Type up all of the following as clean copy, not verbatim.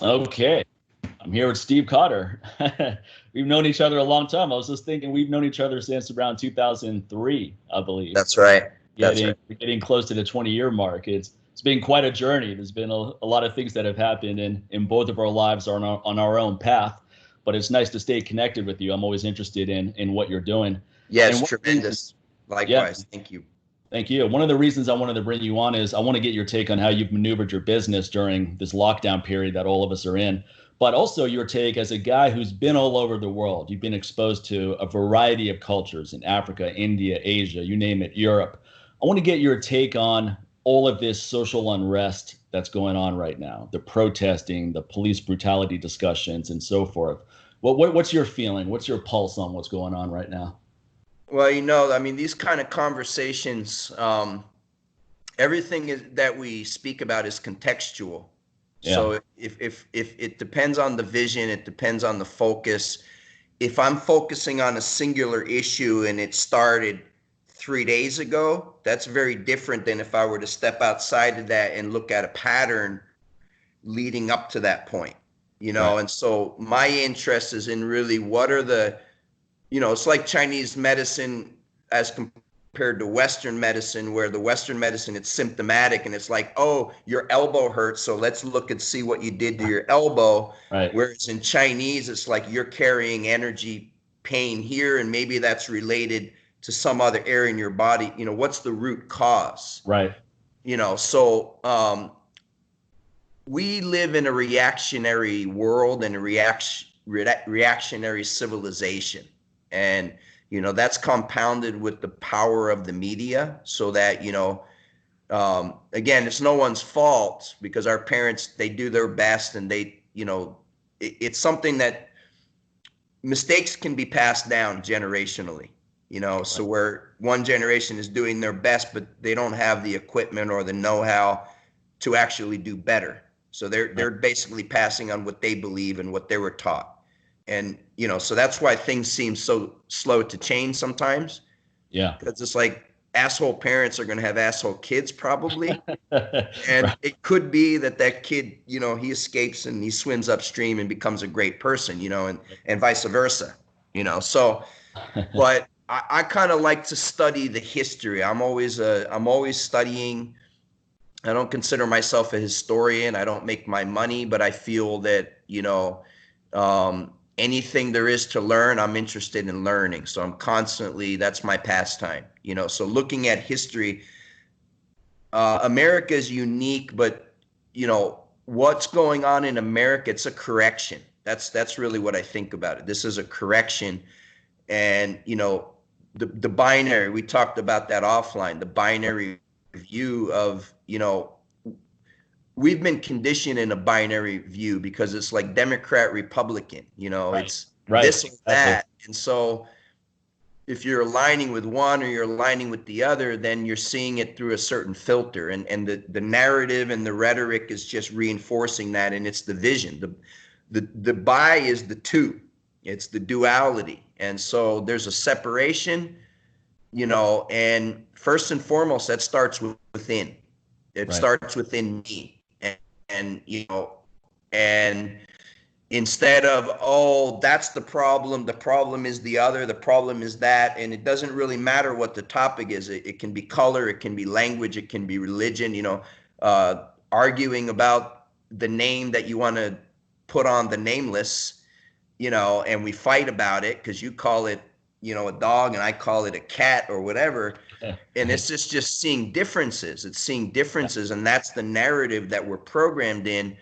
Okay. I'm here with Steve Cotter. We've known each other a long time. I was just thinking we've known each other since around 2003, I believe. That's right. That's Getting right. getting close to the 20-year mark. It's been quite a journey. There's been a lot of things that have happened in both of our lives on our own path. But it's nice to stay connected with you. I'm always interested in what you're doing. And Yes, one of the reasons, tremendous. yeah, Likewise. Thank you. thank you. One of the reasons I wanted to bring you on is I want to get your take on how you've maneuvered your business during this lockdown period that all of us are in, but also your take as a guy who's been all over the world. You've been exposed to a variety of cultures in Africa, India, Asia, you name it, Europe. I want to get your take on all of this social unrest that's going on right now, the protesting, the police brutality discussions, and so forth. What's your feeling? What's your pulse on what's going on right now? Well, I mean, these kind of conversations, everything that we speak about is contextual. Yeah, So if it depends on the vision, it depends on the focus. If I'm focusing on a singular issue and it started 3 days ago, that's very different than if I were to step outside of that and look at a pattern leading up to that point, right. and so my interest is in really what are the, it's like Chinese medicine as compared to Western medicine, where the Western medicine, it's symptomatic and it's like, oh, your elbow hurts, so let's look and see what you did to your elbow. Right. Whereas in Chinese, it's like you're carrying energy pain here, and maybe that's related to some other area in your body. What's the root cause? Right. So we live in a reactionary world and a reactionary civilization. And, that's compounded with the power of the media, so that, again, it's no one's fault, because our parents, they do their best, and it's something that mistakes can be passed down generationally, so where one generation is doing their best, but they don't have the equipment or the know-how to actually do better. So they're basically passing on what they believe and what they were taught. And, so that's why things seem so slow to change sometimes, Yeah. because it's like asshole parents are going to have asshole kids probably. And Right. it could be that kid, he escapes and he swims upstream and becomes a great person, and vice versa, so, but I kind of like to study the history. I'm always studying. I don't consider myself a historian. I don't make my money, but I feel that, anything there is to learn, I'm interested in learning. So I'm constantly, that's my pastime, so looking at history. America is unique, but, what's going on in America, it's a correction. That's really what I think about it. This is a correction. And, the binary, we talked about that offline, the binary view of, we've been conditioned in a binary view, because it's like Democrat, Republican, Right. it's Right. this or Exactly. that. And so if you're aligning with one or you're aligning with the other, then you're seeing it through a certain filter. And the narrative and the rhetoric is just reinforcing that. And it's the vision. The bi is the two. It's the duality. And so there's a separation, and first and foremost, that starts within. It Right. starts within me. And and instead of, oh, that's the problem is the other, the problem is that, and it doesn't really matter what the topic is. It can be color, it can be language, it can be religion, arguing about the name that you want to put on the nameless, and we fight about it because you call it, a dog, and I call it a cat or whatever. Yeah. And Right. it's just seeing differences. It's seeing differences, and that's the narrative that we're programmed in.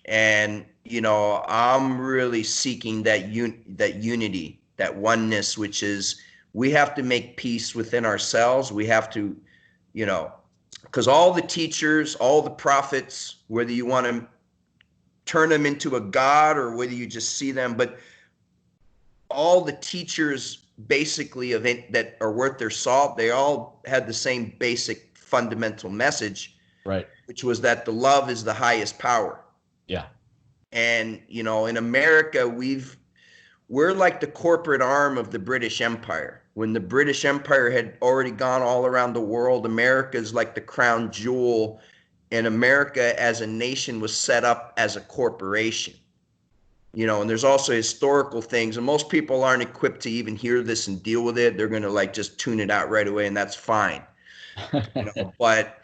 And, I'm really seeking that unity, that oneness, which is, we have to make peace within ourselves. We have to, because all the teachers, all the prophets, whether you want to turn them into a god or whether you just see them, but all the teachers basically that are worth their salt, they all had the same basic fundamental message, Right. which was that the love is the highest power. Yeah. And, in America, we're like the corporate arm of the British Empire. When the British Empire had already gone all around the world, America is like the crown jewel, and America as a nation was set up as a corporation. You know, and there's also historical things, and most people aren't equipped to even hear this and deal with it. They're going to like just tune it out right away, and that's fine. You know, but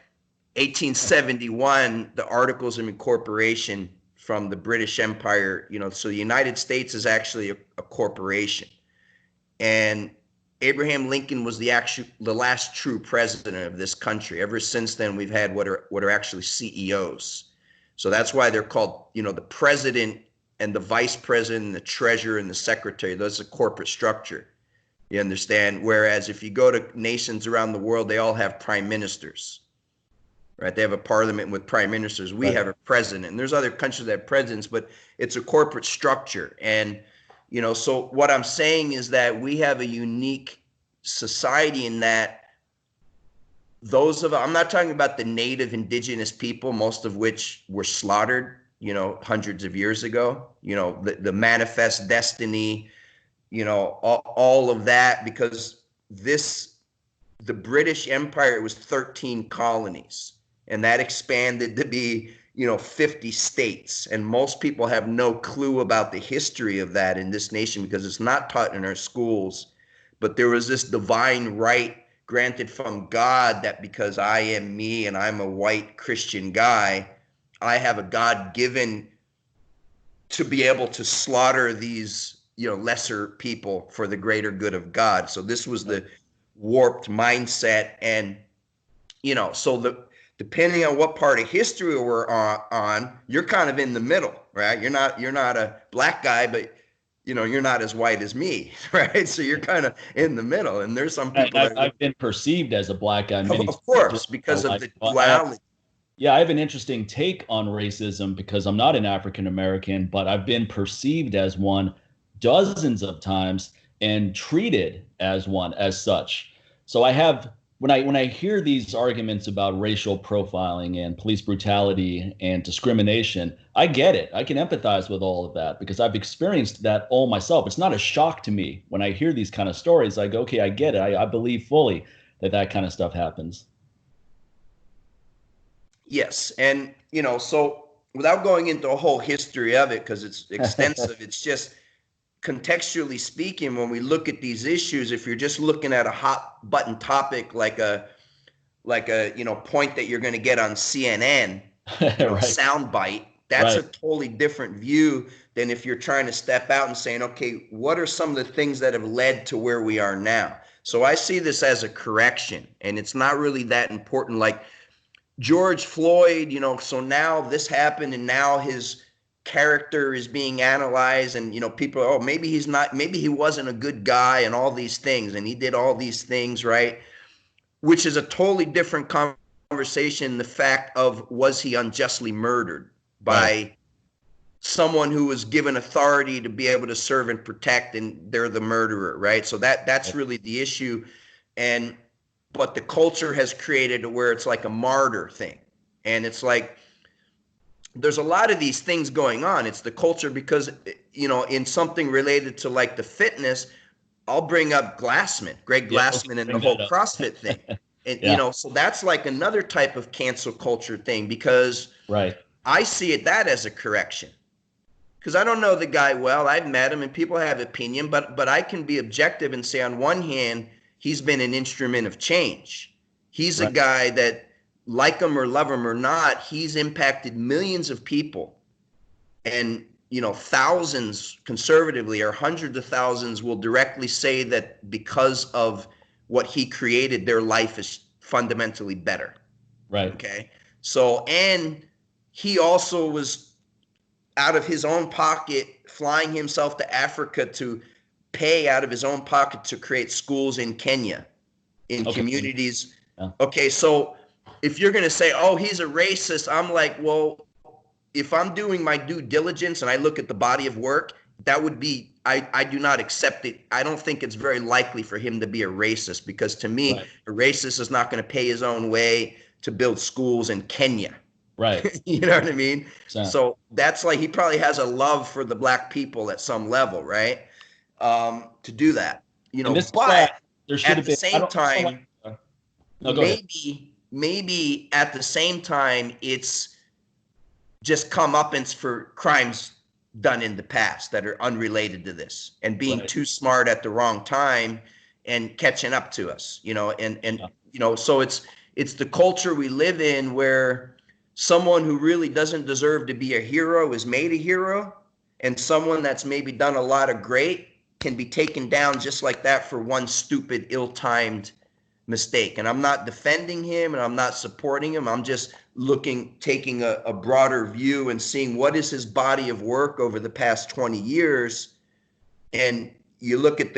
1871, the Articles of Incorporation from the British Empire, you know, so the United States is actually a corporation. And Abraham Lincoln was the last true president of this country. Ever since then, we've had what are actually CEOs. So that's why they're called, you know, the president and the vice president and the treasurer and the secretary. That's a corporate structure. You understand? Whereas if you go to nations around the world, they all have prime ministers, right? They have a parliament with prime ministers. We have a president. And there's other countries that have presidents, but it's a corporate structure. And, you know, so what I'm saying is that we have a unique society in that I'm not talking about the native indigenous people, most of which were slaughtered, you know, hundreds of years ago, you know, the manifest destiny, you know, all of that, because the British Empire, it was 13 colonies, and that expanded to be, you know, 50 states. And most people have no clue about the history of that in this nation because it's not taught in our schools. But there was this divine right granted from God that because I am me and I'm a white Christian guy, I have a God given to be able to slaughter these, you know, lesser people for the greater good of God. So this was the warped mindset. And, you know, so depending on what part of history we're on, you're kind of in the middle, right? You're not a black guy, but, you know, you're not as white as me, right? So you're kind of in the middle. And there's some people I've been perceived as a black guy. Of course, because of the duality. Yeah, I have an interesting take on racism because I'm not an African American, but I've been perceived as one dozens of times and treated as one as such. So I have, when I hear these arguments about racial profiling and police brutality and discrimination, I get it. I can empathize with all of that because I've experienced that all myself. It's not a shock to me when I hear these kind of stories. I go, okay, I get it. I believe fully that kind of stuff happens. Yes. And, you know, so without going into a whole history of it, because it's extensive, it's just contextually speaking, when we look at these issues, if you're just looking at a hot button topic, like a, you know, point that you're going to get on CNN, you know, right. Soundbite, that's right. A totally different view than if you're trying to step out and saying, okay, what are some of the things that have led to where we are now? So I see this as a correction, and it's not really that important. Like, George Floyd, you know, so now this happened and now his character is being analyzed and, you know, people, oh, maybe he wasn't a good guy and all these things and he did all these things, right? Which is a totally different conversation. The fact of, was he unjustly murdered by someone who was given authority to be able to serve and protect, and they're the murderer, right? So that's really the issue. But the culture has created where it's like a martyr thing. And it's like, there's a lot of these things going on. It's the culture because, you know, in something related to like the fitness, I'll bring up Greg Glassman and the whole CrossFit thing. And, you know, so that's like another type of cancel culture thing because I see that as a correction. Because I don't know the guy well. I've met him and people have opinion, but I can be objective and say on one hand, he's been an instrument of change. He's a guy that, like him or love him or not, he's impacted millions of people. And, you know, thousands conservatively or hundreds of thousands will directly say that because of what he created, their life is fundamentally better. Right. Okay. So, and he also was out of his own pocket flying himself to Africa to pay out of his own pocket to create schools in Kenya, in communities. Okay, so if you're going to say, oh, he's a racist, I'm like, well, if I'm doing my due diligence and I look at the body of work, that would be, I do not accept it. I don't think it's very likely for him to be a racist because to me, a racist is not going to pay his own way to build schools in Kenya. Right. You know what I mean? So that's like, he probably has a love for the black people at some level, right? To do that, you know, but there should at the same time, maybe at the same time, it's just comeuppance for crimes done in the past that are unrelated to this, and being too smart at the wrong time and catching up to us, and so it's the culture we live in where someone who really doesn't deserve to be a hero is made a hero, and someone that's maybe done a lot of great can be taken down just like that for one stupid, ill-timed mistake. And I'm not defending him and I'm not supporting him. I'm just taking a broader view and seeing what is his body of work over the past 20 years. And you look at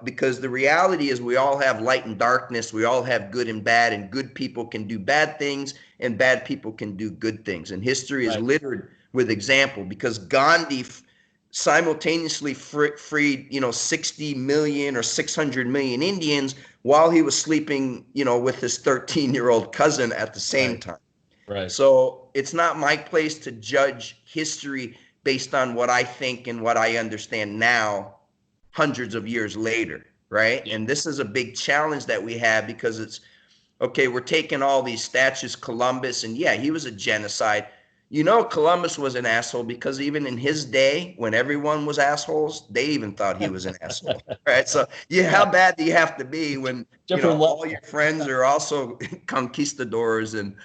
because the reality is we all have light and darkness. We all have good and bad, and good people can do bad things and bad people can do good things. And history is littered with example, because Gandhi simultaneously freed 60 million or 600 million Indians while he was sleeping with his 13-year-old cousin at the same time. Right. So it's not my place to judge history based on what I think and what I understand now, hundreds of years later, right? And this is a big challenge that we have, because it's okay, we're taking all these statues, Columbus, and yeah, he was a genocide. Columbus was an asshole because even in his day, when everyone was assholes, they even thought he was an asshole, right? So how bad do you have to be when all your friends are also conquistadors and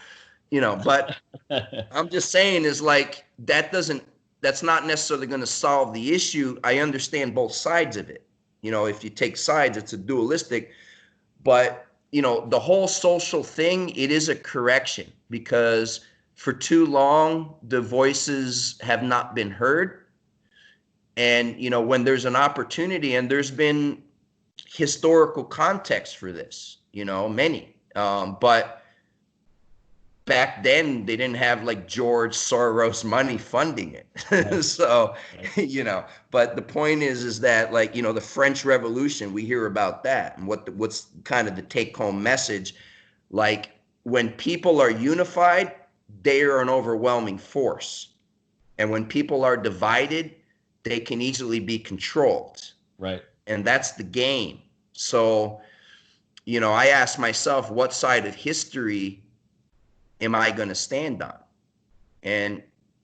but I'm just saying is like that's not necessarily going to solve the issue. I understand both sides of it. If you take sides, it's a dualistic, but the whole social thing, it is a correction, because for too long, the voices have not been heard. And, when there's an opportunity, and there's been historical context for this, many, but back then they didn't have like George Soros money funding it. Right. So, but the point is that like, the French Revolution, we hear about that, and what's kind of the take home message. Like, when people are unified, they are an overwhelming force. And when people are divided, they can easily be controlled. Right. And that's the game. So, I ask myself, what side of history am I going to stand on? And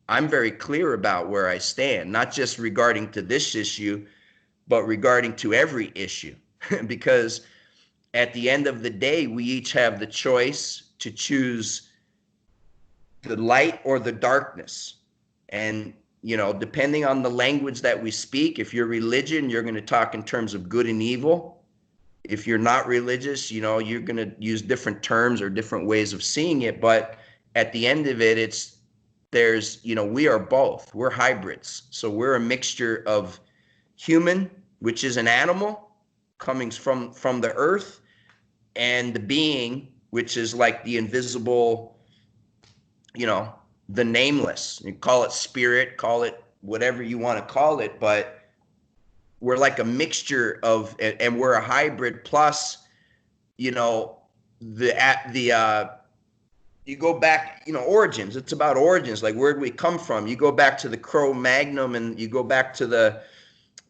I'm very clear about where I stand, not just regarding to this issue, but regarding to every issue. Because at the end of the day, we each have the choice to choose the light or the darkness. And, depending on the language that we speak, if you're religion, you're going to talk in terms of good and evil. If you're not religious, you're going to use different terms or different ways of seeing it. But at the end of it, we are both. We're hybrids. So we're a mixture of human, which is an animal coming from the earth, and the being, which is like the invisible, the nameless. You call it spirit, call it whatever you want to call it, but we're like a mixture of, and we're a hybrid. Plus, you go back, origins. It's about origins. Like, where do we come from? You go back to the Cro-Magnon, and you go back to the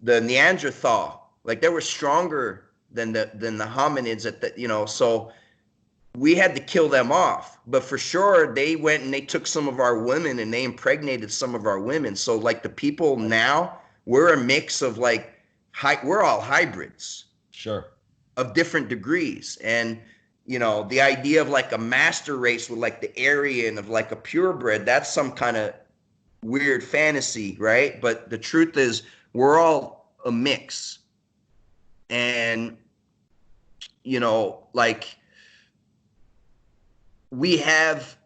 Neanderthal. Like, they were stronger than the hominids so we had to kill them off. But for sure, they went and they took some of our women and they impregnated some of our women. So like the people now, we're a mix of like, we're all hybrids. Sure. Of different degrees. And, the idea of like a master race with like the Aryan of like a purebred, that's some kind of weird fantasy, right? But the truth is, we're all a mix. And, like, we have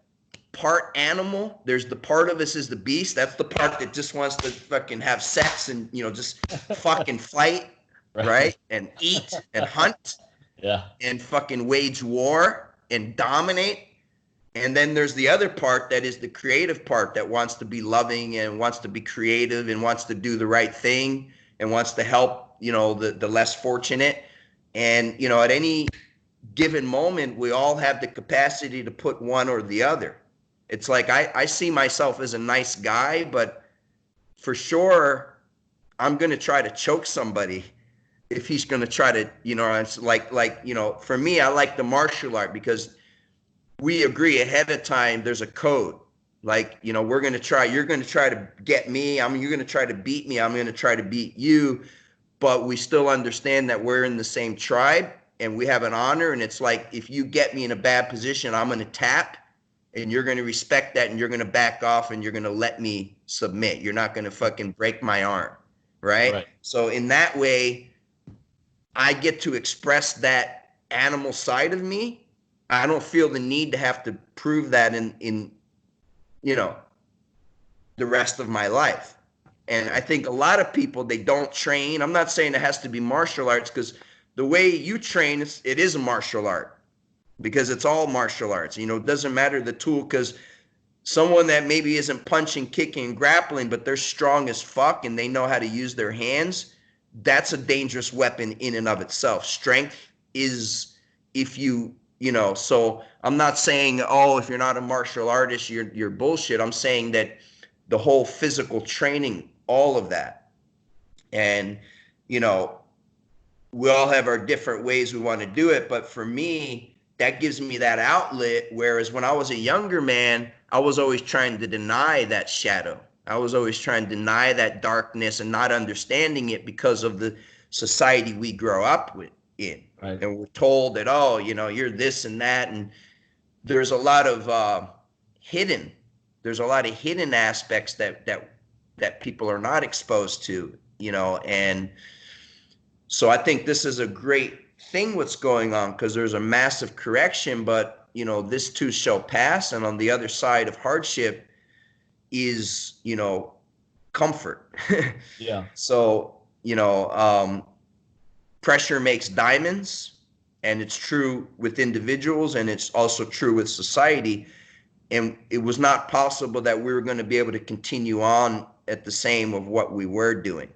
part animal. There's the part of us is the beast. That's the part that just wants to fucking have sex and, just fucking fight, right? And eat and hunt. Yeah. And fucking wage war and dominate. And then there's the other part that is the creative part that wants to be loving and wants to be creative and wants to do the right thing and wants to help, the less fortunate. And, at any given moment, we all have the capacity to put one or the other. It's like, I see myself as a nice guy, but for sure, I'm going to try to choke somebody if he's going to try to, it's like, for me, I like the martial art because we agree ahead of time, there's a code. Like, you know, you're going to try to get me. You're going to try to beat me. I'm going to try to beat you. But we still understand that we're in the same tribe and we have an honor. And it's like, if you get me in a bad position, I'm going to tap, and you're going to respect that, and you're going to back off, and you're going to let me submit. You're not going to fucking break my arm. Right? So in that way, I get to express that animal side of me. I don't feel the need to have to prove that in you know, the rest of my life. And I think a lot of people, they don't train. I'm not saying it has to be martial arts, because the way you train, it is a martial art, because it's all martial arts. You know, it doesn't matter the tool, because someone that maybe isn't punching, kicking, and grappling, but they're strong as fuck and they know how to use their hands, that's a dangerous weapon in and of itself. Strength is, if you know, so I'm not saying, oh, if you're not a martial artist, you're bullshit. I'm saying that the whole physical training, all of that. And, you know, we all have our different ways we want to do it. But for me, that gives me that outlet. Whereas when I was a younger man, I was always trying to deny that shadow. I was always trying to deny that darkness and not understanding it because of the society we grow up in. Right. And we're told that, oh, you know, you're this and that. And there's a lot of hidden aspects that people are not exposed to, you know. And so I think this is a great thing what's going on, because there's a massive correction, but, you know, this too shall pass. And on the other side of hardship is, you know, comfort. Yeah. So, you know, pressure makes diamonds, and it's true with individuals, and it's also true with society. And it was not possible that we were going to be able to continue on at the same of what we were doing.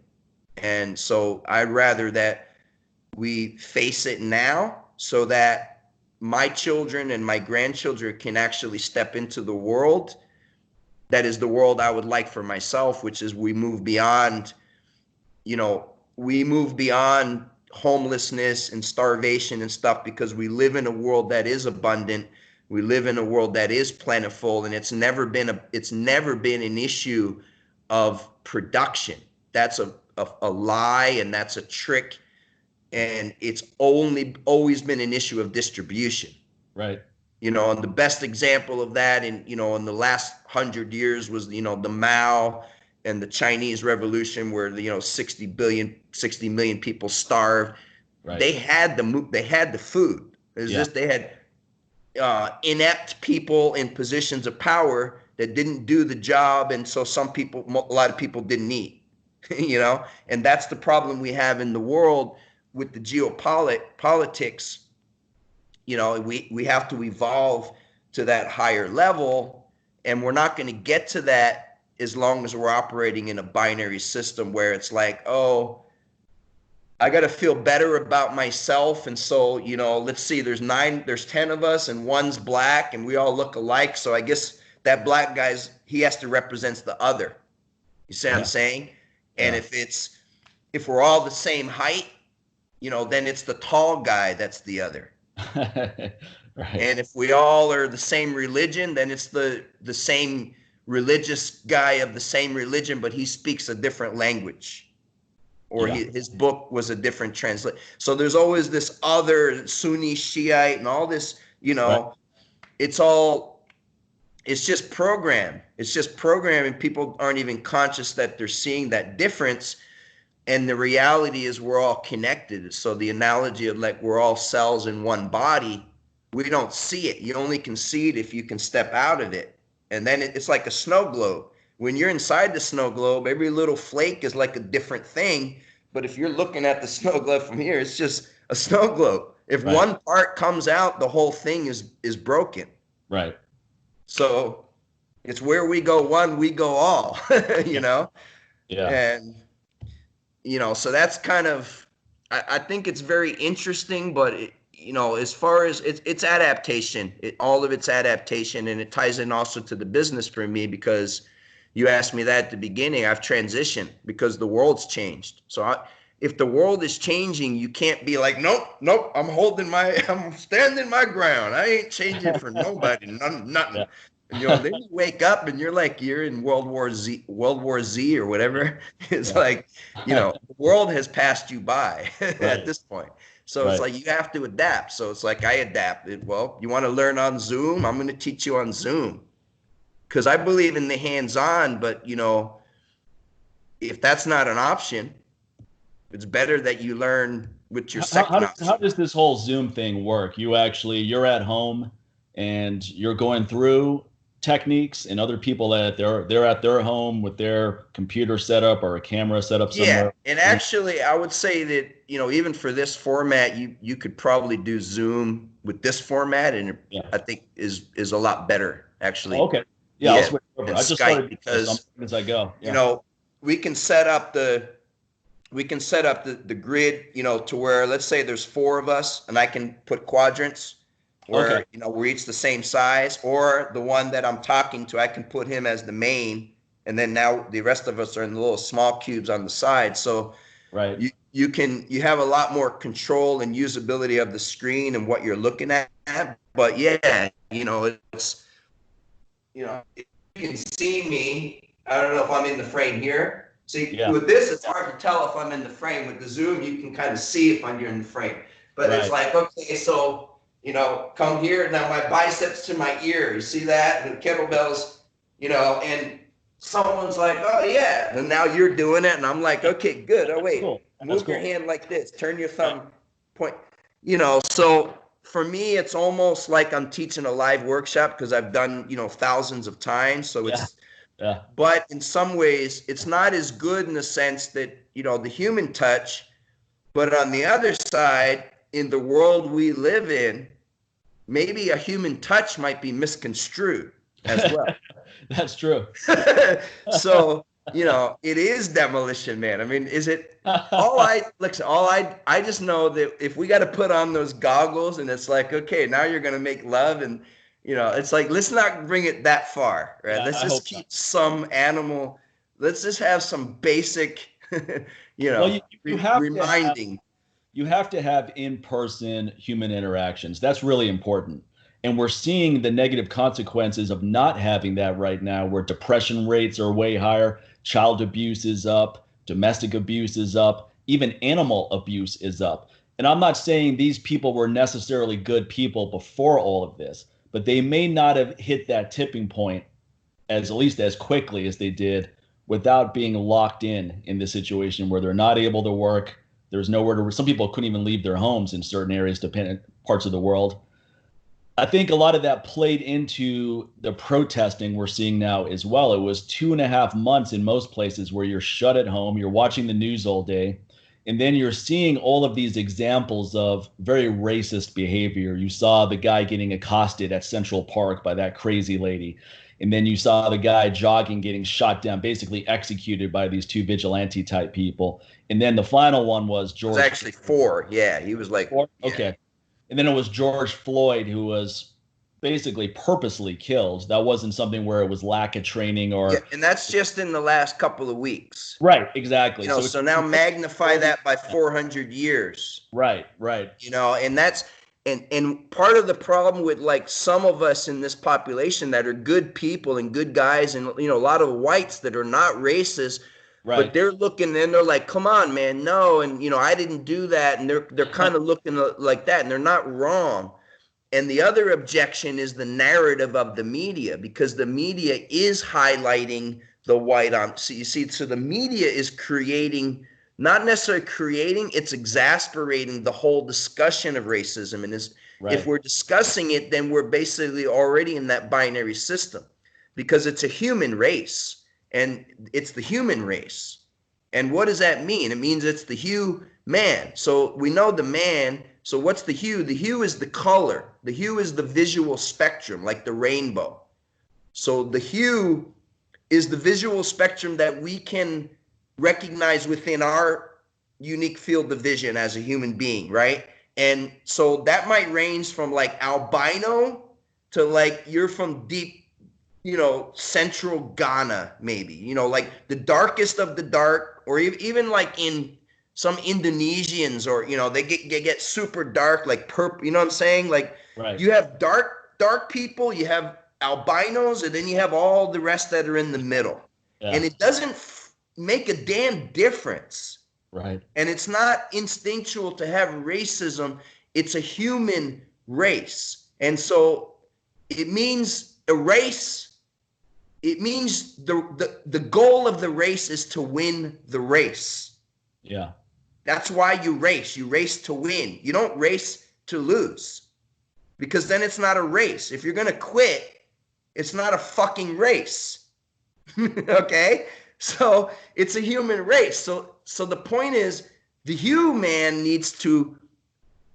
And so I'd rather that we face it now, so that my children and my grandchildren can actually step into the world that is the world I would like for myself, which is we move beyond, you know, homelessness and starvation and stuff, because we live in a world that is abundant. We live in a world that is plentiful, and it's never been an issue of production. That's a lie, and that's a trick, and it's always been an issue of distribution. Right. You know, and the best example of that in the last 100 years was, you know, the Mao and the Chinese Revolution, where, you know, 60 million people starved. Right. They had the food. It's just they had inept people in positions of power that didn't do the job, and so a lot of people didn't eat. You know, and that's the problem we have in the world with the geopolitics. You know, we have to evolve to that higher level, and we're not going to get to that as long as we're operating in a binary system where it's like, oh, I got to feel better about myself. And so, you know, let's see, there's 10 of us and one's black and we all look alike. So I guess that black he has to represent the other. You see what I'm saying? And if we're all the same height, you know, then it's the tall guy that's the other. Right. And if we all are the same religion, then it's the same religious guy of the same religion, but he speaks a different language, or his book was a different translation. So there's always this other Sunni, Shiite, and all this, you know, it's just programmed. It's just programming. People aren't even conscious that they're seeing that difference. And the reality is we're all connected. So the analogy of like we're all cells in one body, we don't see it. You only can see it if you can step out of it. And then it's like a snow globe. When you're inside the snow globe, every little flake is like a different thing. But if you're looking at the snow globe from here, it's just a snow globe. If one part comes out, the whole thing is broken. Right. So it's where we go one, we go all, you know? Yeah. And, you know, so that's kind of, I think it's very interesting, but, you know, as far as it's adaptation, all of it's adaptation, and it ties in also to the business for me, because you asked me that at the beginning. I've transitioned because the world's changed. So if the world is changing, you can't be like, nope, I'm standing my ground. I ain't changing for nobody, nothing. Yeah. And, then you wake up and you're in World War Z or whatever. It's Yeah. like, the world has passed you by at Right. this point. So it's Right. like you have to adapt. So it's like I adapted. Well, you want to learn on Zoom? I'm going to teach you on Zoom because I believe in the hands-on. But if that's not an option, it's better that you learn with your second option. How does this whole Zoom thing work? You're at home and you're going through techniques, and other people that they're at their home with their computer set up or a camera set up somewhere. Yeah, and actually, I would say that even for this format, you could probably do Zoom with this format, and I think is a lot better actually. Oh, okay. Yeah, I'll switch over. And I just Skype, started because as I go. We can set up the grid, to where, let's say there's 4 of us, and I can put quadrants where we're each the same size, or the one that I'm talking to, I can put him as the main, and then now the rest of us are in the little small cubes on the side. So right, you have a lot more control and usability of the screen and what you're looking at. But it's if you can see me, I don't know if I'm in the frame here. See, with this, it's hard to tell if I'm in the frame. With the Zoom, you can kind of see if you're in the frame. But it's like, okay, so, come here. Now my biceps to my ear. You see that? And the kettlebells, and someone's like, oh, yeah. And now you're doing it. And I'm like, okay, good. Oh, wait. Cool. Move your hand like this. Turn your thumb. Point. So for me, it's almost like I'm teaching a live workshop because I've done, thousands of times. So it's, but in some ways, it's not as good in the sense that, the human touch. But on the other side, in the world we live in, maybe a human touch might be misconstrued as well. That's true. So, it is Demolition Man. I mean, is it I just know that if we got to put on those goggles and it's like, okay, now you're going to make love, and, it's like, let's not bring it that far, right? Let's just keep some animal. Let's just have some basic, reminding. You have to have in-person human interactions. That's really important. And we're seeing the negative consequences of not having that right now, where depression rates are way higher, child abuse is up, domestic abuse is up, even animal abuse is up. And I'm not saying these people were necessarily good people before all of this, but they may not have hit that tipping point at least as quickly as they did without being locked in this situation where they're not able to work. There's nowhere to. Some people couldn't even leave their homes in certain areas, dependent parts of the world. I think a lot of that played into the protesting we're seeing now as well. It was 2.5 months in most places where you're shut at home, you're watching the news all day, and then you're seeing all of these examples of very racist behavior. You saw the guy getting accosted at Central Park by that crazy lady. And then you saw the guy jogging getting shot down, basically executed by these 2 vigilante type people. And then the final one was George. It was actually 4. Yeah, he was like 4? Okay. And then it was George Floyd, who was basically purposely killed. That wasn't something where it was lack of training or. Yeah, and that's just in the last couple of weeks. Right, exactly. So now magnify that by 400 years. Right. And that's. And part of the problem with, like, some of us in this population that are good people and good guys, and, a lot of whites that are not racist, but they're looking and they're like, come on, man, no. And, I didn't do that. And they're kind of looking like that, and they're not wrong. And the other objection is the narrative of the media, because the media is highlighting the white on. So you see, so the media is creating, not necessarily creating, it's exasperating the whole discussion of racism. And if we're discussing it, then we're basically already in that binary system, because it's a human race, and it's the human race. And what does that mean? It means it's the hue man. So we know the man. So what's the hue? The hue is the color. The hue is the visual spectrum, like the rainbow. So the hue is the visual spectrum that we can recognize within our unique field of vision as a human being, right? And so that might range from, like, albino to, like, you're from deep, central Ghana, maybe, like the darkest of the dark, or even like in some Indonesians, or, you know, they get super dark, like purple, you know what I'm saying? Like, Right. you have dark people, you have albinos, and then you have all the rest that are in the middle. Yeah. And it doesn't make a damn difference. Right. And it's not instinctual to have racism. It's a human race. And so it means a race. It means the goal of the race is to win the race. Yeah. That's why you race. You race to win. You don't race to lose, because then it's not a race. If you're going to quit, it's not a fucking race. Okay? So it's a human race. So the point is, the human needs to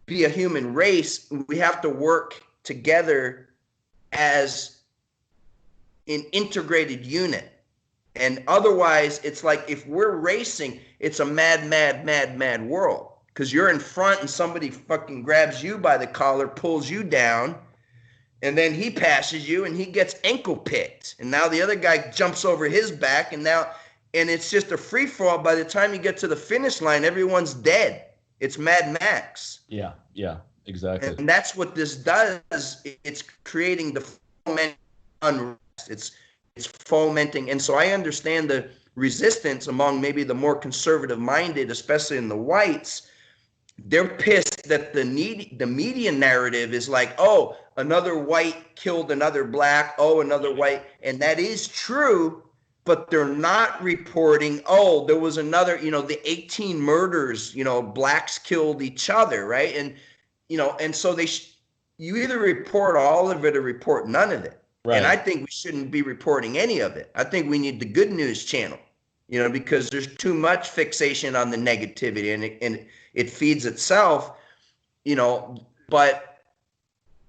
be a human race. We have to work together as an integrated unit. And otherwise, it's like, if we're racing, it's a mad world. Because you're in front and somebody fucking grabs you by the collar, pulls you down, and then he passes you and he gets ankle picked. And now the other guy jumps over his back, and it's just a free fall. By the time you get to the finish line, everyone's dead. It's Mad Max. Yeah. Yeah. Exactly. And that's what this does. It's creating the fomenting unrest. It's fomenting. And so I understand the resistance among maybe the more conservative minded, especially in the whites. They're pissed that the media narrative is like, oh, another white killed another black. Oh, another white. And that is true, but they're not reporting, oh, there was another, you know, the 18 murders, you know, blacks killed each other, right? And, you know, and so you either report all of it or report none of it. Right. And I think we shouldn't be reporting any of it. I think we need the good news channel, you know, because there's too much fixation on the negativity, and it feeds itself, you know. But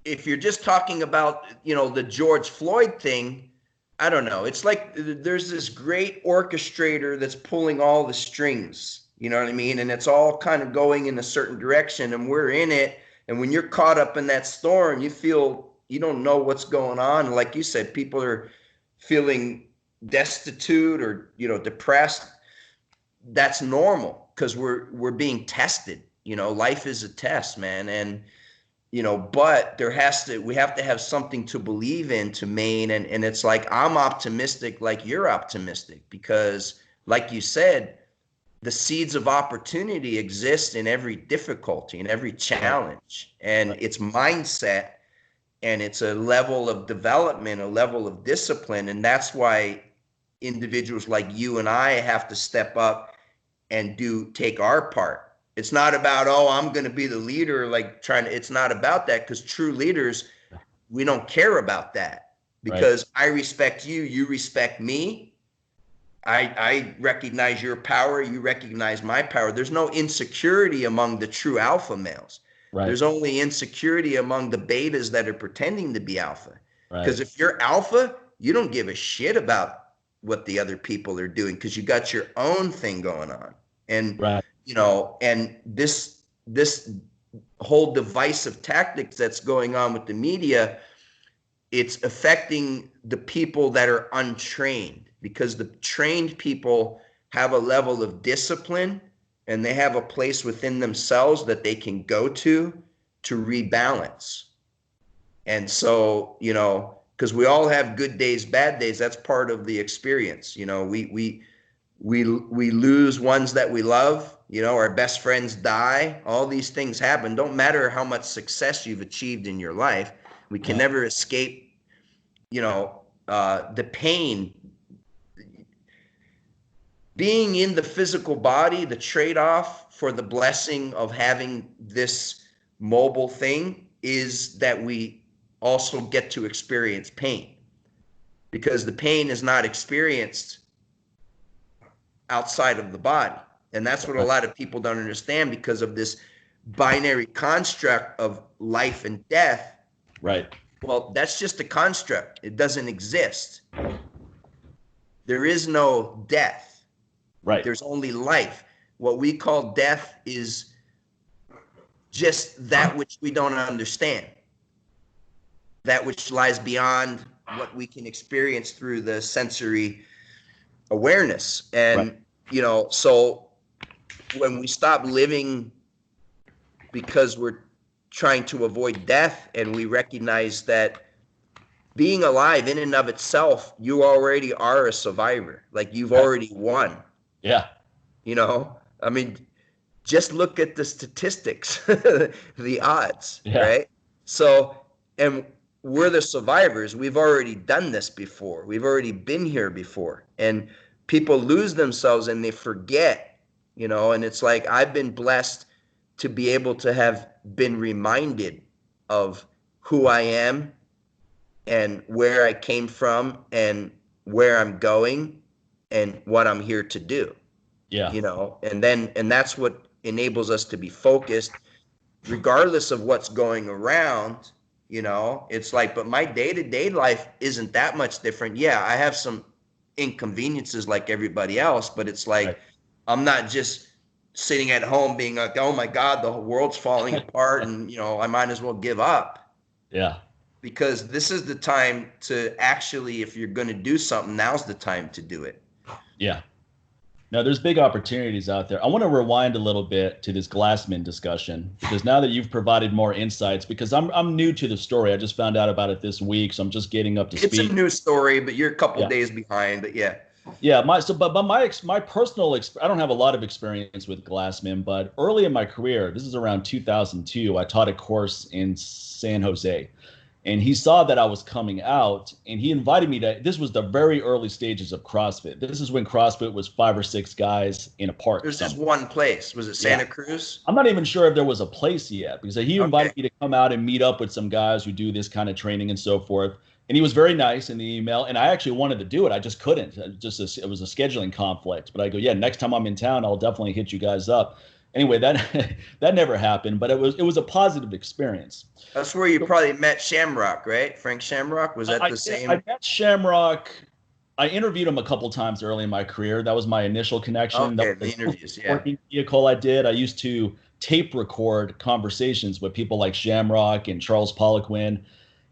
if you're just talking about, you know, the George Floyd thing, I don't know. It's like there's this great orchestrator that's pulling all the strings, you know what I mean? And it's all kind of going in a certain direction, and we're in it. And when you're caught up in that storm, you feel you don't know what's going on. Like you said, people are feeling destitute or, you know, depressed. That's normal, because we're being tested. You know, life is a test, man. And, you know, but we have to have something to believe in to main. And it's like, I'm optimistic like you're optimistic, because like you said, the seeds of opportunity exist in every difficulty, in every challenge. And it's mindset, and it's a level of development, a level of discipline. And that's why individuals like you and I have to step up and take our part. It's not about, oh, I'm going to be the leader, like it's not about that, because true leaders, we don't care about that, because I respect you, you respect me. I recognize your power, you recognize my power. There's no insecurity among the true alpha males. Right. There's only insecurity among the betas that are pretending to be alpha. Because if you're alpha, you don't give a shit about what the other people are doing, because you got your own thing going on. And, you know, and this whole divisive tactics that's going on with the media, it's affecting the people that are untrained, because the trained people have a level of discipline, and they have a place within themselves that they can go to rebalance. And so, you know, because we all have good days, bad days. That's part of the experience. You know, we lose ones that we love. You know, our best friends die. All these things happen. Don't matter how much success you've achieved in your life. We can never escape, you know, the pain. Being in the physical body, the trade-off for the blessing of having this mobile thing is that we also get to experience pain, because the pain is not experienced outside of the body. And that's what a lot of people don't understand, because of this binary construct of life and death. Right. Well, that's just a construct. It doesn't exist. There is no death. Right. There's only life. What we call death is just that which we don't understand, that which lies beyond what we can experience through the sensory awareness. And, you know, so when we stop living because we're trying to avoid death, and we recognize that being alive in and of itself, you already are a survivor. Like, you've already won. Yeah. You know, I mean, just look at the statistics, the odds, right? So, and we're the survivors. We've already done this before. We've already been here before. And people lose themselves and they forget, you know, and it's like, I've been blessed to be able to have been reminded of who I am and where I came from and where I'm going and what I'm here to do. Yeah. You know, and that's what enables us to be focused regardless of what's going around. You know, it's like, but my day-to-day life isn't that much different. Yeah, I have some inconveniences like everybody else, but it's like, I'm not just sitting at home being like, oh my God, the whole world's falling apart and, you know, I might as well give up. Yeah. Because this is the time to actually, if you're going to do something, now's the time to do it. Yeah. Now, there's big opportunities out there. I want to rewind a little bit to this Glassman discussion, because now that you've provided more insights, because I'm new to the story. I just found out about it this week, so I'm just getting up to speed. It's a new story, but you're a couple days behind. But yeah. Yeah, my personal I don't have a lot of experience with Glassman, but early in my career, this is around 2002, I taught a course in San Jose. And he saw that I was coming out, and he invited me to. This was the very early stages of CrossFit. This is when CrossFit was 5 or 6 guys in a park. There's just one place. Was it Santa Cruz? I'm not even sure if there was a place yet, because he invited me to come out and meet up with some guys who do this kind of training and so forth. And he was very nice in the email, and I actually wanted to do it. I just couldn't. It was a scheduling conflict. But I go, yeah, next time I'm in town, I'll definitely hit you guys up. Anyway, that never happened, but it was a positive experience. That's where you probably met Shamrock, right? Frank Shamrock, was that the same? I met Shamrock. I interviewed him a couple times early in my career. That was my initial connection. Okay, the interviews, yeah. Vehicle I did. I used to tape record conversations with people like Shamrock and Charles Poliquin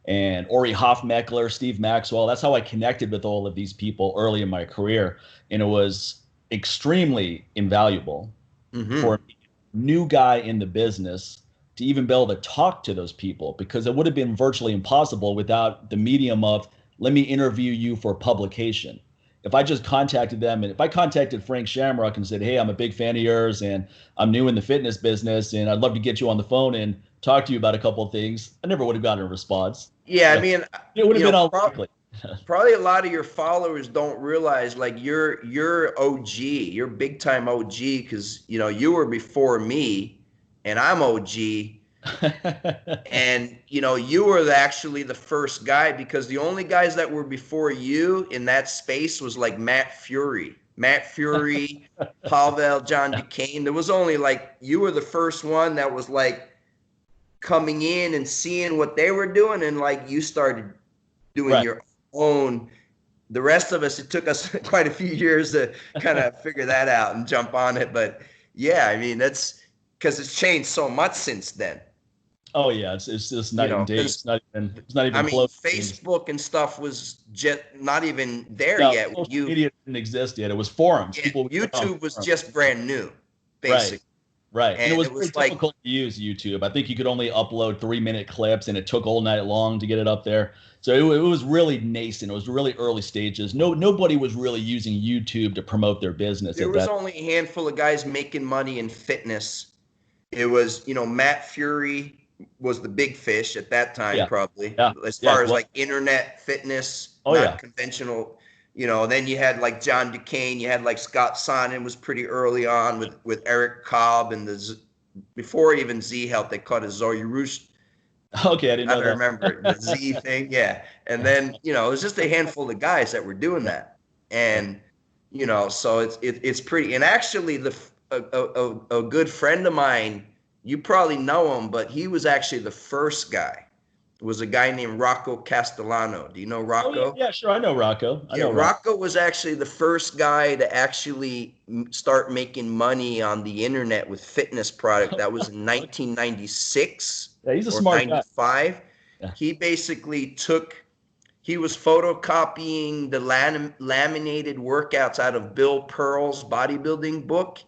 and Ori Hofmeckler, Steve Maxwell. That's how I connected with all of these people early in my career, and it was extremely invaluable. For a new guy in the business to even be able to talk to those people, because it would have been virtually impossible without the medium of, let me interview you for publication. If I just contacted them, and if I contacted Frank Shamrock and said, hey, I'm a big fan of yours and I'm new in the fitness business and I'd love to get you on the phone and talk to you about a couple of things, I never would have gotten a response. Yeah, I mean, it would have been unlikely. Probably a lot of your followers don't realize, like, you're OG, you're big time OG, because, you know, you were before me and I'm OG. And, you know, you were actually the first guy, because the only guys that were before you in that space was like Matt Fury, Pavel, John Duquesne. There was only like, you were the first one that was like coming in and seeing what they were doing, and like you started doing your own. The rest of us, it took us quite a few years to kind of figure that out and jump on it. But yeah, I mean, that's because it's changed so much since then. Oh yeah, it's just night and day. It's not even I mean, close. Facebook and stuff was just not even there yet. Social media didn't exist yet. It was forums. Yeah, YouTube was just brand new, basically. Right. And it was very difficult to use YouTube. I think you could only upload 3-minute clips, and it took all night long to get it up there. So it was really nascent. It was really early stages. Nobody was really using YouTube to promote their business. There was only a handful of guys making money in fitness. It was, you know, Matt Fury was the big fish at that time, probably. Yeah. As far as like internet fitness, not conventional. You know, then you had like John Duquesne, you had like Scott Sonnen was pretty early on with Eric Cobb, and before even Z Health, they called it Zoyurush. Okay, I didn't know that. I remember the Z thing, yeah. And then, you know, it was just a handful of guys that were doing that, and you know, so it's pretty. And actually, a good friend of mine, you probably know him, but he was actually the first guy. It was a guy named Rocco Castellano. Do you know Rocco? Oh, yeah, sure. I know Rocco. Rocco was actually the first guy to actually start making money on the internet with fitness product. That was in 1996. Yeah, he's a smart 95. Guy. Yeah. He basically he was photocopying the laminated workouts out of Bill Pearl's bodybuilding book.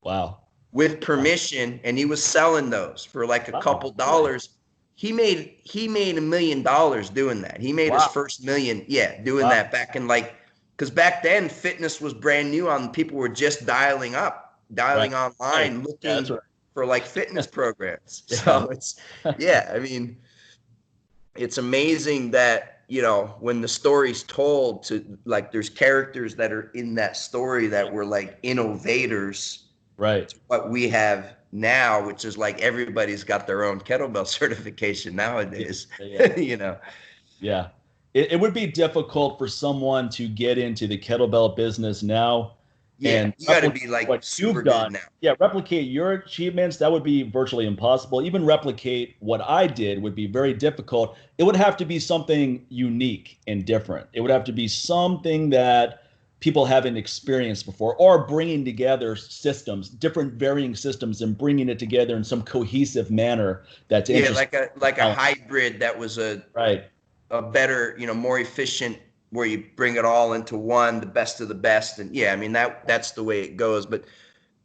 Wow. with permission, and he was selling those for like a couple dollars. He made $1 million doing that. He made his first million, doing that back in like, because back then fitness was brand new on, people were just dialing online, looking for like fitness programs. So it's, I mean, it's amazing that, you know, when the story's told, to like, there's characters that are in that story that were like innovators, right, to what we have now, which is like everybody's got their own kettlebell certification nowadays. You know. Yeah, it would be difficult for someone to get into the kettlebell business now. And you got to be like what super good now. Yeah, replicate your achievements. That would be virtually impossible. Even replicate what I did would be very difficult. It would have to be something unique and different. It would have to be something that people haven't experienced before, or bringing together systems, different varying systems, and bringing it together in some cohesive manner. That's like a hybrid that was a better, you know, more efficient, where you bring it all into one, the best of the best. And I mean, that's the way it goes, but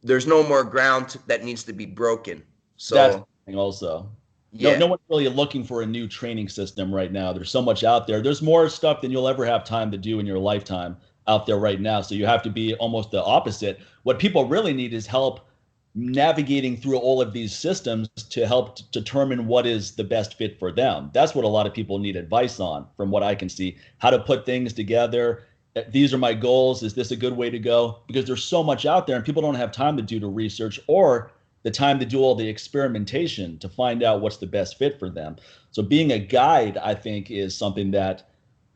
there's no more ground that needs to be broken. So that's the thing also. No one's really looking for a new training system right now. There's so much out there. There's more stuff than you'll ever have time to do in your lifetime out there right now. So you have to be almost the opposite. What people really need is help navigating through all of these systems to help determine what is the best fit for them. That's what a lot of people need advice on, from what I can see. How to put things together. These are my goals. Is this a good way to go? Because there's so much out there and people don't have time to do the research or the time to do all the experimentation to find out what's the best fit for them. So being a guide, I think, is something that,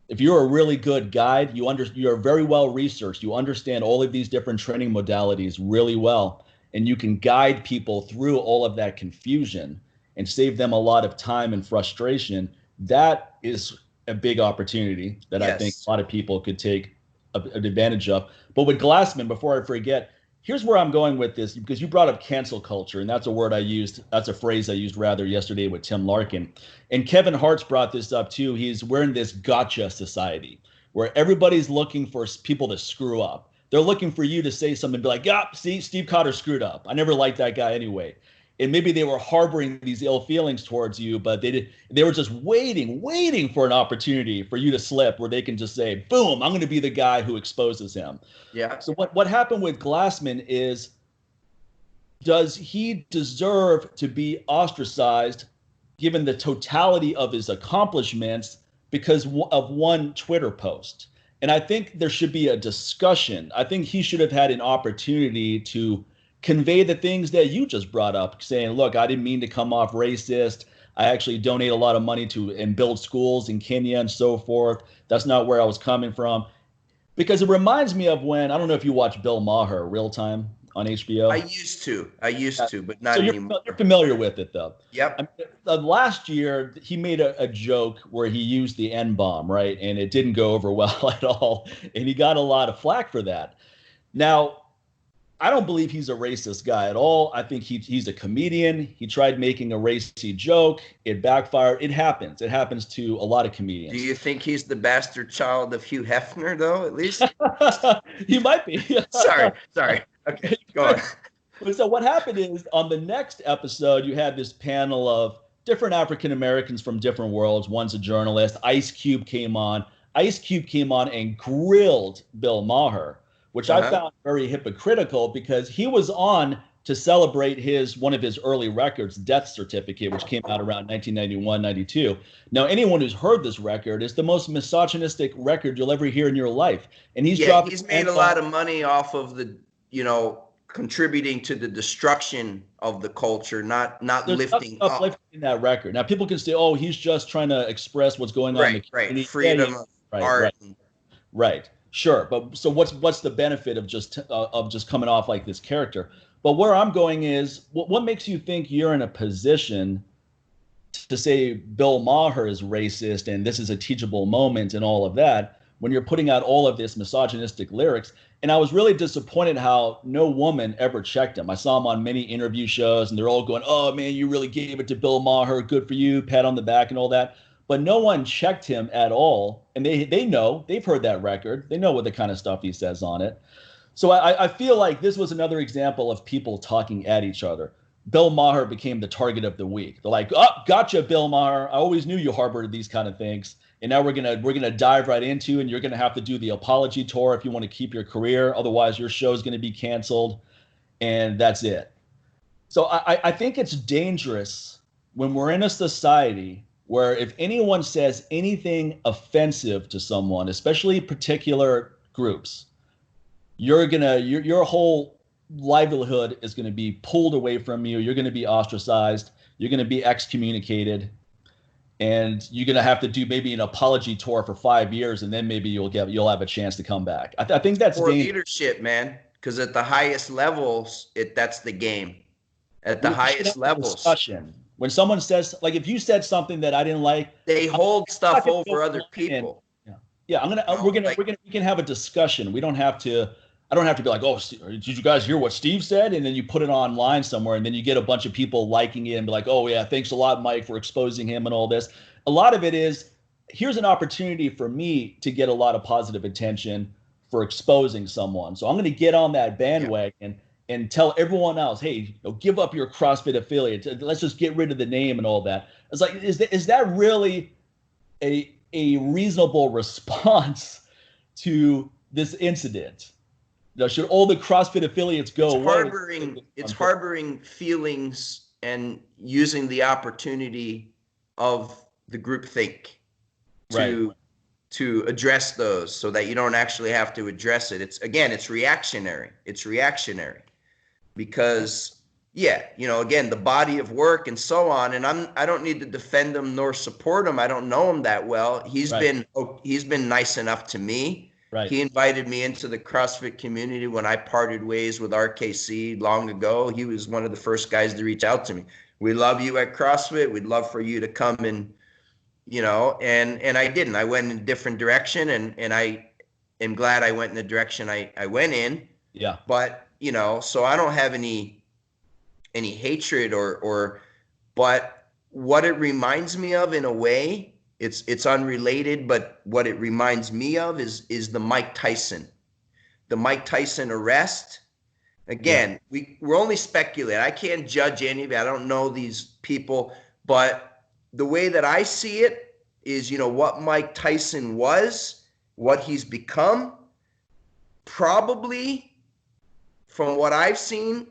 if you're a really good guide, you're very well researched, you understand all of these different training modalities really well, and you can guide people through all of that confusion and save them a lot of time and frustration. That is a big opportunity that I think a lot of people could take advantage of. But with Glassman, before I forget, here's where I'm going with this, because you brought up cancel culture, and that's a word I used, that's a phrase I used rather yesterday with Tim Larkin. And Kevin Hart's brought this up too. We're in this gotcha society where everybody's looking for people to screw up. They're looking for you to say something and be like, yeah, see, Steve Cotter screwed up. I never liked that guy anyway. And maybe they were harboring these ill feelings towards you, but they were just waiting for an opportunity for you to slip, where they can just say, boom, I'm going to be the guy who exposes him. Yeah. So what happened with Glassman is, does he deserve to be ostracized given the totality of his accomplishments because of one Twitter post? And I think there should be a discussion. I think he should have had an opportunity to convey the things that you just brought up, saying, look, I didn't mean to come off racist. I actually donate a lot of money to and build schools in Kenya and so forth. That's not where I was coming from. Because it reminds me of when, I don't know if you watch Bill Maher Real Time on HBO. I used to, but not anymore. You're familiar with it though. Yep. Last year, he made a joke where he used the N-bomb, right? And it didn't go over well at all. And he got a lot of flack for that. Now, I don't believe he's a racist guy at all. I think he's a comedian. He tried making a racy joke. It backfired. It happens. It happens to a lot of comedians. Do you think he's the bastard child of Hugh Hefner, though, at least? He might be. Sorry. Okay, go on. So what happened is, on the next episode, you had this panel of different African Americans from different worlds. One's a journalist. Ice Cube came on. Ice Cube came on and grilled Bill Maher, which I found very hypocritical, because he was on to celebrate one of his early records, Death Certificate, which came out around 1991, 92. Now, anyone who's heard this record, it's the most misogynistic record you'll ever hear in your life. And he's made a lot of money off of the, contributing to the destruction of the culture, not lifting up. Lifting that record. Now, people can say, oh, he's just trying to express what's going on in the community. Freedom of art. Right. Sure, but so what's the benefit of just coming off like this character? But where I'm going is, what makes you think you're in a position to say Bill Maher is racist and this is a teachable moment and all of that, when you're putting out all of this misogynistic lyrics? And I was really disappointed how no woman ever checked him. I saw him on many interview shows, and they're all going, oh man, you really gave it to Bill Maher, good for you, pat on the back and all that. But no one checked him at all. And they know, they've heard that record. They know what the kind of stuff he says on it. So I feel like this was another example of people talking at each other. Bill Maher became the target of the week. They're like, "Oh, gotcha, Bill Maher. I always knew you harbored these kind of things, and now we're gonna dive right into, and you're gonna have to do the apology tour if you want to keep your career. Otherwise, your show's gonna be canceled, and that's it." So I think it's dangerous when we're in a society where if anyone says anything offensive to someone, especially particular groups, your whole livelihood is going to be pulled away from you. You're going to be ostracized. You're going to be excommunicated, and you're going to have to do maybe an apology tour for 5 years, and then maybe you'll have a chance to come back. I think that's for leadership, man. Because at the highest levels, that's the game. At the highest levels, discussion. When someone says, like, if you said something that I didn't like, they hold stuff over other people. Yeah, we can have a discussion. We don't have to. I don't have to be like, oh, did you guys hear what Steve said? And then you put it online somewhere, and then you get a bunch of people liking it and be like, oh yeah, thanks a lot, Mike, for exposing him and all this. A lot of it is, here's an opportunity for me to get a lot of positive attention for exposing someone. So I'm going to get on that bandwagon and tell everyone else, hey, give up your CrossFit affiliate. Let's just get rid of the name and all that. It's like, is that really a reasonable response to this incident? Should all the CrossFit affiliates go away? It's harboring feelings and using the opportunity of the groupthink to address those, so that you don't actually have to address it. It's reactionary. It's reactionary because, again, the body of work and so on. And I don't need to defend him nor support him. I don't know him that well. He's been nice enough to me. Right. He invited me into the CrossFit community when I parted ways with RKC long ago. He was one of the first guys to reach out to me. We love you at CrossFit. We'd love for you to come and, and I didn't. I went in a different direction, and I am glad I went in the direction I went in. Yeah. But, so I don't have any hatred but what it reminds me of, in a way, it's unrelated, but what it reminds me of is the Mike Tyson arrest. Again, we're only speculating. I can't judge any of it. I don't know these people, but the way that I see it is, what Mike Tyson was, what he's become. Probably, from what I've seen,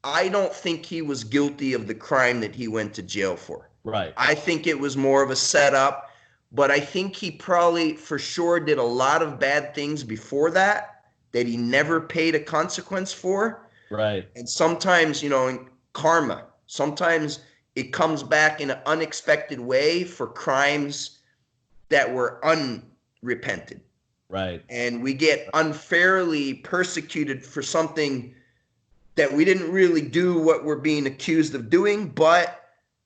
I don't think he was guilty of the crime that he went to jail for. Right. I think it was more of a setup. But I think he probably for sure did a lot of bad things before that he never paid a consequence for. Right. And sometimes, in karma, sometimes it comes back in an unexpected way for crimes that were unrepented. Right. And we get unfairly persecuted for something that we didn't really do what we're being accused of doing, but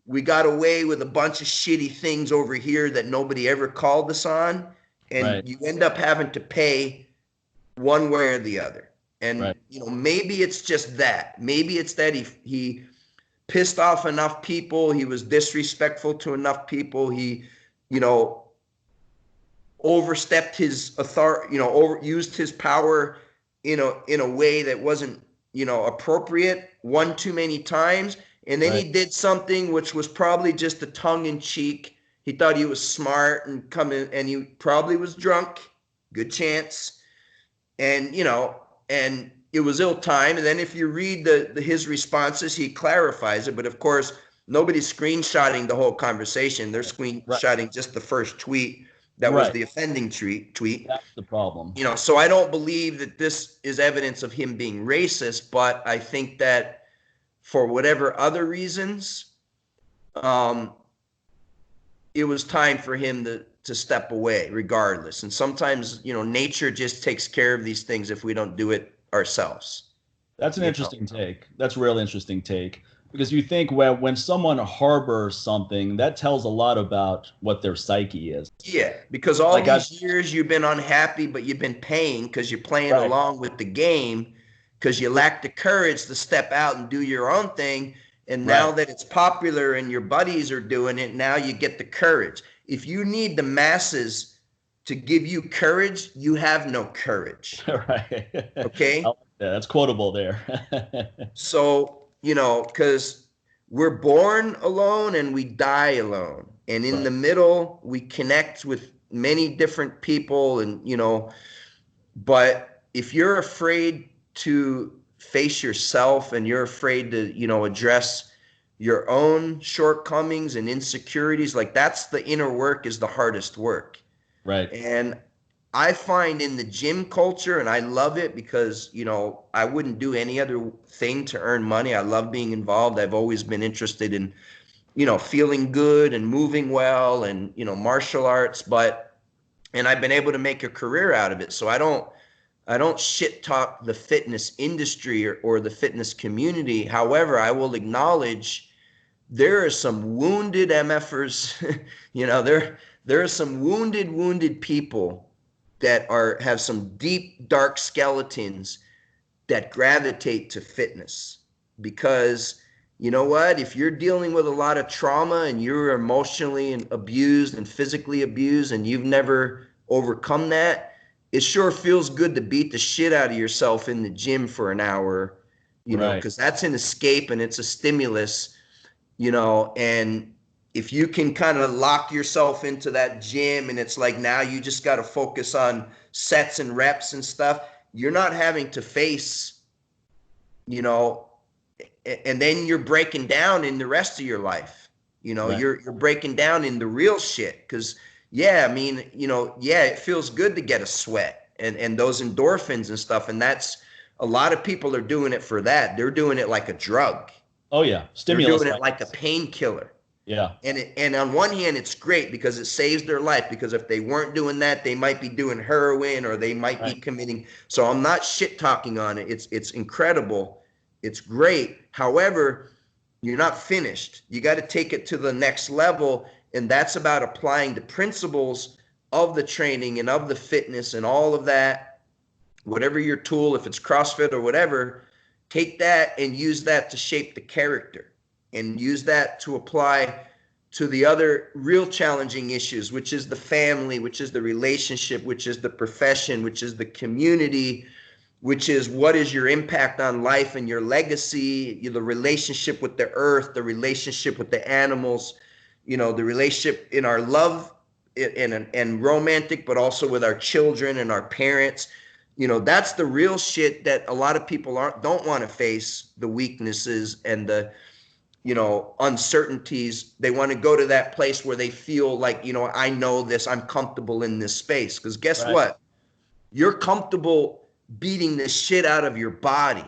we got away with a bunch of shitty things over here that nobody ever called us on. And you end up having to pay one way or the other. And, maybe it's just that. Maybe it's that he pissed off enough people. He was disrespectful to enough people. He, overstepped his authority, overused his power in a way that wasn't, appropriate one too many times. And then he did something which was probably just a tongue-in-cheek. He thought he was smart and and he probably was drunk. Good chance. And, and it was ill-timed. And then if you read his responses, he clarifies it. But, of course, nobody's screenshotting the whole conversation. They're screenshotting just the first tweet that was the offending tweet. That's the problem. So I don't believe that this is evidence of him being racist, but I think that for whatever other reasons, it was time for him to step away regardless. And sometimes, nature just takes care of these things if we don't do it ourselves. That's an interesting take. That's a really interesting take. Because you think when someone harbors something, that tells a lot about what their psyche is. Yeah, because all these years you've been unhappy, but you've been paying because you're playing along with the game, because you lack the courage to step out and do your own thing. And now that it's popular and your buddies are doing it, now you get the courage. If you need the masses to give you courage, you have no courage. Right. I Okay. like that. That's quotable there. So, because we're born alone and we die alone. And in Right. the middle, we connect with many different people. And, but if you're afraid to face yourself and you're afraid to, address your own shortcomings and insecurities, like that's the inner work is the hardest work. Right. And I find in the gym culture, and I love it because, I wouldn't do any other thing to earn money. I love being involved. I've always been interested in, feeling good and moving well and, martial arts, and I've been able to make a career out of it. So I don't shit talk the fitness industry or the fitness community. However, I will acknowledge there are some wounded MFers, there are some wounded people that have some deep, dark skeletons that gravitate to fitness. Because you know what? If you're dealing with a lot of trauma and you're emotionally abused and physically abused and you've never overcome that, it sure feels good to beat the shit out of yourself in the gym for an hour, Right. because that's an escape and it's a stimulus, and if you can kind of lock yourself into that gym and it's like now you just got to focus on sets and reps and stuff, you're not having to face, and then you're breaking down in the rest of your life. Right. You're breaking down in the real shit. Because it feels good to get a sweat and those endorphins and stuff. And that's, a lot of people are doing it for that. They're doing it like a drug. Oh yeah. They're Stimulus. doing it like a painkiller. Yeah. And on one hand, it's great because it saves their life, because if they weren't doing that, they might be doing heroin or they might be committing. So I'm not shit talking on it. It's incredible. It's great. However, you're not finished. You got to take it to the next level. And that's about applying the principles of the training and of the fitness and all of that, whatever your tool, if it's CrossFit or whatever, take that and use that to shape the character and use that to apply to the other real challenging issues, which is the family, which is the relationship, which is the profession, which is the community, which is what is your impact on life and your legacy, the relationship with the earth, the relationship with the animals, the relationship in our love and romantic, but also with our children and our parents. That's the real shit that a lot of people don't want to face, the weaknesses and the, uncertainties. They want to go to that place where they feel like, I know this, I'm comfortable in this space. Because guess what? You're comfortable beating the shit out of your body,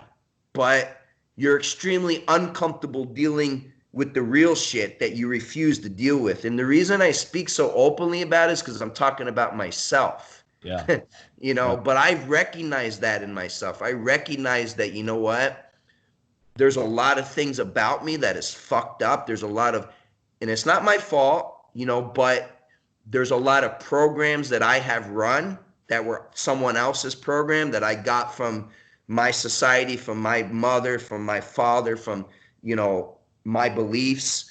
but you're extremely uncomfortable dealing with the real shit that you refuse to deal with. And the reason I speak so openly about it is because I'm talking about myself. Yeah. But I recognize that in myself. I recognize that, what? There's a lot of things about me that is fucked up. There's a lot of, and it's not my fault, but there's a lot of programs that I have run that were someone else's program that I got from my society, from my mother, from my father, from, my beliefs.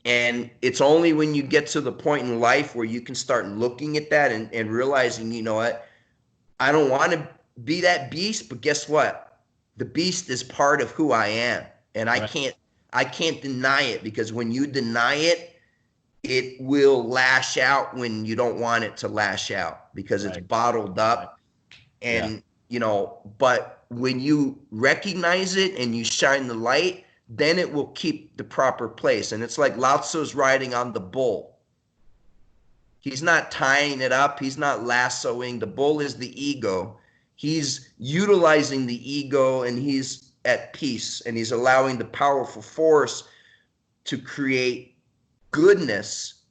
And it's only when you get to the point in life where you can start looking at that and realizing, what? I don't want to be that beast, but guess what? The beast is part of who I am. And I can't deny it, because when you deny it, it will lash out when you don't want it to lash out, because it's bottled up. And, but when you recognize it and you shine the light, then it will keep the proper place. And it's like Lao Tzu's riding on the bull. He's not tying it up. He's not lassoing. The bull is the ego. He's utilizing the ego, and he's at peace, and he's allowing the powerful force to create goodness,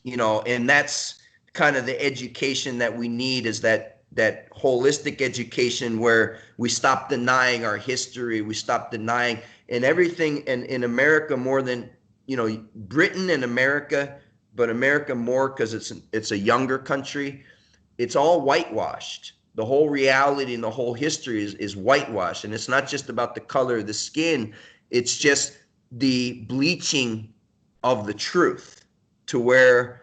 and that's kind of the education that we need, is that holistic education where we stop denying our history, we stop denying and everything. And in America, more than, Britain and America, but America more because it's a younger country, it's all whitewashed. The whole reality and the whole history is whitewashed. And it's not just about the color of the skin. It's just the bleaching of the truth, to where,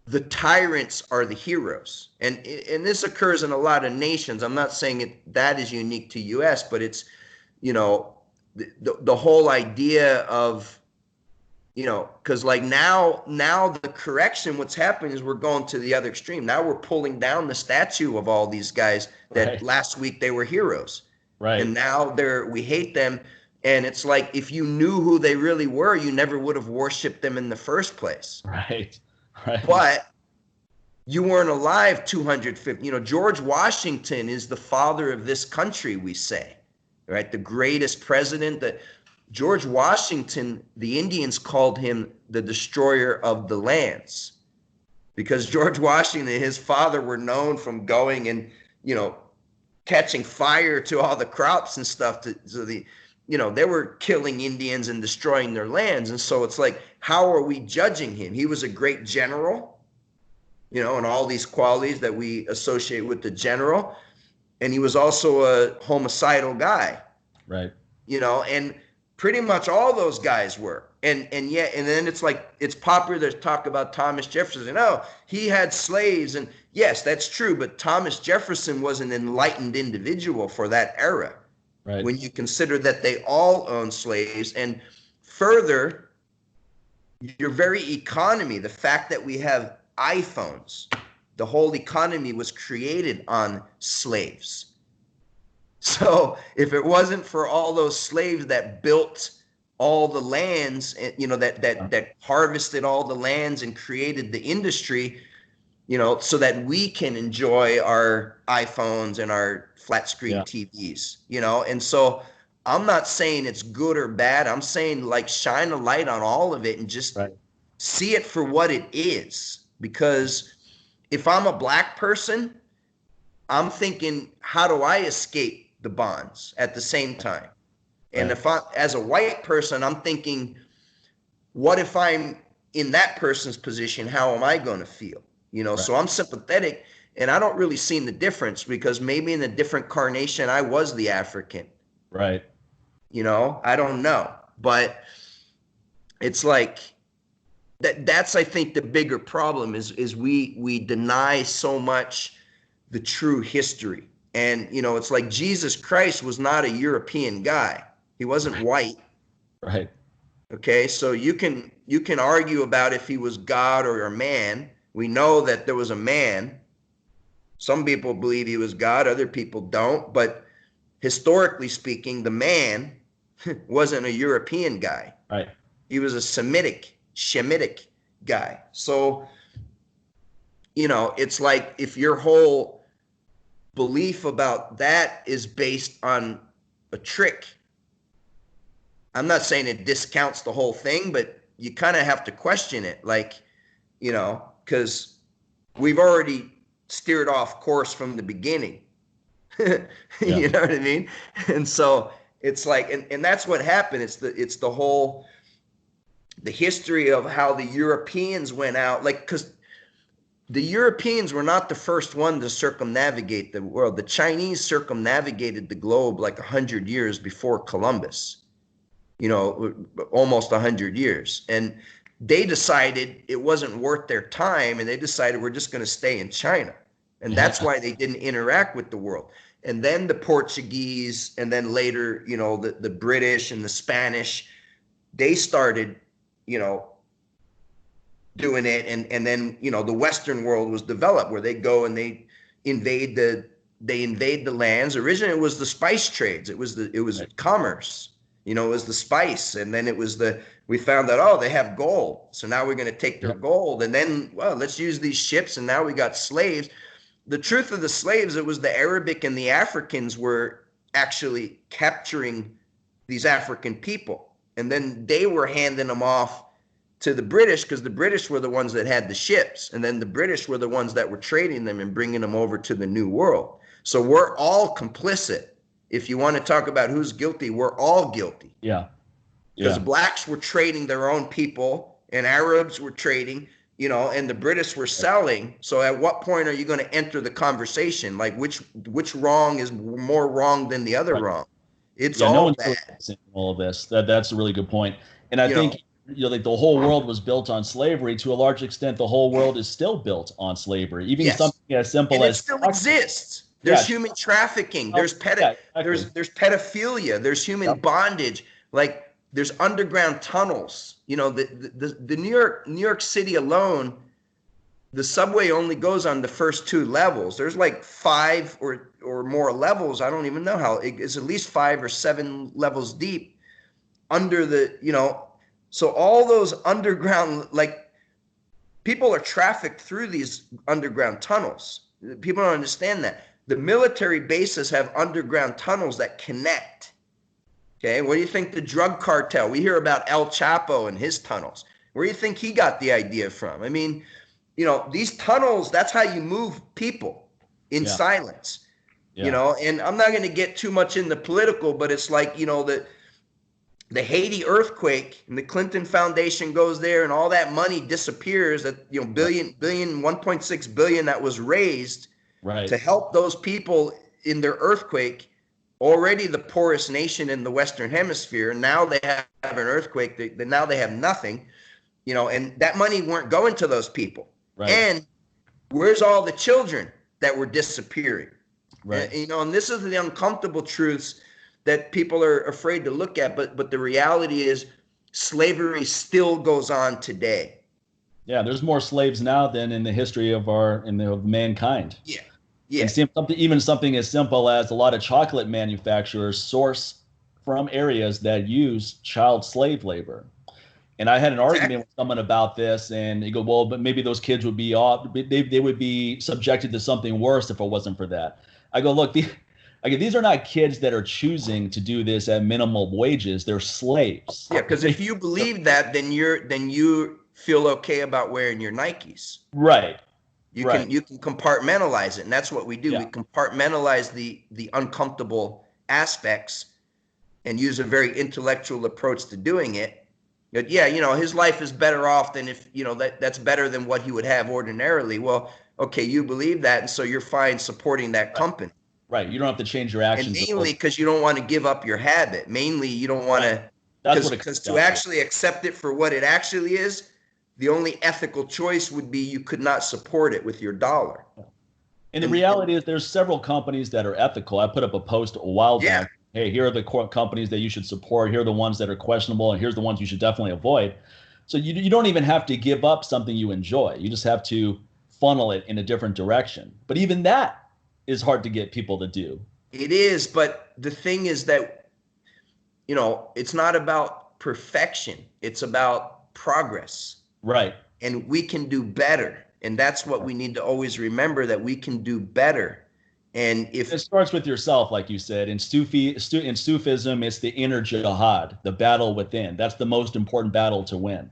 the tyrants are the heroes. And this occurs in a lot of nations. I'm not saying that is unique to US, but it's, you know, the whole idea of, you know, because like now the correction, what's happening is we're going to the other extreme. Now we're pulling down the statue of all these guys that last week they were heroes. Right. And now we hate them. And it's like, if you knew who they really were, you never would have worshiped them in the first place. Right. But you weren't alive 250. You know, George Washington is the father of this country, we say, right? The greatest president. That George Washington, the Indians called him the destroyer of the lands, because George Washington and his father were known from going and, you know, catching fire to all the crops and stuff. You know, they were killing Indians and destroying their lands. And so it's like, how are we judging him? He was a great general, you know, and all these qualities that we associate with the general. And he was also a homicidal guy. Right. You know, and pretty much all those guys were. And then it's like, it's popular to talk about Thomas Jefferson. Oh, he had slaves. And yes, that's true. But Thomas Jefferson was an enlightened individual for that era. Right. When you consider that they all owned slaves. And further, your very economy, the fact that we have iPhones, the whole economy was created on slaves. So if it wasn't for all those slaves that built all the lands, you know, that harvested all the lands and created the industry, you know, so that we can enjoy our iPhones and our flat screen TVs, you know. And so I'm not saying it's good or bad. I'm saying, like, shine a light on all of it and just see it for what it is. Because if I'm a black person, I'm thinking, how do I escape the bonds at the same time? And if I, as a white person, I'm thinking, what if I'm in that person's position? How am I going to feel? You know, so I'm sympathetic, and I don't really see the difference, because maybe in a different carnation, I was the African. Right. You know, I don't know. But it's like, that's, I think, the bigger problem is we deny so much the true history. And, you know, it's like Jesus Christ was not a European guy. He wasn't white. Right. Okay, so you can argue about if he was God or a man. We know that there was a man. Some people believe he was God, other people don't. But historically speaking, the man wasn't a European guy. Right. He was a Shemitic guy. So, you know, it's like, if your whole belief about that is based on a trick, I'm not saying it discounts the whole thing, but you kind of have to question it. Like, you know, because we've already steered off course from the beginning. You know what I mean? And so it's like, and that's what happened. It's the whole, the history of how the Europeans went out, like, because the Europeans were not the first one to circumnavigate the world. The Chinese circumnavigated the globe like 100 years before Columbus, you know, almost 100 years. And they decided it wasn't worth their time, and they decided, we're just going to stay in China. And that's why they didn't interact with the world. And then the Portuguese, and then later, you know, the British and the Spanish, they started, you know, doing it. And then, you know, the Western world was developed, where they go and they invade the lands. Originally, it was the spice trades. It was commerce. You know, it was the spice. And then it was we found out, oh, they have gold. So now we're going to take their gold. And then, well, let's use these ships. And now we got slaves. The truth of the slaves, it was the Arabic and the Africans were actually capturing these African people. And then they were handing them off to the British, because the British were the ones that had the ships. And then the British were the ones that were trading them and bringing them over to the New World. So we're all complicit. If you want to talk about who's guilty, we're all guilty. Yeah. Because blacks were trading their own people, and Arabs were trading, you know, and the British were selling. So at what point are you going to enter the conversation? Like, which wrong is more wrong than the other wrong? It's all bad. All of this. That's a really good point. And I think like the whole world was built on slavery. To a large extent, the whole world is still built on slavery. Even Yes. something as simple And it as still exists. yeah, There's human trafficking. There's yeah, exactly. there's pedophilia. There's human Yep. bondage. Like there's underground tunnels. You know, the New York City alone, the subway only goes on the first 2 levels. There's like 5 or more levels. I don't even know how. It's at least 5 or 7 levels deep under the, you know, so all those underground, like people are trafficked through these underground tunnels. People don't understand that. The military bases have underground tunnels that connect. Okay, what do you think the drug cartel? We hear about El Chapo and his tunnels. Where do you think he got the idea from? I mean, you know, these tunnels, that's how you move people in silence. You know, and I'm not going to get too much into political, but it's like, you know, the Haiti earthquake and the Clinton Foundation goes there and all that money disappears, that, you know, billion, 1.6 billion that was raised to help those people in their earthquake, already the poorest nation in the Western Hemisphere. Now they have an earthquake, now they have nothing, you know, and that money weren't going to those people. And where's all the children that were disappearing? You know, and this is the uncomfortable truths that people are afraid to look at, but the reality is slavery still goes on today. Yeah, there's more slaves now than in the history of of mankind. Yeah. And even something as simple as a lot of chocolate manufacturers source from areas that use child slave labor. And I had an argument with someone about this, and they go, well, but maybe those kids would be they would be subjected to something worse if it wasn't for that. I go, look, these are not kids that are choosing to do this at minimal wages. They're slaves. Yeah, because if you believe that, then you feel okay about wearing your Nikes. Right. You can compartmentalize it, and that's what we do. Yeah. We compartmentalize the uncomfortable aspects and use a very intellectual approach to doing it. But yeah, you know, his life is better off than if, you know, that's better than what he would have ordinarily. Well, okay, you believe that, and so you're fine supporting that company. Right. You don't have to change your actions. And mainly because you don't want to give up your habit. Mainly you don't want to, because to actually accept it for what it actually is, the only ethical choice would be you could not support it with your dollar. And the reality is there's several companies that are ethical. I put up a post a while back. Hey, here are the companies that you should support. Here are the ones that are questionable, and here's the ones you should definitely avoid. So you don't even have to give up something you enjoy. You just have to funnel it in a different direction. But even that is hard to get people to do. It is, but the thing is that, you know, it's not about perfection. It's about progress. Right. And we can do better. And that's what we need to always remember, that we can do better. And if it starts with yourself, like you said, in Sufism, it's the inner jihad, the battle within. That's the most important battle to win.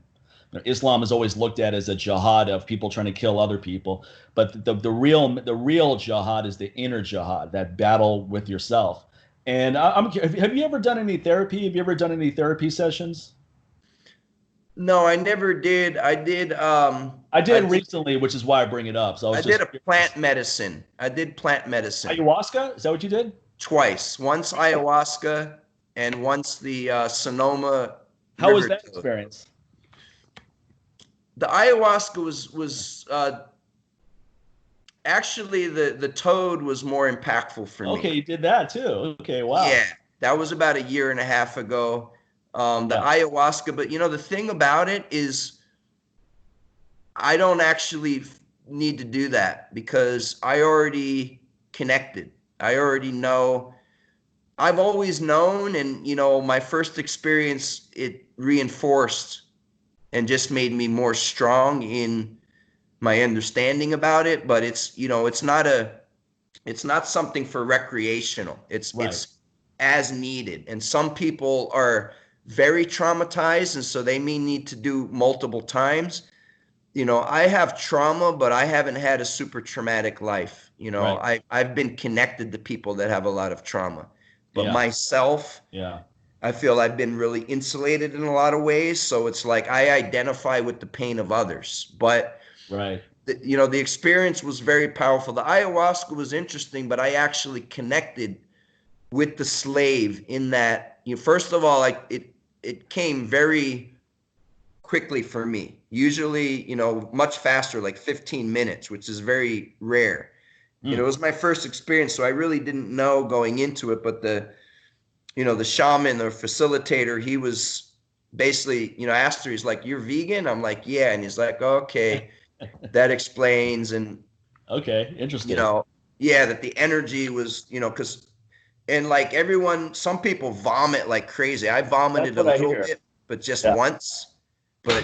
Islam is always looked at as a jihad of people trying to kill other people, but the real jihad is the inner jihad, that battle with yourself. And have you ever done any therapy? Have you ever done any therapy sessions? No, I never did. I did recently, which is why I bring it up. So I did a plant medicine. I did plant medicine. Ayahuasca? Is that what you did? Twice. Once ayahuasca and once the Sonoma. How was that experience? The ayahuasca was actually the toad was more impactful for me. Okay, you did that too. Okay, wow. Yeah, that was about 1.5 years ago. The ayahuasca, but you know, the thing about it is I don't actually need to do that because I already connected. I already know. I've always known, and you know, my first experience, it reinforced and just made me more strong in my understanding about it. But it's, you know, it's not something for recreational. It's as needed. And some people are very traumatized, and so they may need to do multiple times. You know, I have trauma, but I haven't had a super traumatic life. You know, I've been connected to people that have a lot of trauma, but myself, I feel I've been really insulated in a lot of ways. So it's like I identify with the pain of others. But, you know, the experience was very powerful. The ayahuasca was interesting, but I actually connected with the slave in that, you know, first of all, it came very quickly for me. Usually, much faster, like 15 minutes, which is very rare. It was my first experience, so I really didn't know going into it, but the shaman or facilitator, he was basically, asked her, he's like, "You're vegan?" I'm like, "Yeah." And he's like, "Okay, that explains." And, Okay, interesting. Yeah, that the energy was, and like everyone, some people vomit like crazy. I That's vomited a what I little hear. bit, but just Yeah. once. But,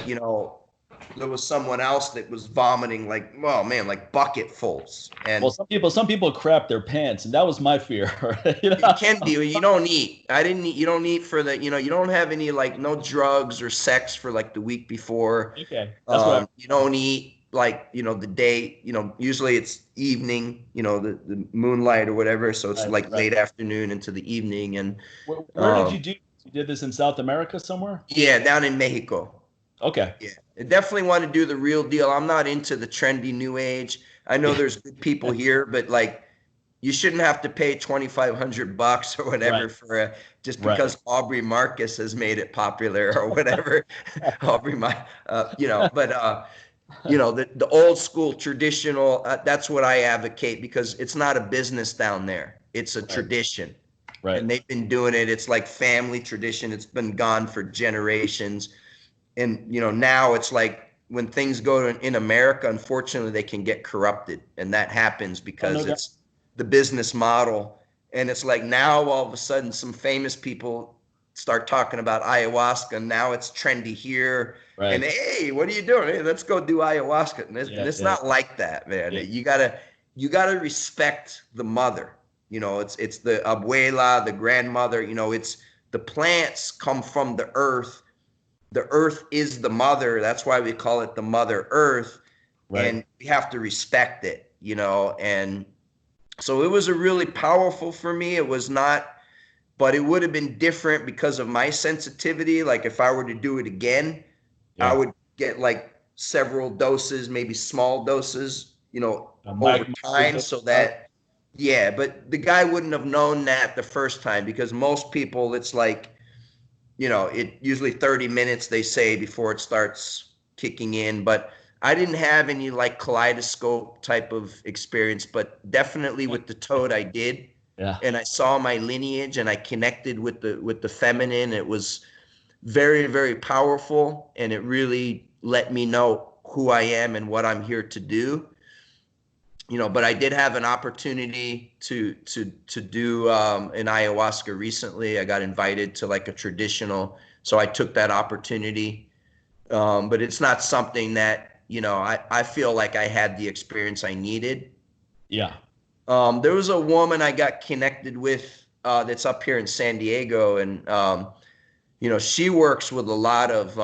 there was someone else that was vomiting like, oh man, like bucketfuls. Well, And some people crap their pants, and that was my fear. You it know? can be, you don't eat. I didn't eat, you don't eat for the, you don't have any, like, no drugs or sex for like the week before. Okay, that's what I. You don't eat like, the day, usually it's evening, the moonlight or whatever. So it's Right, like right. late afternoon into the evening. And Where did you um, do? You did this in South America somewhere? yeah, down in Mexico. Okay. Yeah, I definitely want to do the real deal. I'm not into the trendy new age. I know Yeah. there's good people here, but like, you shouldn't have to pay $2,500 or whatever Right. for just Right. because Aubrey Marcus has made it popular or whatever. Aubrey, but the old school traditional. That's what I advocate, because it's not a business down there. It's a Right. tradition, Right. and they've been doing it. It's like family tradition. It's been gone for generations. And now it's like, when things go in America, unfortunately they can get corrupted, and that happens Oh, no because doubt. it's the business model. And it's like, now all of a sudden some famous people start talking about ayahuasca, and now it's trendy here. And Right. hey, what are you doing? Hey, let's go do ayahuasca. And Yeah. it's Yeah. not like that, man. Yeah. You gotta respect the mother. It's the abuela, the grandmother. It's the plants come from the earth. The earth is the mother. That's why we call it the mother earth. Right. And we have to respect it, and so it was a really powerful for me. It was not, but it would have been different because of my sensitivity. Like, if I were to do it again, I Yeah. would get like several doses, maybe small doses, A over microdose time, of so stuff. that, yeah, but the guy wouldn't have known that the first time, because most people, it's like, it usually 30 minutes, they say, before it starts kicking in. But I didn't have any like kaleidoscope type of experience, but definitely with the toad I did. Yeah. And I saw my lineage, and I connected with the feminine. It was very, very powerful, and it really let me know who I am and what I'm here to do. But I did have an opportunity to do an ayahuasca recently. I got invited to like a traditional, so I took that opportunity. But it's not something that, I feel like I had the experience I needed. Yeah. There was a woman I got connected with, that's up here in San Diego, and she works with a lot of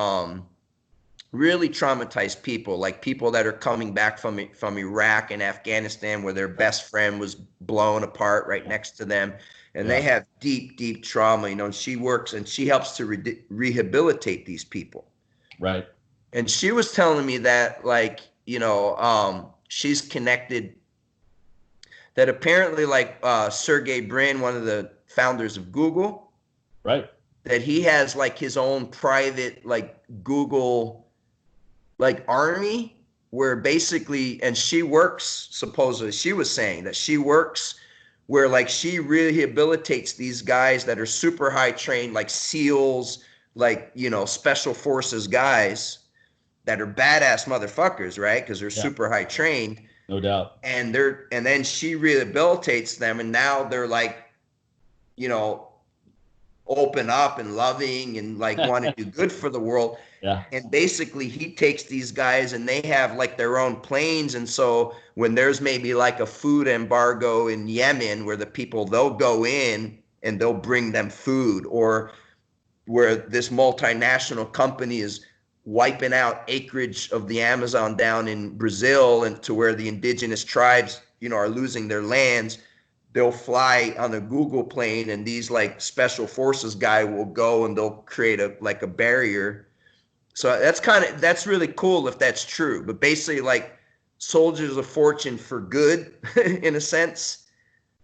really traumatized people, like people that are coming back from Iraq and Afghanistan, where their best friend was blown apart right next to them, and they Yeah. have deep, deep trauma. And she works and she helps to rehabilitate these people. Right. And she was telling me that, like, she's connected, that apparently, like, Sergey Brin, one of the founders of Google, Right. that he has like his own private like Google like army, where basically, and she works, supposedly she was saying that she works where like she rehabilitates these guys that are super high trained, like SEALs, like, special forces guys that are badass motherfuckers, right? Because they're Yeah. super high trained. No doubt. And then she rehabilitates them, and now they're like, you know open up and loving and like want to do good for the world. Yeah. And basically he takes these guys, and they have like their own planes. And so when there's maybe like a food embargo in Yemen, where the people, they'll go in and they'll bring them food, or where this multinational company is wiping out acreage of the Amazon down in Brazil, and to where the indigenous tribes, are losing their lands, they'll fly on a Google plane, and these like special forces guy will go and they'll create a barrier. So that's really cool if that's true. But basically, like, soldiers of fortune for good, in a sense.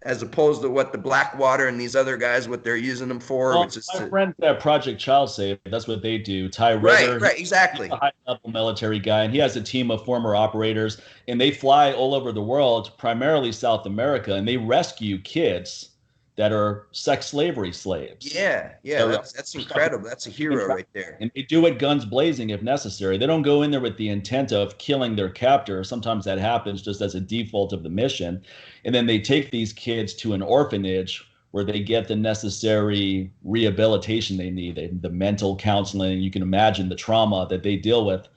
as opposed to what the Blackwater and these other guys, what they're using them for, Well, which is my friends at Project Child Save, that's what they do. Ty right, Ritter, right, he's exactly. a high-level military guy, and he has a team of former operators, and they fly all over the world, primarily South America, and they rescue kids that are sex slavery slaves. Yeah, that's incredible. That's a hero right there. And they do it guns blazing if necessary. They don't go in there with the intent of killing their captor. Sometimes that happens just as a default of the mission. And then they take these kids to an orphanage where they get the necessary rehabilitation they need, the mental counseling. You can imagine the trauma that they deal with.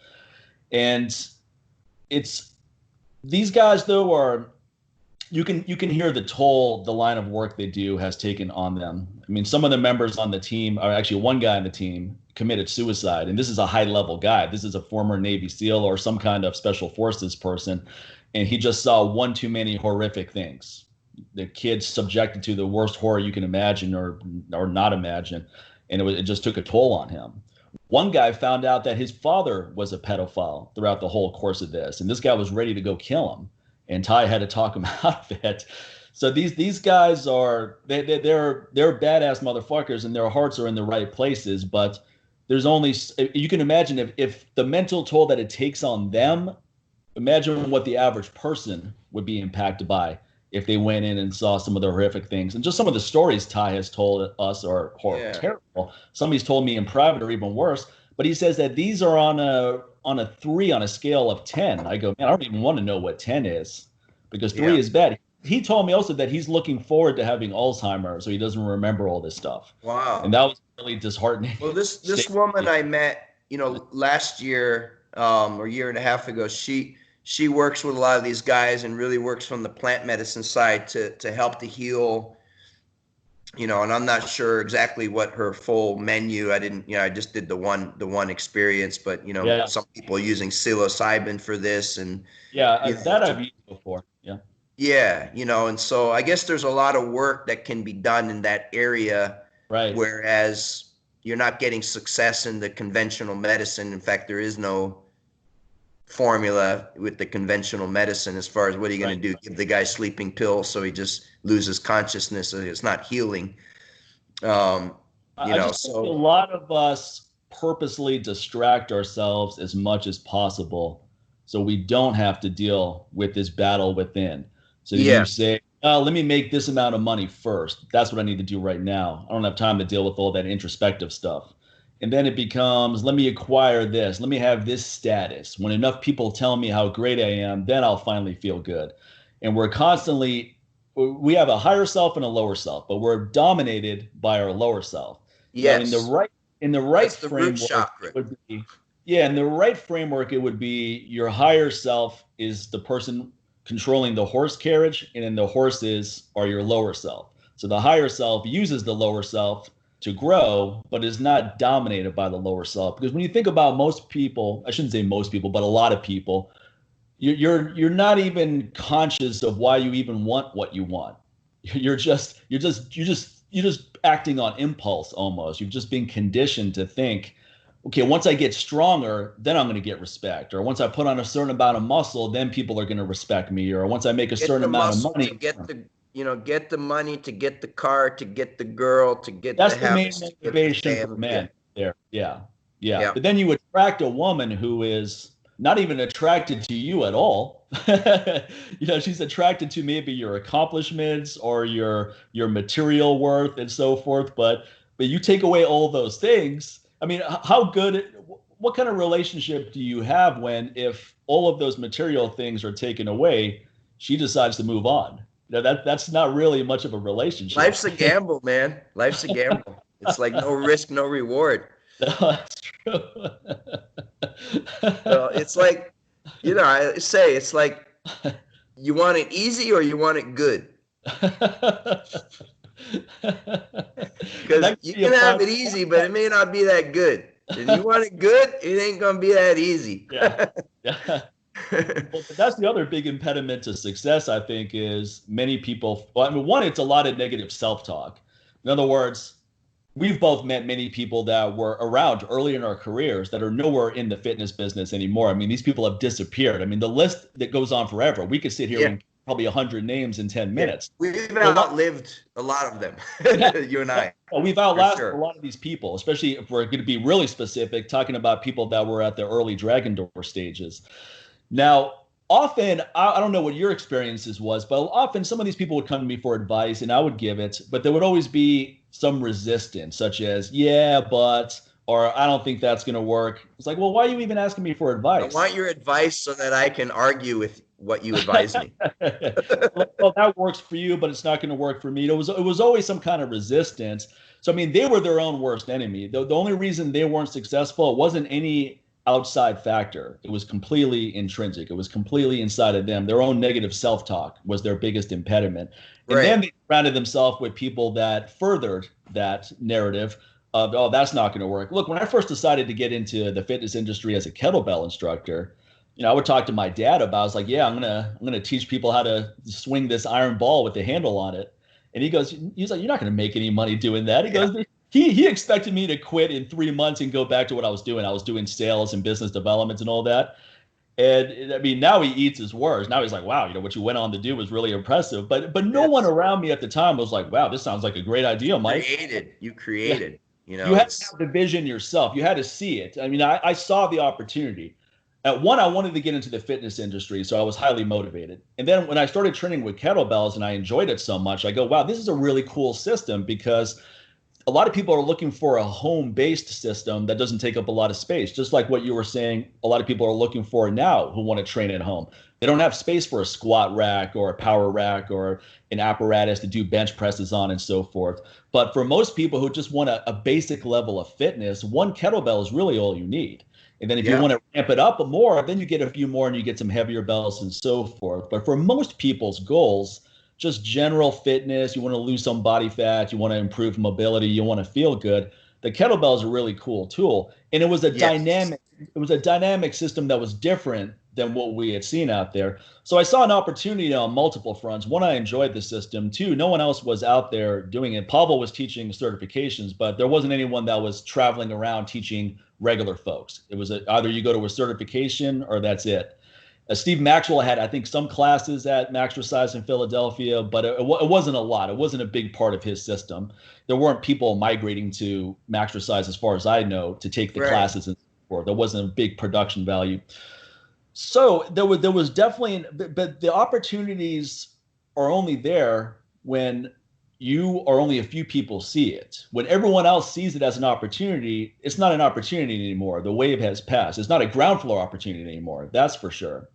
And it's these guys, though, are you can hear the toll the line of work they do has taken on them. I mean, some of the members on the team, or actually one guy on the team, committed suicide, and this is a high-level guy. This is a former Navy SEAL or some kind of special forces person, and he just saw one too many horrific things. The kids subjected to the worst horror you can imagine or not imagine, and it just took a toll on him. One guy found out that his father was a pedophile throughout the whole course of this, and this guy was ready to go kill him. And Ty had to talk him out of it. So these guys are they're badass motherfuckers, and their hearts are in the right places. But there's only you can imagine if the mental toll that it takes on them. Imagine what the average person would be impacted by if they went in and saw some of the horrific things. And just some of the stories Ty has told us are terrible. Some he's told me in private are even worse. But he says that these are on a 3 on a scale of 10. I go, man, I don't even want to know what 10 is because 3 is bad. He told me also that he's looking forward to having Alzheimer's so he doesn't remember all this stuff. Wow. And that was really disheartening. Well, this woman I met, last year or year and a half ago, she works with a lot of these guys and really works from the plant medicine side to help to heal. And I'm not sure exactly what her full menu. I just did the one experience, but some people are using psilocybin for this, and that I've used before. And so I guess there's a lot of work that can be done in that area, right? Whereas you're not getting success in the conventional medicine. In fact, there is no formula with the conventional medicine as far as what are you going to do? Give the guy sleeping pills so he just loses consciousness. So it's not healing. I think a lot of us purposely distract ourselves as much as possible so we don't have to deal with this battle within. So you say, let me make this amount of money first. That's what I need to do right now. I don't have time to deal with all that introspective stuff. And then it becomes, let me acquire this. Let me have this status. When enough people tell me how great I am, then I'll finally feel good. And we have a higher self and a lower self, but we're dominated by our lower self. Yes. So in the right That's the framework, root chakra. in the right framework, it would be your higher self is the person controlling the horse carriage, and then the horses are your lower self. So the higher self uses the lower self to grow, but is not dominated by the lower self. Because when you think about most people, I shouldn't say most people, but a lot of people, you're not even conscious of why you even want what you want. You're just acting on impulse almost. You've just been conditioned to think, okay, once I get stronger, then I'm going to get respect. Or once I put on a certain amount of muscle, then people are going to respect me. Or once I make a certain amount of money. Get the money, to get the car, to get the girl, to get that's the house. That's the main motivation for men there. Yeah. But then you attract a woman who is not even attracted to you at all. She's attracted to maybe your accomplishments or your material worth and so forth. But you take away all those things. I mean, what kind of relationship do you have if all of those material things are taken away, she decides to move on? That's not really much of a relationship. Life's a gamble, man. Life's a gamble. It's like no risk, no reward. No, that's true. So it's like, I say it's like, you want it easy or you want it good? Because you can have it easy, but it may not be that good. If you want it good, it ain't gonna be that easy. Yeah. Well, that's the other big impediment to success, I think, is many people. Well, I mean, one, it's a lot of negative self-talk. In other words, we've both met many people that were around early in our careers that are nowhere in the fitness business anymore. I mean, these people have disappeared. I mean, the list that goes on forever. We could sit here and probably 100 names in 10 minutes. We've outlived a lot of them, you and I. Well, we've outlasted a lot of these people, especially if we're going to be really specific, talking about people that were at the early Dragon Door stages. Now, often, I don't know what your experiences was, but often some of these people would come to me for advice and I would give it, but there would always be some resistance, such as, yeah, but, or I don't think that's going to work. It's like, well, why are you even asking me for advice? I want your advice so that I can argue with what you advise me. Well, that works for you, but it's not going to work for me. It was always some kind of resistance. So, I mean, they were their own worst enemy. The only reason they weren't successful, it wasn't any outside factor. It was completely intrinsic. It was completely inside of them. Their own negative self-talk was their biggest impediment. And then they surrounded themselves with people that furthered that narrative of, oh, that's not going to work. Look, when I first decided to get into the fitness industry as a kettlebell instructor, I would talk to my dad about, I was like, yeah, I'm gonna teach people how to swing this iron ball with the handle on it. And he's like, you're not gonna make any money doing that. He goes, he expected me to quit in 3 months and go back to what I was doing. I was doing sales and business development and all that. And I mean, now he eats his words. Now he's like, wow, what you went on to do was really impressive. But no one around me at the time was like, wow, this sounds like a great idea, Mike. You created. You had to have the vision yourself. You had to see it. I mean, I saw the opportunity. At one, I wanted to get into the fitness industry, so I was highly motivated. And then when I started training with kettlebells and I enjoyed it so much, I go, wow, this is a really cool system, because a lot of people are looking for a home-based system that doesn't take up a lot of space. Just like what you were saying, a lot of people are looking for now who want to train at home. They don't have space for a squat rack or a power rack or an apparatus to do bench presses on and so forth. But for most people who just want a basic level of fitness, one kettlebell is really all you need. And then if you want to ramp it up more, then you get a few more and you get some heavier bells and so forth. But for most people's goals, just general fitness, you want to lose some body fat, you want to improve mobility, you want to feel good, the kettlebell is a really cool tool. And it was a dynamic system that was different than what we had seen out there. So I saw an opportunity on multiple fronts. One, I enjoyed the system. Two, no one else was out there doing it. Pavel was teaching certifications, but there wasn't anyone that was traveling around teaching regular folks. It was either you go to a certification or that's it. Steve Maxwell had, I think, some classes at Maxercise in Philadelphia, but it wasn't a lot. It wasn't a big part of his system. There weren't people migrating to Maxercise, as far as I know, to take the classes and so forth. There wasn't a big production value. So there was definitely, but the opportunities are only there when you or only a few people see it. When everyone else sees it as an opportunity, it's not an opportunity anymore. The wave has passed. It's not a ground floor opportunity anymore. That's for sure.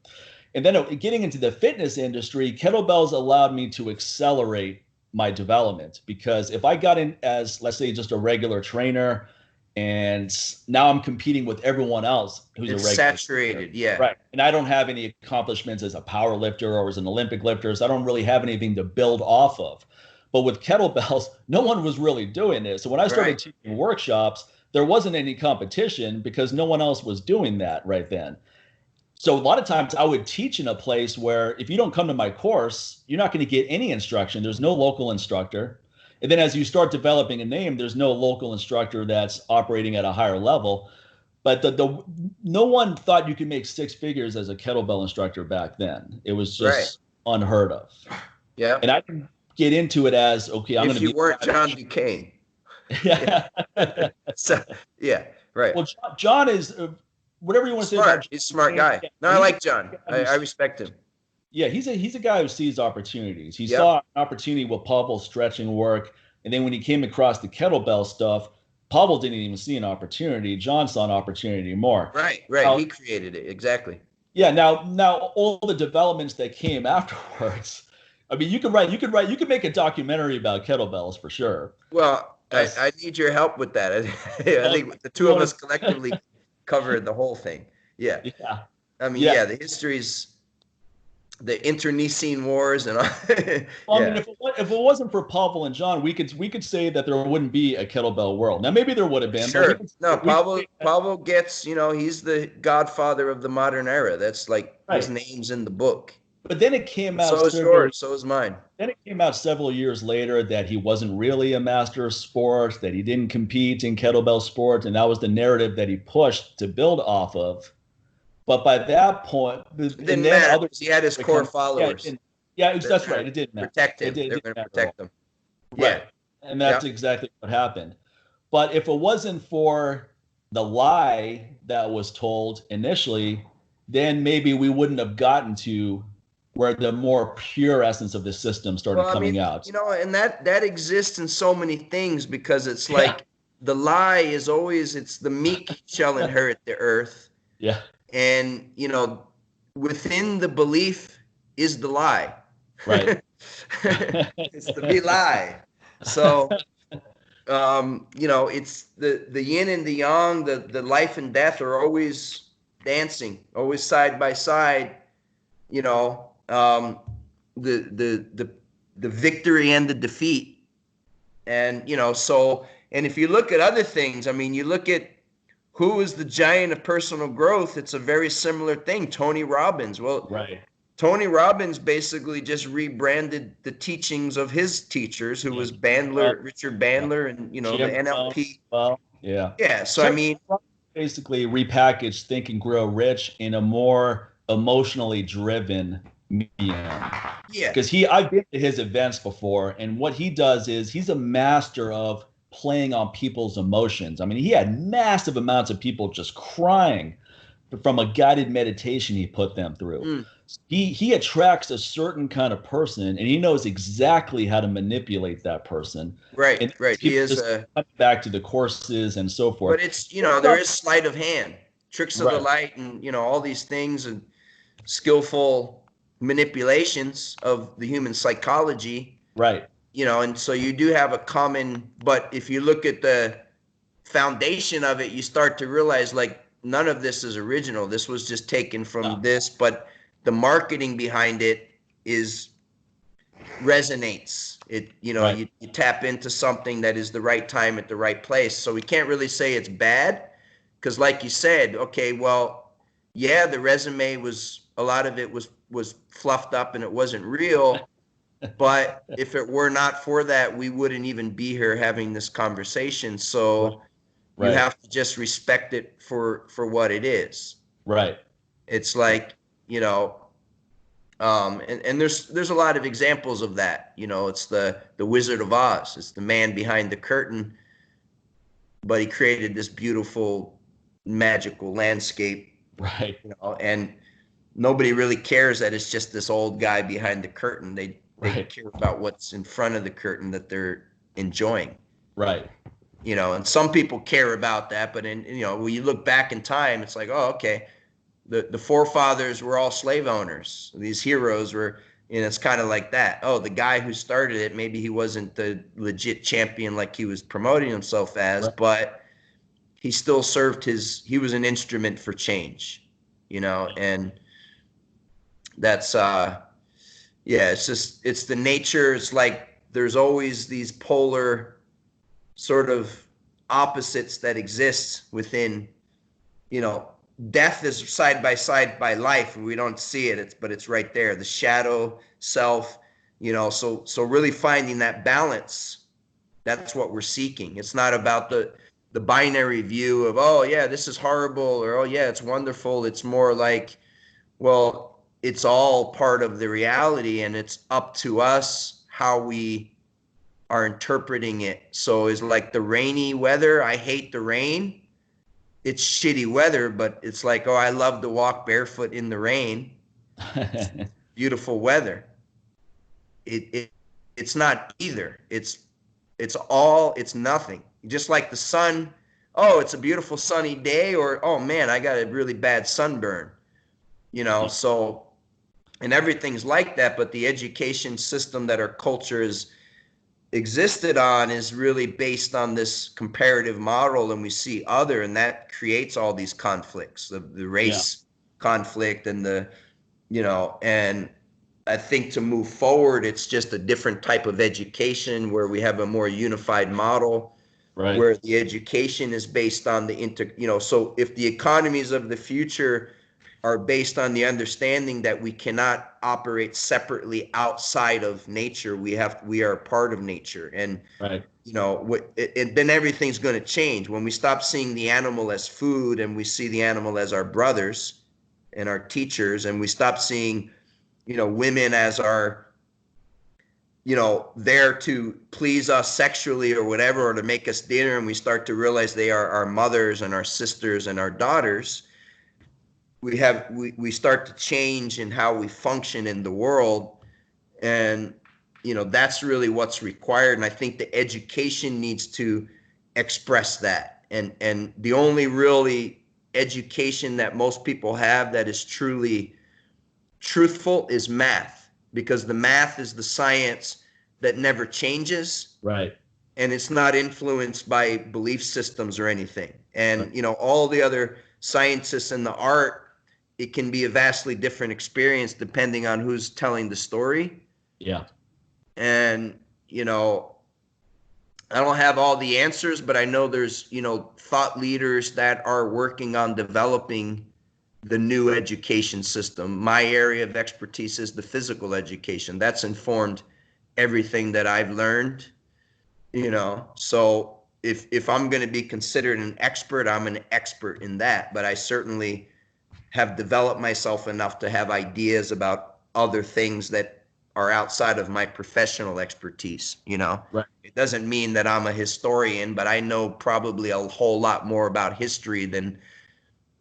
And then getting into the fitness industry, kettlebells allowed me to accelerate my development, because if I got in as, let's say, just a regular trainer, and now I'm competing with everyone else who's a regular saturated, trainer, right? And I don't have any accomplishments as a power lifter or as an Olympic lifter, so I don't really have anything to build off of. But with kettlebells, no one was really doing this. So when I started teaching workshops, there wasn't any competition because no one else was doing that right then. So a lot of times I would teach in a place where if you don't come to my course, you're not going to get any instruction. There's no local instructor. And then as you start developing a name, there's no local instructor that's operating at a higher level. But no one thought you could make six figures as a kettlebell instructor back then. It was just unheard of. Yeah. And I can get into it as, okay, I'm going to be— If you weren't John Duquesne. So, right. Well, John is, whatever you want to say about John, he's a smart guy. No, I like John. I respect him. Yeah, he's a guy who sees opportunities. He saw an opportunity with Pavel's stretching work, and then when he came across the kettlebell stuff, Pavel didn't even see an opportunity. John saw an opportunity more. Right. He created it. Exactly. Yeah. Now all the developments that came afterwards. I mean, you could make a documentary about kettlebells for sure. Well, I need your help with that. I think the two of us collectively covered the whole thing. Yeah. I mean, the history's, the internecine wars and all. Well, I mean, if it wasn't for Pavel and John, we could say that there wouldn't be a kettlebell world. Now, maybe there would have been. Sure. Pavel gets, he's the godfather of the modern era. That's like his name's in the book. But then it came out. So is yours. So is mine. Then it came out several years later that he wasn't really a master of sport, that he didn't compete in kettlebell sport, and that was the narrative that he pushed to build off of. But by that point, he had his core followers. Yeah, They're that's going right. to It didn't matter. protect It, him. did, it They're didn't going to matter at all. protect him. Yeah. Right. And that's Yep. exactly what happened. But if it wasn't for the lie that was told initially, then maybe we wouldn't have gotten to where the more pure essence of the system started Well, I coming mean, out. and that exists in so many things, because it's Yeah. like the lie is always, it's the meek shall inherit the earth. Yeah. And, within the belief is the lie. Right. It's the be lie. So, it's the yin and the yang, the life and death are always dancing, always side by side, you know, the, the, the, the victory and the defeat. And, and if you look at other things, I mean, you look at who is the giant of personal growth, it's a very similar thing. Tony Robbins. Well, Right. Tony Robbins basically just rebranded the teachings of his teachers, who was Richard Bandler, and the NLP. Well, yeah. Yeah. So I Tony mean, basically repackaged Think and Grow Rich in a more emotionally driven medium. yeah, Because I've been to his events before, and what he does is he's a master of playing on people's emotions. I mean, he had massive amounts of people just crying from a guided meditation he put them through. He attracts a certain kind of person, and he knows exactly how to manipulate that person. right, And right. He is back to the courses and so forth. But it's there is sleight of hand, tricks of the Right. light, and all these things, and skillful manipulations of the human psychology. Right. And so you do have a common, but if you look at the foundation of it, you start to realize, like, none of this is original. This was just taken from this, but the marketing behind it resonates. It, Right. you tap into something that is the right time at the right place. So we can't really say it's bad, because like you said, okay, well, yeah, the resume a lot of it was fluffed up and it wasn't real. But if it were not for that, we wouldn't even be here having this conversation. So Right. you have to just respect it for what it is. Right. It's like, and there's a lot of examples of that. It's the Wizard of Oz. It's the man behind the curtain, but he created this beautiful, magical landscape. Right. And nobody really cares that it's just this old guy behind the curtain. They care about what's in front of the curtain that they're enjoying. Right. And some people care about that, but when you look back in time, it's like, oh, okay, the forefathers were all slave owners. These heroes were, and it's kind of like that. Oh, the guy who started it, maybe he wasn't the legit champion like he was promoting himself as, but he still served he was an instrument for change, and that's, it's the nature. It's like there's always these polar sort of opposites that exist within, death is side by side by life, and we don't see it. But it's right there, the shadow self, so really finding that balance, that's what we're seeking. It's not about the binary view of, oh yeah, this is horrible, or oh yeah, it's wonderful. It's more like, well, it's all part of the reality, and it's up to us how we are interpreting it. So it's like the rainy weather. I hate the rain. It's shitty weather, but it's like, oh, I love to walk barefoot in the rain. Beautiful weather. It's not either. It's nothing. Just like the sun. Oh, it's a beautiful sunny day, or oh man, I got a really bad sunburn. So, and everything's like that, but the education system that our culture has existed on is really based on this comparative model, and we see other, and that creates all these conflicts, the race conflict, and and I think to move forward, it's just a different type of education where we have a more unified model, where the education is based on so if the economies of the future are based on the understanding that we cannot operate separately outside of nature, we are a part of nature, and then everything's going to change when we stop seeing the animal as food, and we see the animal as our brothers and our teachers, and we stop seeing women as our, there to please us sexually or whatever, or to make us dinner, and we start to realize they are our mothers and our sisters and our daughters, we start to change in how we function in the world. And that's really what's required. And I think the education needs to express that. And the only really education that most people have that is truly truthful is math, because the math is the science that never changes. Right. And it's not influenced by belief systems or anything. And, all the other scientists and the art, it can be a vastly different experience depending on who's telling the story. Yeah. And, I don't have all the answers, but I know there's, thought leaders that are working on developing the new education system. My area of expertise is the physical education. That's informed everything that I've learned, So if I'm going to be considered an expert, I'm an expert in that. But I certainly have developed myself enough to have ideas about other things that are outside of my professional expertise, Right. It doesn't mean that I'm a historian, but I know probably a whole lot more about history than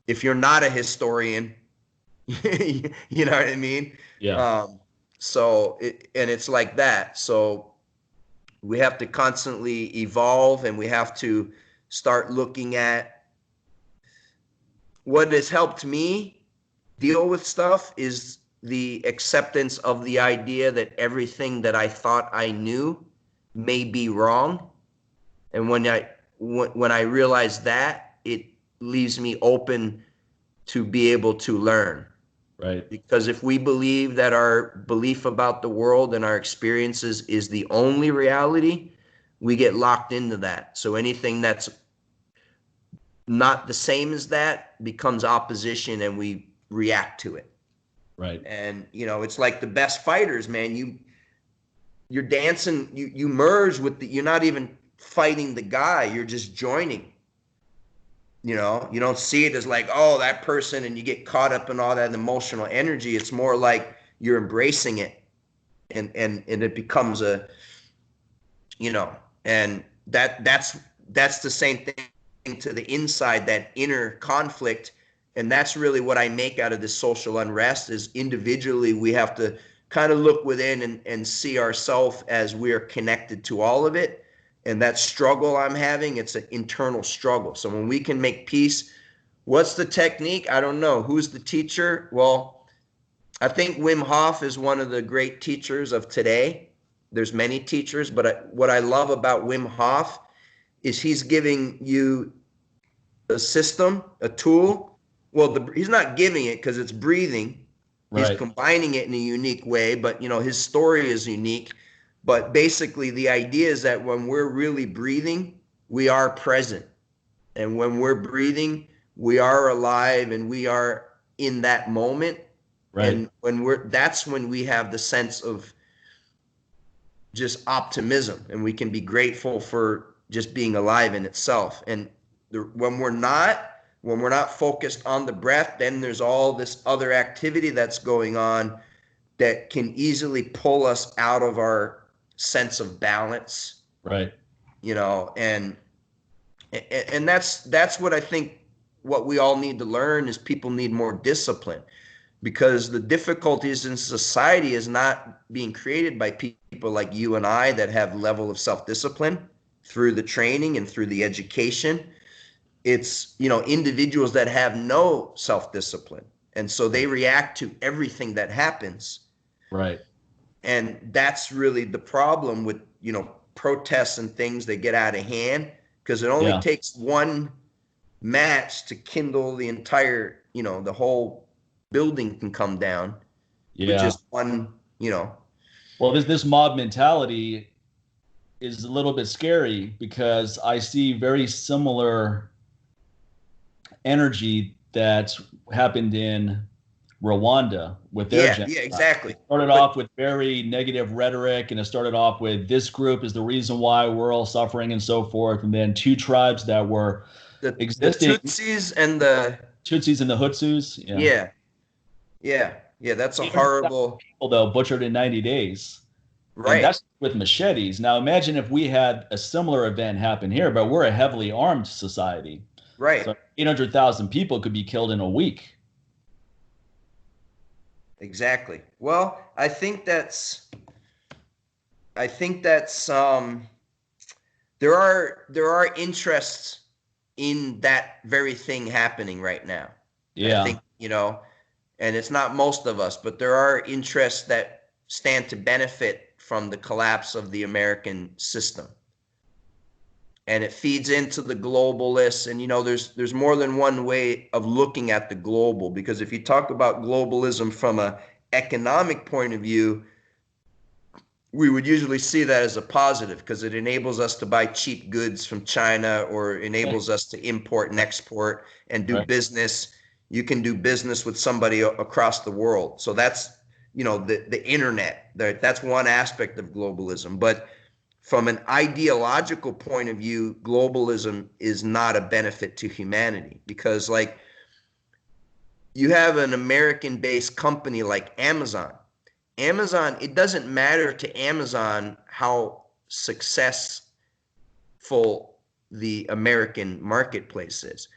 if you're not a historian, you know what I mean? Yeah. And it's like that. So we have to constantly evolve, and we have to start looking at what has helped me deal with stuff is the acceptance of the idea that everything that I thought I knew may be wrong. And when I realize that, it leaves me open to be able to learn. Right. Because if we believe that our belief about the world and our experiences is the only reality, we get locked into that. So anything that's not the same as that becomes opposition, and we react to it. Right. And, it's like the best fighters, man. You're dancing, you merge with you're not even fighting the guy, you're just joining. You don't see it as like, oh, that person, and you get caught up in all that emotional energy. It's more like you're embracing it, and it becomes and that's the same thing to the inside, that inner conflict. And that's really what I make out of this social unrest is individually we have to kind of look within and see ourselves as we are connected to all of it. And that struggle I'm having, it's an internal struggle. So when we can make peace, what's the technique? I don't know. Who's the teacher? Well, I think Wim Hof is one of the great teachers of today. There's many teachers, but what I love about Wim Hof is he's giving you a system, a tool. Well, he's not giving it because it's breathing. Right. He's combining it in a unique way, but his story is unique. But basically the idea is that when we're really breathing, we are present. And when we're breathing, we are alive and we are in that moment. Right. And that's when we have the sense of just optimism, and we can be grateful for just being alive in itself. And when we're not focused on the breath, then there's all this other activity that's going on that can easily pull us out of our sense of balance. Right. And that's what I think what we all need to learn is people need more discipline, because the difficulties in society is not being created by people like you and I that have level of self-discipline through the training and through the education. It's, individuals that have no self-discipline. And so they react to everything that happens. Right. And that's really the problem with, protests and things that get out of hand, because it only takes one match to kindle the entire, the whole building can come down. With just one, Well, this mob mentality is a little bit scary, because I see very similar energy that's happened in Rwanda with their genocide. Yeah, exactly. It started off with very negative rhetoric, and it started off with this group is the reason why we're all suffering and so forth. And then two tribes that were existing. The Tutsis and the Hutsus. Yeah. Yeah, that's a 800,000 horrible. people, though, butchered in 90 days. And Right. that's with machetes. Now, imagine if we had a similar event happen here, but we're a heavily armed society. Right. So 800,000 people could be killed in a week. Exactly. Well, I think that's there are interests in that very thing happening right now. I Yeah. think, and it's not most of us, but there are interests that stand to benefit from the collapse of the American system. And it feeds into the globalists. And, there's more than one way of looking at the global, because if you talk about globalism from an economic point of view, we would usually see that as a positive because it enables us to buy cheap goods from China, or enables us to import and export and do Right. business. You can do business with somebody across the world. So that's, the internet. That's one aspect of globalism. But from an ideological point of view, globalism is not a benefit to humanity, because like you have an American-based company like Amazon. Amazon, it doesn't matter to Amazon how successful the American marketplace is.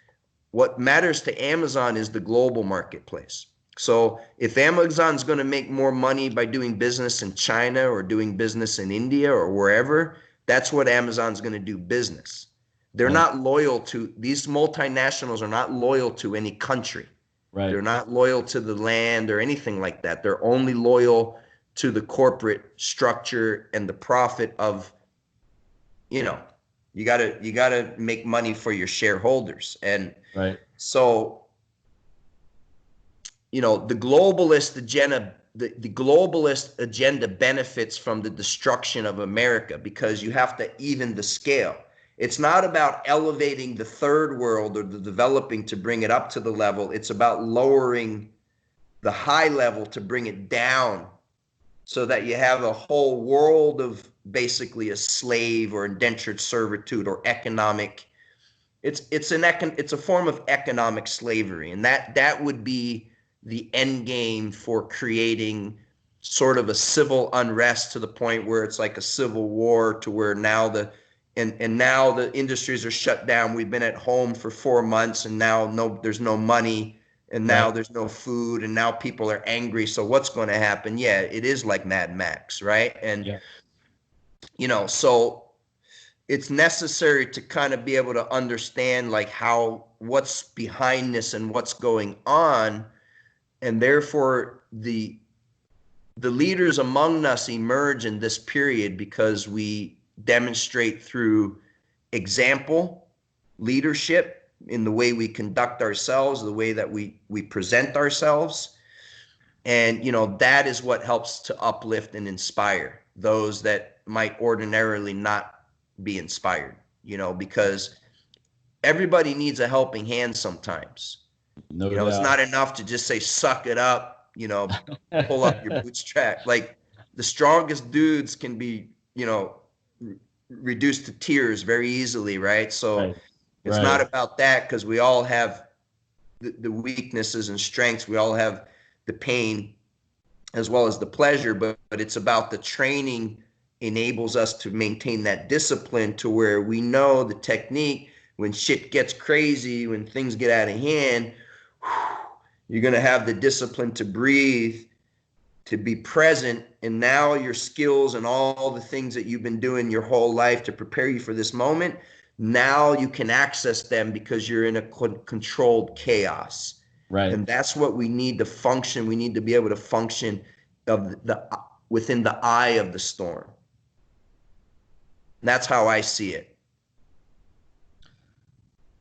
What matters to Amazon is the global marketplace. So if Amazon's going to make more money by doing business in China or doing business in India or wherever, that's what Amazon's going to do business. They're Right. not loyal to, these multinationals are not loyal to any country. Right. They're not loyal to the land or anything like that. They're only loyal to the corporate structure and the profit of, you gotta make money for your shareholders. And Right. so, the globalist agenda, the globalist agenda benefits from the destruction of America, because you have to even the scale. It's not about elevating the third world or the developing to bring it up to the level. It's about lowering the high level to bring it down, so that you have a whole world of basically a slave or indentured servitude or economic. It's a form of economic slavery, and that would be the end game for creating sort of a civil unrest, to the point where it's like a civil war, to where now now the industries are shut down. We've been at home for 4 months, and now there's no money, and now there's no food, and now people are angry. So what's going to happen? Yeah, it is like Mad Max, right? And Yeah. so it's necessary to kind of be able to understand like what's behind this and what's going on. And therefore the leaders among us emerge in this period because we demonstrate through example, leadership, in the way we conduct ourselves, the way that we present ourselves. And, that is what helps to uplift and inspire those that might ordinarily not be inspired, because everybody needs a helping hand sometimes. No It's doubt. not enough to just say, suck it up, pull up your bootstrap. Like the strongest dudes can be, reduced to tears very easily, right? So Right. it's not about that, because we all have the weaknesses and strengths. We all have the pain as well as the pleasure, but it's about the training enables us to maintain that discipline, to where we know the technique. When shit gets crazy, when things get out of hand, you're going to have the discipline to breathe, to be present. And now your skills and all the things that you've been doing your whole life to prepare you for this moment, now you can access them because you're in a controlled chaos. Right. And that's what we need to function. We need to be able to function within the eye of the storm. And that's how I see it.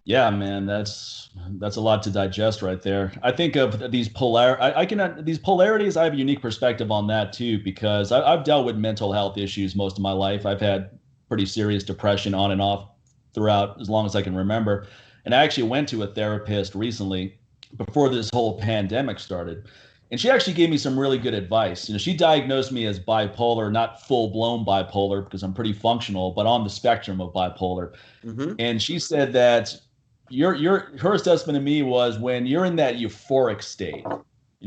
Yeah, man, that's a lot to digest right there. I think of these these polarities. I have a unique perspective on that too, because I've dealt with mental health issues most of my life. I've had pretty serious depression on and off throughout as long as I can remember. And I actually went to a therapist recently before this whole pandemic started. And she actually gave me some really good advice. She diagnosed me as bipolar, not full-blown bipolar because I'm pretty functional, but on the spectrum of bipolar. Mm-hmm. And she said that her assessment of me was when you're in that euphoric state,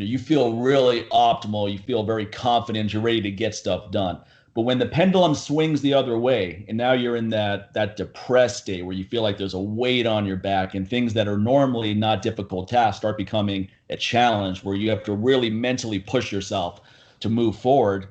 You feel really optimal. You feel very confident. You're ready to get stuff done. But when the pendulum swings the other way, and now you're in that depressed state where you feel like there's a weight on your back, and things that are normally not difficult tasks start becoming a challenge where you have to really mentally push yourself to move forward.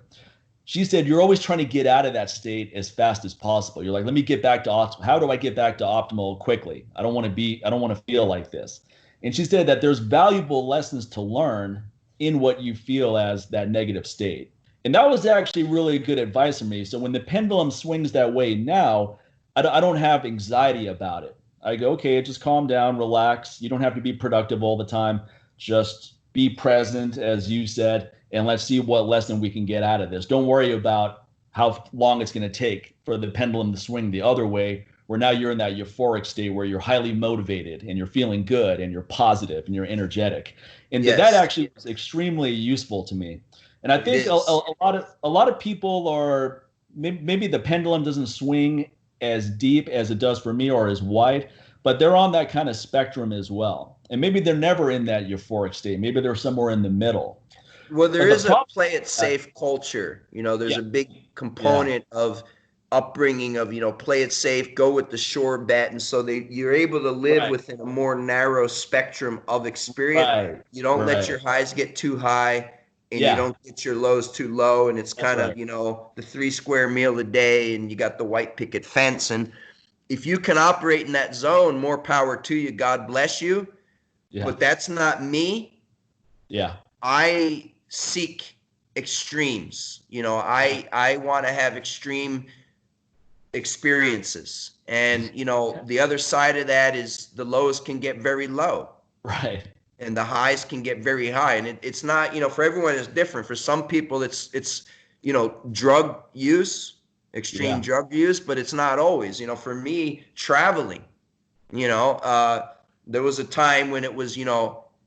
She said, you're always trying to get out of that state as fast as possible. You're like, let me get back to optimal. How do I get back to optimal quickly? I don't want to feel like this. And she said that there's valuable lessons to learn in what you feel as that negative state. And that was actually really good advice for me. So when the pendulum swings that way now, I don't have anxiety about it. I go, okay, just calm down, relax. You don't have to be productive all the time. Just be present, as you said, and let's see what lesson we can get out of this. Don't worry about how long it's going to take for the pendulum to swing the other way, where now you're in that euphoric state where you're highly motivated and you're feeling good and you're positive and you're energetic. And yes, that actually is extremely useful to me. And I think a lot of people are, maybe the pendulum doesn't swing as deep as it does for me or as wide, but they're on that kind of spectrum as well. And maybe they're never in that euphoric state. Maybe they're somewhere in the middle. Well, there is a play it safe culture. There's a big component of upbringing of, play it safe, go with the sure bet. And so you're able to live within a more narrow spectrum of experience. Right. You don't let your highs get too high, and you don't get your lows too low. And it's kind of, the 3 square meal a day, and you got the white picket fence. And if you can operate in that zone, more power to you. God bless you. Yeah. But that's not me. Yeah. I seek extremes. I want to have extreme experiences. And, the other side of that is the lows can get very low. Right. And the highs can get very high. And it's not, for everyone it's different. For some people it's drug use, extreme drug use, but it's not always. For me, traveling, there was a time when it was,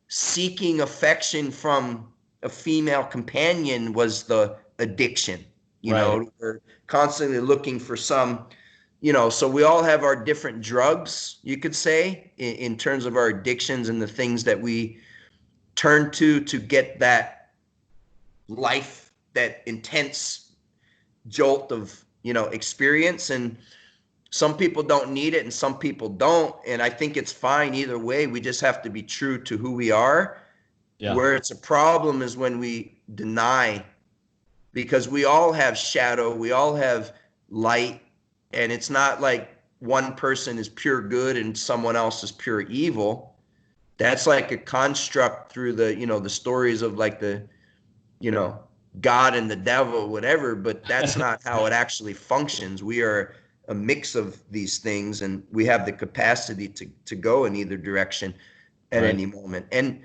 seeking affection from a female companion was the addiction. We're constantly looking for some, so we all have our different drugs, you could say, in terms of our addictions and the things that we turn to get that life, that intense jolt of, experience. And some people don't need it and some people don't. And I think it's fine either way. We just have to be true to who we are. Yeah. Where it's a problem is when we deny, because we all have shadow, we all have light, and it's not like one person is pure good and someone else is pure evil. That's like a construct through the, the stories of like the, God and the devil, whatever, but that's not how it actually functions. We are a mix of these things, and we have the capacity to go in either direction at any moment. And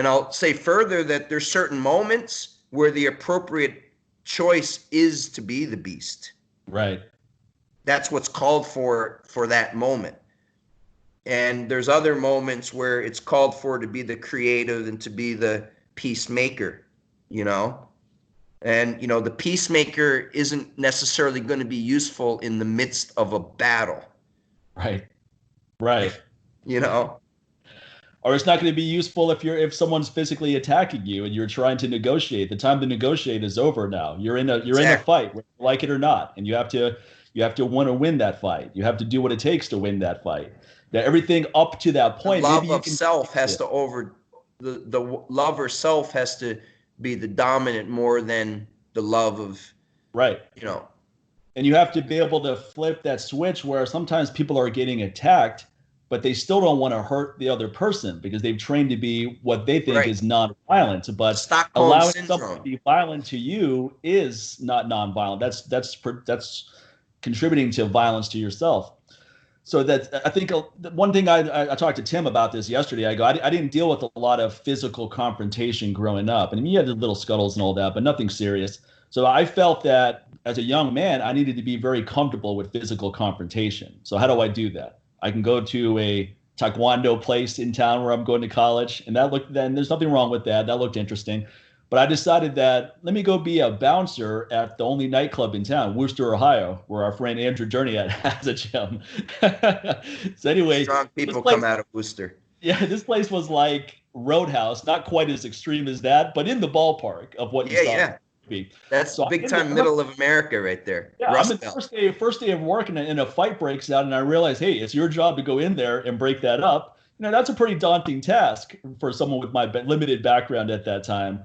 I'll say further that there's certain moments where the appropriate choice is to be the beast. Right. That's what's called for that moment. And there's other moments where it's called for to be the creative and to be the peacemaker, And, the peacemaker isn't necessarily going to be useful in the midst of a battle. Right. Or it's not going to be useful if someone's physically attacking you and you're trying to negotiate. The time to negotiate is over now. You're in a fight, whether you like it or not, and you have to want to win that fight. You have to do what it takes to win that fight. That everything up to that point, the love of self has to the love or self has to be the dominant more than the love of And you have to be able to flip that switch where sometimes people are getting attacked, but they still don't want to hurt the other person because they've trained to be what they think is non-violent. But Stockholm allowing syndrome. someone to be violent to you is not non-violent. That's contributing to violence to yourself. So I think one thing I talked to Tim about this yesterday. I didn't deal with a lot of physical confrontation growing up. And you had the little scuttles and all that, but nothing serious. So I felt that as a young man, I needed to be very comfortable with physical confrontation. So how do I do that? I can go to a taekwondo place in town where I'm going to college, and there's nothing wrong with that. That looked interesting. But I decided that let me go be a bouncer at the only nightclub in town, Worcester, Ohio, where our friend Andrew Journey has a gym. So anyway, strong people come out of Worcester. Yeah, this place was like Roadhouse, not quite as extreme as that, but in the ballpark of what you Yeah, thought it yeah. would be. That's So I'm big in there. time middle of America right there. Yeah, I'm in Rust the Belt. first day of work, and a fight breaks out, and I realize, hey, it's your job to go in there and break that up. That's a pretty daunting task for someone with my limited background at that time.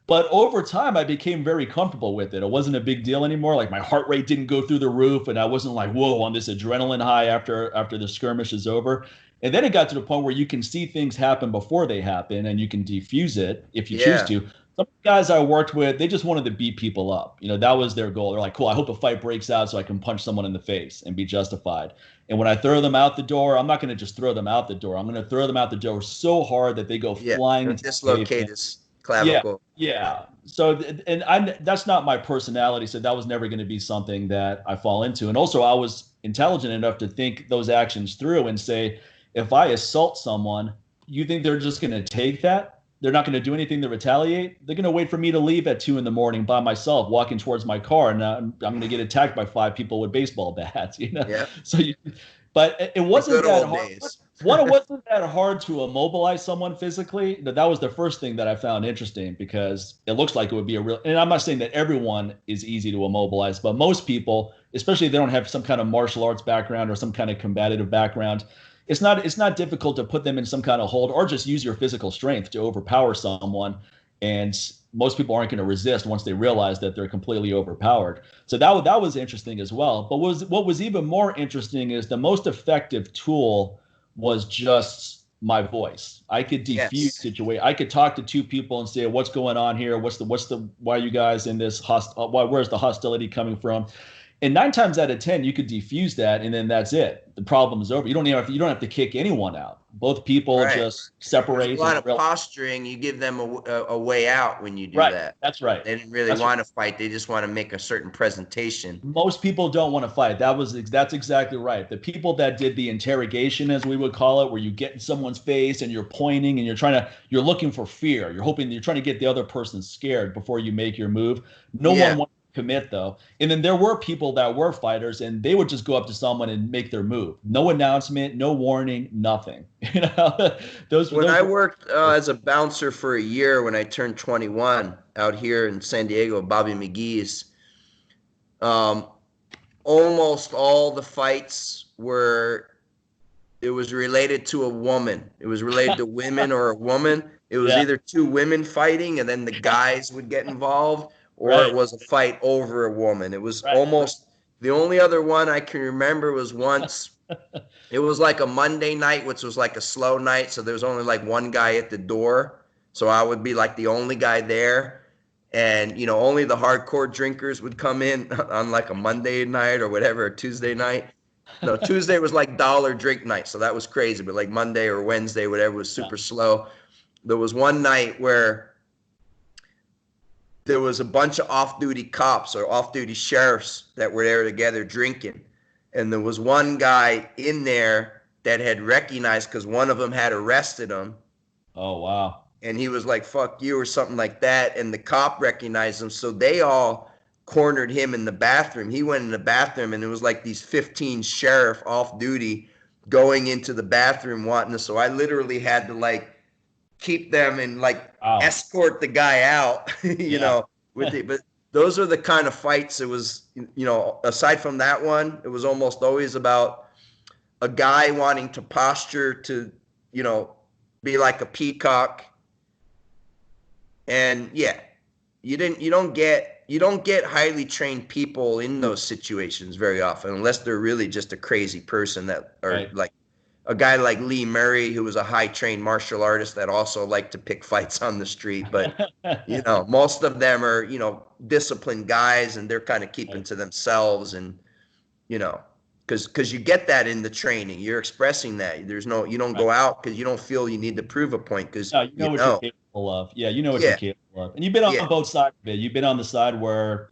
But over time, I became very comfortable with it. It wasn't a big deal anymore. Like my heart rate didn't go through the roof, and I wasn't like, whoa, on this adrenaline high after the skirmish is over. And then it got to the point where you can see things happen before they happen, and you can defuse it if you choose Yeah. to. Some guys I worked with, they just wanted to beat people up. That was their goal. They're like, cool, I hope a fight breaks out so I can punch someone in the face and be justified. And when I throw them out the door, I'm not going to just throw them out the door. I'm going to throw them out the door so hard that they go Yeah. flying Or into the dislocate pavement. his Yeah, clavicle. yeah. So, and that's not my personality. So that was never going to be something that I fall into. And also, I was intelligent enough to think those actions through and say, if I assault someone, you think they're just going to take that? They're not going to do anything to retaliate. They're going to wait for me to leave at 2 a.m. by myself, walking towards my car, and I'm going to get attacked by 5 people with baseball bats. Yeah. So, but it The wasn't good that old hard. days. One, it wasn't that hard to immobilize someone physically. That was the first thing that I found interesting because it looks like it would be a real. And I'm not saying that everyone is easy to immobilize, but most people, especially if they don't have some kind of martial arts background or some kind of combative background, it's not difficult to put them in some kind of hold or just use your physical strength to overpower someone. And most people aren't going to resist once they realize that they're completely overpowered. So that was interesting as well. But what was even more interesting is the most effective tool was just my voice. I could defuse Yes. situation. I could talk to two people and say, "What's going on here? Why are you guys in this where's the hostility coming from?" And 9 times out of 10, you could defuse that, and then that's it. The problem is over. You don't have to kick anyone out. Both people Right. just There's a separate lot and of posturing. You give them a way out when you do right. that. That's right. They didn't really That's right. want to fight. They just want to make a certain presentation. Most people don't want to fight. That's exactly right. The people that did the interrogation, as we would call it, where you get in someone's face and you're pointing and you're looking for fear. You're trying to get the other person scared before you make your move. No Yeah. one wants to commit though. And then there were people that were fighters and they would just go up to someone and make their move. No announcement, no warning, nothing. When I Those were worked as a bouncer for a year when I turned 21 out here in San Diego, Bobby McGee's, um, almost all the fights it was related to a woman. It was related to women or a woman. It was yeah, either two women fighting and then the guys would get involved, or it right, was a fight over a woman. It was right. almost the only other one I can remember was once. It was like a Monday night, which was like a slow night. So there was only like one guy at the door. So I would be like the only guy there. And, only the hardcore drinkers would come in on like a Monday night or whatever, a Tuesday night. No, Tuesday was like dollar drink night. So that was crazy. But like Monday or Wednesday, whatever, was Yeah. super slow. There was one night where there was a bunch of off-duty cops or off-duty sheriffs that were there together drinking. And there was one guy in there that had recognized because one of them had arrested him. Oh wow. And he was like, fuck you or something like that. And the cop recognized him. So they all cornered him in the bathroom. He went in the bathroom and it was like these 15 sheriff off duty going into the bathroom wanting to. So I literally had to like keep them and like Wow. escort the guy out, but those are the kind of fights. It was, aside from that one, it was almost always about a guy wanting to posture to, be like a peacock. And yeah, you don't get highly trained people in those situations very often, unless they're really just a crazy person that are Right. like a guy like Lee Murray, who was a high trained martial artist that also liked to pick fights on the street. But, most of them are, disciplined guys and they're kind of keeping to themselves and, because you get that in the training. You're expressing that. You don't go out because you don't feel you need to prove a point because No, you know what you're capable of. Yeah, you know what you're Yeah. capable of. And you've been on Yeah. both sides of it. You've been on the side where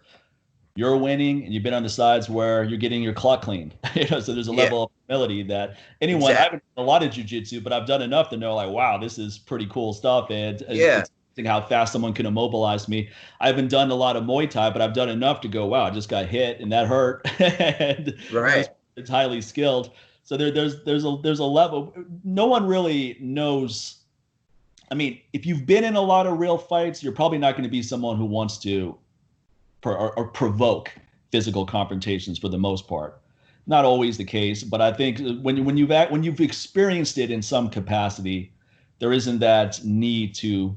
you're winning, and you've been on the sides where you're getting your clock cleaned. So there's a Yeah. level of humility that anyone. I Exactly. haven't done a lot of jujitsu, but I've done enough to know, like, wow, this is pretty cool stuff. And Yeah. it's interesting how fast someone can immobilize me. I haven't done a lot of Muay Thai, but I've done enough to go, wow, I just got hit and that hurt. And Right. it's highly skilled. So there's a level. No one really knows. I mean, if you've been in a lot of real fights, you're probably not going to be someone who wants to or provoke physical confrontations for the most part. Not always the case, but I think when you've experienced it in some capacity, there isn't that need to.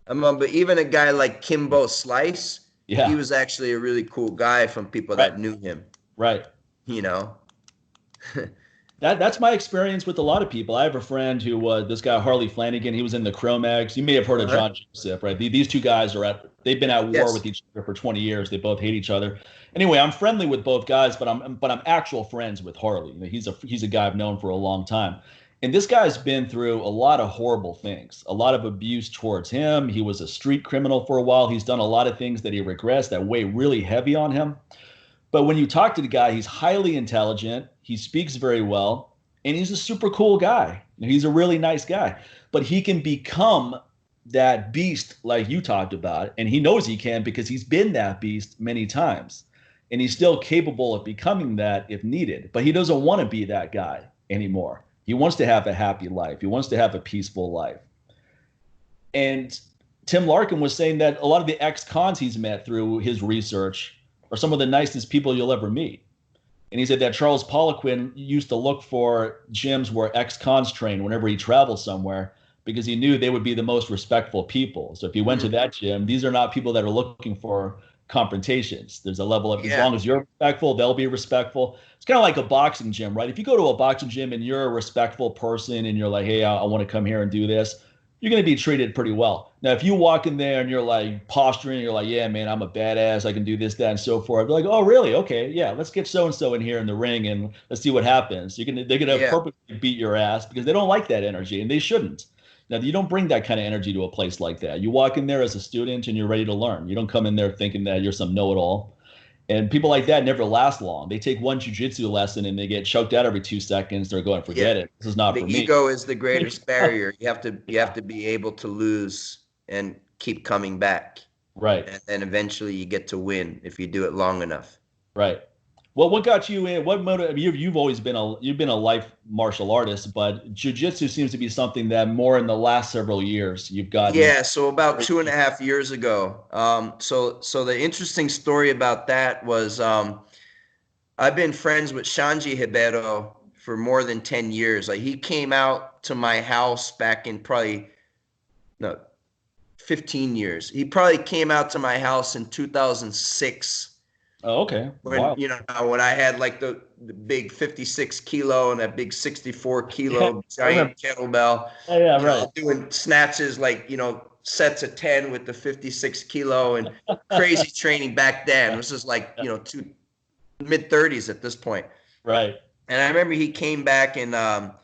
But even a guy like Kimbo Slice, Yeah, he was actually a really cool guy from people right, that knew him. right. You know. That's my experience with a lot of people. I have a friend who was this guy Harley Flanagan. He was in the Cro-Mags. You may have heard of John Joseph, right? These two guys they've been at war with each other for 20 years. They both hate each other. Anyway, I'm friendly with both guys, but I'm actual friends with Harley. You know, he's a guy I've known for a long time. And this guy's been through a lot of horrible things, a lot of abuse towards him. He was a street criminal for a while. He's done a lot of things that he regrets that weigh really heavy on him. But when you talk to the guy, he's highly intelligent. He speaks very well, and he's a super cool guy. He's a really nice guy. But he can become that beast like you talked about, and he knows he can because he's been that beast many times. And he's still capable of becoming that if needed. But he doesn't want to be that guy anymore. He wants to have a happy life. He wants to have a peaceful life. And Tim Larkin was saying that a lot of the ex-cons he's met through his research are some of the nicest people you'll ever meet. And he said that Charles Poliquin used to look for gyms where ex-cons trained whenever he traveled somewhere because he knew they would be the most respectful people. So if he went to that gym, these are not people that are looking for confrontations. There's a level of, as long as you're respectful, they'll be respectful. It's kind of like a boxing gym, right? If you go to a boxing gym and you're a respectful person and you're like, hey, I want to come here and do this, you're going to be treated pretty well. Now, if you walk in there and you're like posturing, you're like, yeah, man, I'm a badass. I can do this, that, and so forth. They're like, oh, really? Okay, yeah, let's get so-and-so in here in the ring and let's see what happens. They're going to purposely beat your ass because they don't like that energy and they shouldn't. Now, you don't bring that kind of energy to a place like that. You walk in there as a student and you're ready to learn. You don't come in there thinking that you're some know-it-all. And people like that never last long. They take one jiu-jitsu lesson and they get choked out every 2 seconds. They're going, forget it. This is not for me. The ego is the greatest barrier. You have to be able to lose and keep coming back. Right. And then eventually you get to win if you do it long enough. Right. Well, what got you in? What motive? You've always been a life martial artist, but jiu-jitsu seems to be something that more in the last several years you've gotten. Yeah, so about 2.5 years ago. So the interesting story about that was I've been friends with Shanji Hibero for more than 10 years. Like he came out to my house back in 15 years. He probably came out to my house in 2006. Oh, okay. When when I had like the big 56 kilo and that big 64 kilo giant kettlebell. Yeah, right. Doing snatches like, sets of 10 with the 56 kilo and crazy training back then. This is like, mid-30s at this point. Right. And I remember he came back and a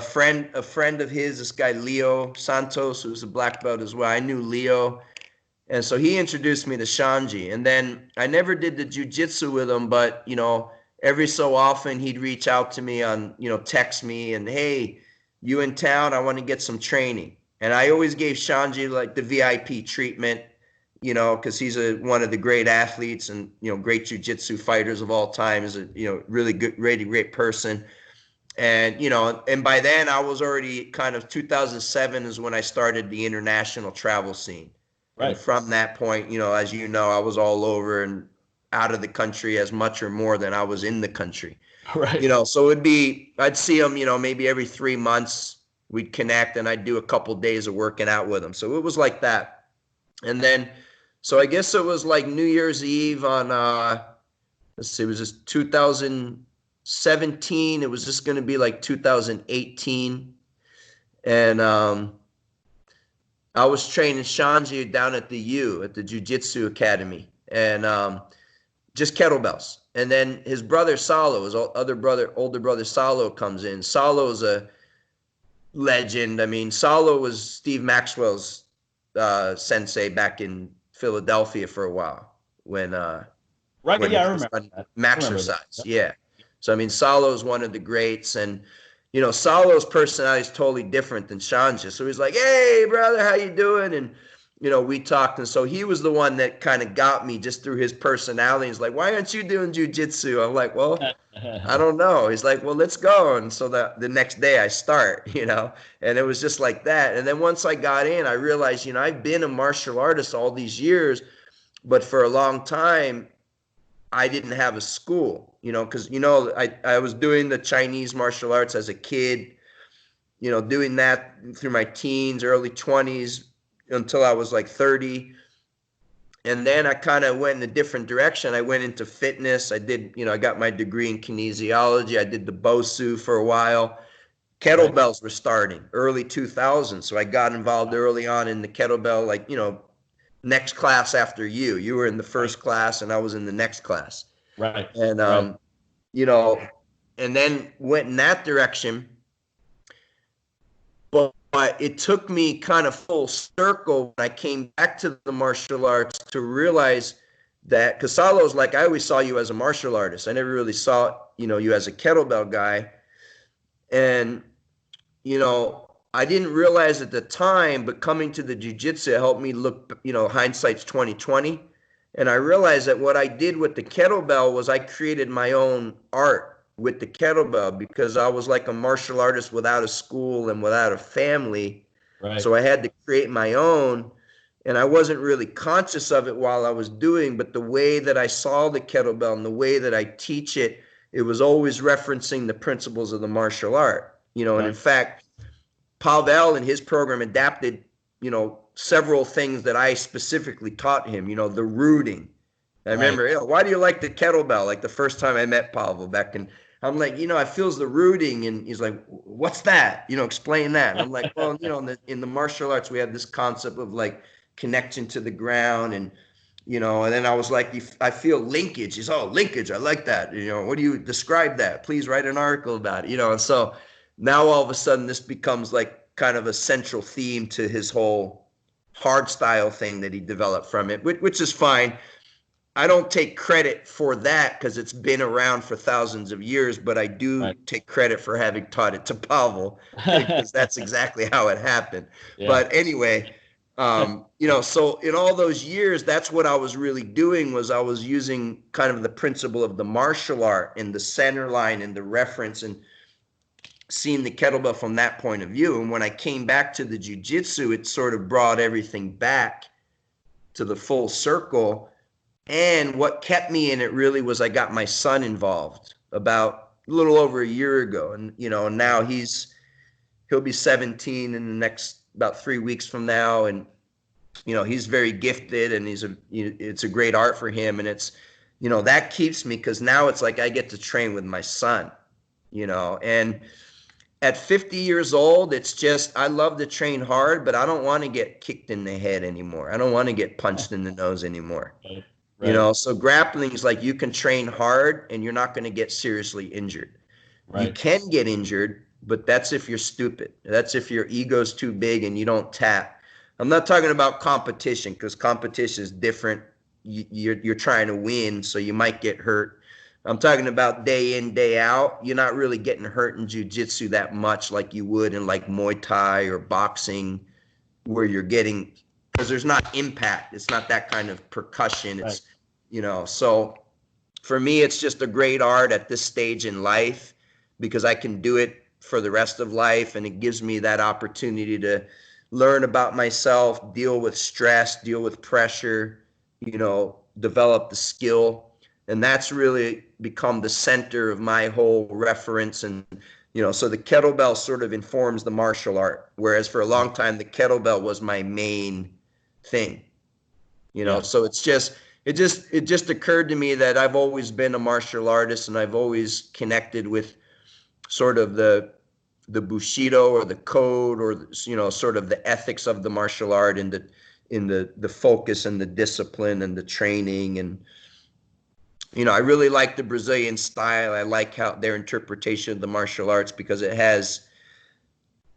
friend of his, this guy Leo Santos, who's a black belt as well. I knew Leo. And so he introduced me to Shanji. And then I never did the jiu-jitsu with him, but, every so often he'd reach out to me on, text me and, hey, you in town? I want to get some training. And I always gave Shanji like the VIP treatment, because he's one of the great athletes and, great jiu-jitsu fighters of all time. Is a, really good, really great person. And, and by then I was already 2007 is when I started the international travel scene. Right. And from that point, as I was all over and out of the country as much or more than I was in the country. Right. So I'd see him, maybe every 3 months we'd connect and I'd do a couple of days of working out with him. So it was like that. And then, so I guess it was like New Year's Eve on, let's see, it was just 2017. It was just going to be like 2018. And, I was training Shanji down at the Jiu-Jitsu Academy, and just kettlebells. And then his brother Salo, his older brother Salo comes in. Salo's a legend. I mean, Salo was Steve Maxwell's sensei back in Philadelphia for a while when I remember that. Maxercise. Yeah. So I mean, Salo's one of the greats, and Salo's personality is totally different than Shanji. So he's like, hey, brother, how you doing? And, we talked, and so he was the one that kind of got me just through his personality. He's like, "Why aren't you doing jujitsu?" I'm like, "Well, I don't know." He's like, "Well, let's go." And so the next day I start, and it was just like that. And then once I got in, I realized, I've been a martial artist all these years, but for a long time, I didn't have a school, because, I was doing the Chinese martial arts as a kid, doing that through my teens, early 20s until I was like 30. And then I kind of went in a different direction. I went into fitness. I did, I got my degree in kinesiology. I did the BOSU for a while. Kettlebells were starting early 2000s. So I got involved early on in the kettlebell, like, next class after you. You were in the first class and I was in the next class. Right. And, and then went in that direction. But it took me kind of full circle when I came back to the martial arts to realize that, because Salo's like, I always saw you as a martial artist. I never really saw, you as a kettlebell guy. And, I didn't realize at the time, but coming to the jiu-jitsu helped me look, hindsight's 2020. And I realized that what I did with the kettlebell was I created my own art with the kettlebell, because I was like a martial artist without a school and without a family. Right. So I had to create my own, and I wasn't really conscious of it while I was doing, but the way that I saw the kettlebell and the way that I teach it, it was always referencing the principles of the martial art, and in fact, Pavel in his program adapted, several things that I specifically taught him, the rooting. I remember, why do you like the kettlebell? Like the first time I met Pavel back in, I'm like, I feels the rooting. And he's like, what's that? Explain that. And I'm like, well, in the martial arts, we have this concept of like connection to the ground. And, and then I was like, I feel linkage. He's, linkage. I like that. What do you describe that? Please write an article about it. And so now all of a sudden this becomes like kind of a central theme to his whole hard style thing that he developed from it, which is fine. I don't take credit for that because it's been around for thousands of years, but I do take credit for having taught it to Pavel, because that's exactly how it happened. Yeah. But anyway, so in all those years, that's what I was really doing, was I was using kind of the principle of the martial art and the center line and the reference, and seeing the kettlebell from that point of view. And when I came back to the jiu-jitsu, it sort of brought everything back to the full circle. And what kept me in it really was I got my son involved about a little over a year ago. And, now he'll be 17 in the next about 3 weeks from now. And, he's very gifted, and it's a great art for him. And it's, that keeps me, because now it's like I get to train with my son, and at 50 years old, it's just, I love to train hard, but I don't want to get kicked in the head anymore. I don't want to get punched in the nose anymore. Right. So grappling is like, you can train hard and you're not going to get seriously injured. Right. You can get injured, but that's if you're stupid. That's if your ego's too big and you don't tap. I'm not talking about competition, because competition is different. You're trying to win, so you might get hurt. I'm talking about day in, day out. You're not really getting hurt in jiu-jitsu that much like you would in like Muay Thai or boxing, where you're getting, because there's not impact. It's not that kind of percussion. It's, so for me, it's just a great art at this stage in life, because I can do it for the rest of life. And it gives me that opportunity to learn about myself, deal with stress, deal with pressure, develop the skill. And that's really become the center of my whole reference. And, so the kettlebell sort of informs the martial art, whereas for a long time, the kettlebell was my main thing, so it just occurred to me that I've always been a martial artist, and I've always connected with sort of the Bushido or the code, or, sort of the ethics of the martial art, and the focus and the discipline and the training. And, I really like the Brazilian style. I like how their interpretation of the martial arts, because it has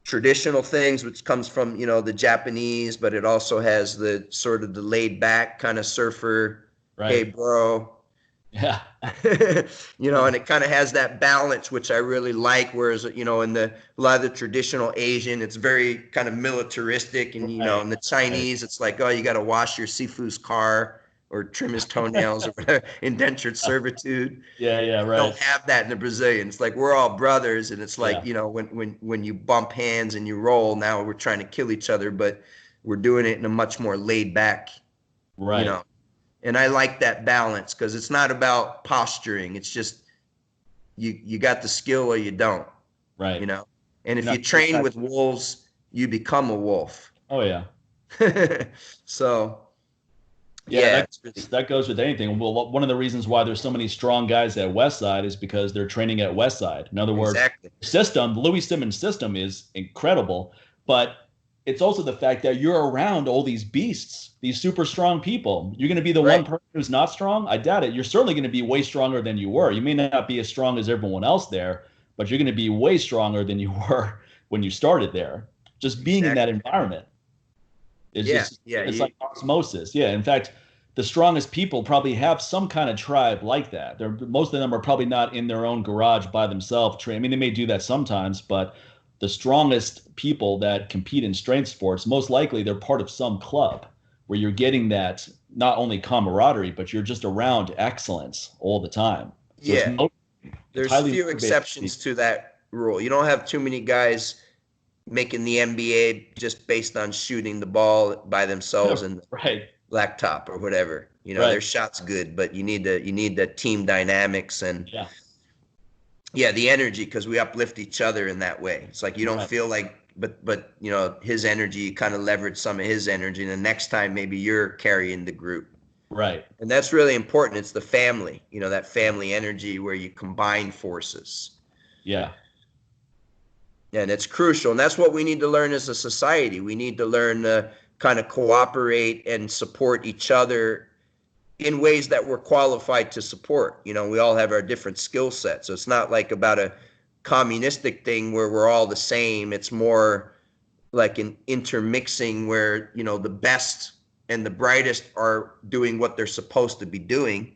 traditional things, which comes from, the Japanese, but it also has the sort of the laid back kind of surfer, hey bro, Yeah. And it kind of has that balance, which I really like. Whereas, in a lot of the traditional Asian, it's very kind of militaristic. And, in the Chinese, it's like, oh, you got to wash your Sifu's car or trim his toenails or whatever, indentured servitude. Yeah, yeah, You right. don't have that in the Brazilian. It's like, we're all brothers. And it's like, Yeah. when you bump hands and you roll, now we're trying to kill each other, but we're doing it in a much more laid back, you Right. know, and I like that balance because it's not about posturing. It's just you got the skill or you don't, Right. And if you train with wolves, you become a wolf. Oh yeah. So Yeah, really, that goes with anything. Well, one of the reasons why there's so many strong guys at Westside is because they're training at Westside. In other words, exactly. the Louis Simmons system is incredible, but it's also the fact that you're around all these beasts, these super strong people. You're going to be the one person who's not strong? I doubt it. You're certainly going to be way stronger than you were. You may not be as strong as everyone else there, but you're going to be way stronger than you were when you started there. Just being in that environment. It's like osmosis. Yeah. In fact, the strongest people probably have some kind of tribe like that. Most of them are probably not in their own garage by themselves. I mean, they may do that sometimes, but the strongest people that compete in strength sports, most likely they're part of some club where you're getting that not only camaraderie, but you're just around excellence all the time. So there's few exceptions to that rule. You don't have too many guys making the NBA just based on shooting the ball by themselves in the blacktop or whatever. Their shot's good, but you need the team dynamics and the energy, because we uplift each other in that way. It's like you don't feel like, but his energy, you kind of leverage some of his energy, and the next time maybe you're carrying the group. Right. And that's really important. It's the family, that family energy where you combine forces. Yeah. And it's crucial. And that's what we need to learn as a society. We need to learn to kind of cooperate and support each other in ways that we're qualified to support. We all have our different skill sets. So it's not like about a communistic thing where we're all the same. It's more like an intermixing where, the best and the brightest are doing what they're supposed to be doing.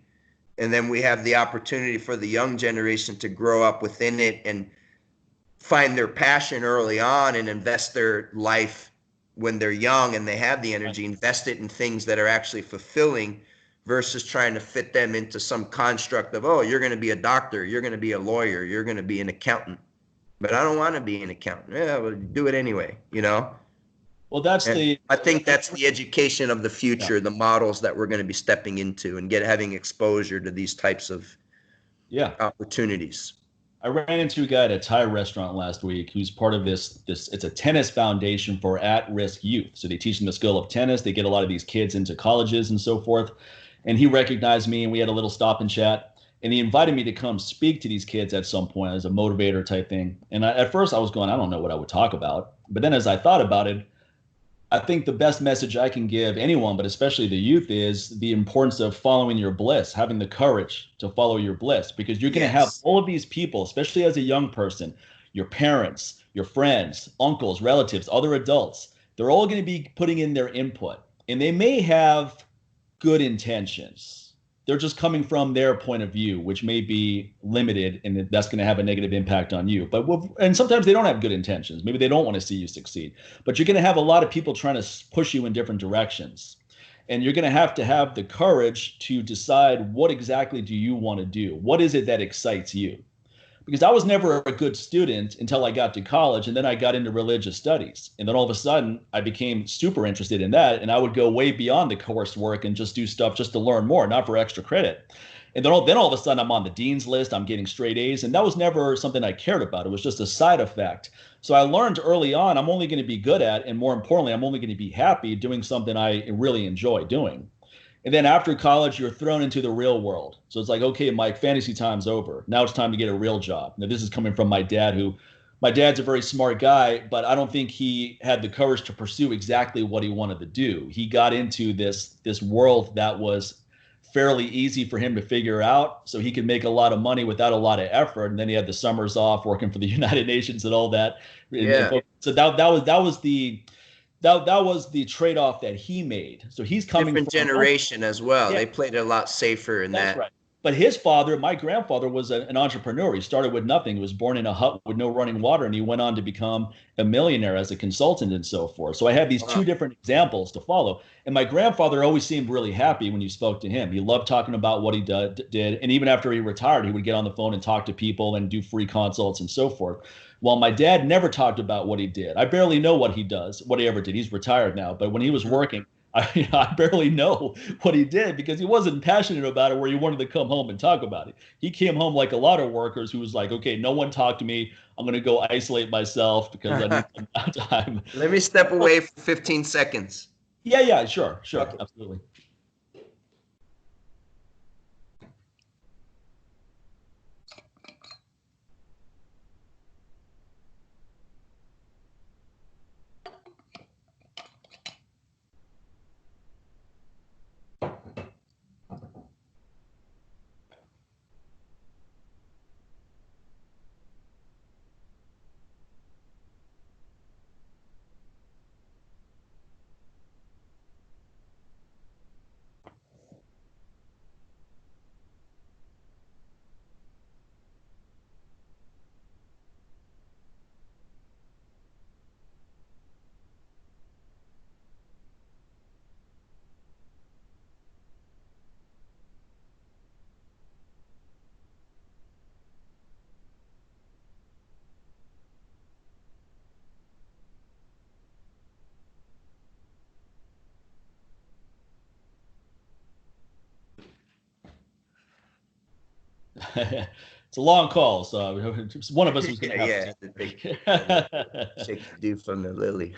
And then we have the opportunity for the young generation to grow up within it and find their passion early on and invest their life when they're young and they have the energy, invest it in things that are actually fulfilling versus trying to fit them into some construct of, oh, you're going to be a doctor, you're going to be a lawyer, you're going to be an accountant. But I don't want to be an accountant. Yeah, well, do it anyway, Well, I think that's the education of the future, the models that we're going to be stepping into and having exposure to these types of opportunities. I ran into a guy at a Thai restaurant last week who's part of this. It's a tennis foundation for at-risk youth. So they teach them the skill of tennis. They get a lot of these kids into colleges and so forth. And he recognized me and we had a little stop and chat. And he invited me to come speak to these kids at some point as a motivator type thing. And at first I was going, I don't know what I would talk about. But then as I thought about it, I think the best message I can give anyone, but especially the youth, is the importance of following your bliss, having the courage to follow your bliss, because you're going to have all of these people, especially as a young person, your parents, your friends, uncles, relatives, other adults, they're all going to be putting in their input, and they may have good intentions. They're just coming from their point of view, which may be limited, and that's going to have a negative impact on you. And sometimes they don't have good intentions. Maybe they don't want to see you succeed. But you're going to have a lot of people trying to push you in different directions. And you're going to have the courage to decide, what exactly do you want to do? What is it that excites you? Because I was never a good student until I got to college, and then I got into religious studies. And then all of a sudden, I became super interested in that, and I would go way beyond the coursework and just do stuff just to learn more, not for extra credit. And then all of a sudden, I'm on the dean's list, I'm getting straight A's, and that was never something I cared about. It was just a side effect. So I learned early on, I'm only going to be good at, and more importantly, I'm only going to be happy doing something I really enjoy doing. And then after college, you're thrown into the real world. So it's like, okay, Mike, fantasy time's over. Now it's time to get a real job. Now, this is coming from my dad's a very smart guy, but I don't think he had the courage to pursue exactly what he wanted to do. He got into this world that was fairly easy for him to figure out, so he could make a lot of money without a lot of effort. And then he had the summers off working for the United Nations and all that. Yeah. So that was the trade-off that he made. So he's coming different from generation as well. They played it a lot safer in that. Right. But his father, my grandfather, was an entrepreneur. He started with nothing. He was born in a hut with no running water, and he went on to become a millionaire as a consultant and so forth. So I have these two different examples to follow. And my grandfather always seemed really happy when you spoke to him. He loved talking about what he did. And even after he retired, he would get on the phone and talk to people and do free consults and so forth. While my dad never talked about what he did. I barely know what he does, what he ever did. He's retired now. But when he was working, I barely know what he did because he wasn't passionate about it where he wanted to come home and talk about it. He came home like a lot of workers who was like, okay, no one talk to me. I'm going to go isolate myself because I need some time. Let me step away for 15 seconds. Yeah, sure, okay. Absolutely. It's a long call, so one of us was going to have to take the dew from the lily.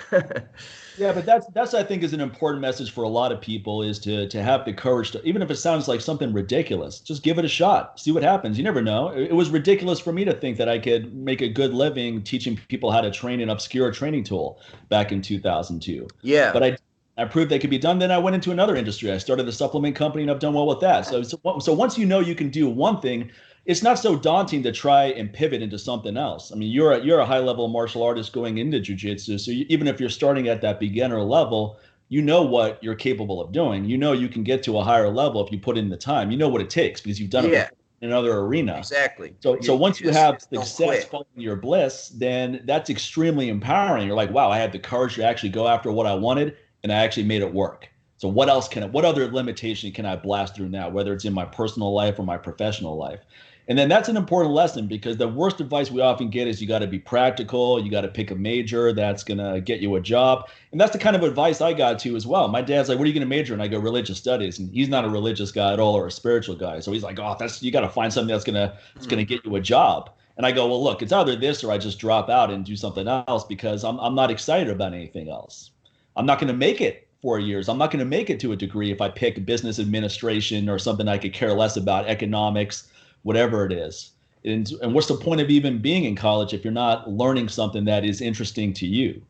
Yeah, but that's I think is an important message for a lot of people is to have the courage to, even if it sounds like something ridiculous, just give it a shot, see what happens. You never know. It was ridiculous for me to think that I could make a good living teaching people how to train an obscure training tool back in 2002. Yeah, but I proved they could be done. Then I went into another industry. I started a supplement company, and I've done well with that. So once you know you can do one thing, it's not so daunting to try and pivot into something else. I mean, you're a high level martial artist going into jiu-jitsu. So even if you're starting at that beginner level, you know what you're capable of doing. You know you can get to a higher level if you put in the time. You know what it takes because you've done it before in another arena. Exactly. So once you have success following your bliss, then that's extremely empowering. You're like, wow, I had the courage to actually go after what I wanted, and I actually made it work. So what other limitation can I blast through now, whether it's in my personal life or my professional life? And then that's an important lesson because the worst advice we often get is you got to be practical. You got to pick a major that's going to get you a job. And that's the kind of advice I got to as well. My dad's like, what are you going to major in? I go, religious studies. And he's not a religious guy at all or a spiritual guy. So he's like, oh, you got to find something that's going to get you a job. And I go, well, look, it's either this or I just drop out and do something else because I'm not excited about anything else. I'm not going to make it 4 years. I'm not going to make it to a degree if I pick business administration or something I could care less about, economics, whatever it is. And what's the point of even being in college if you're not learning something that is interesting to you?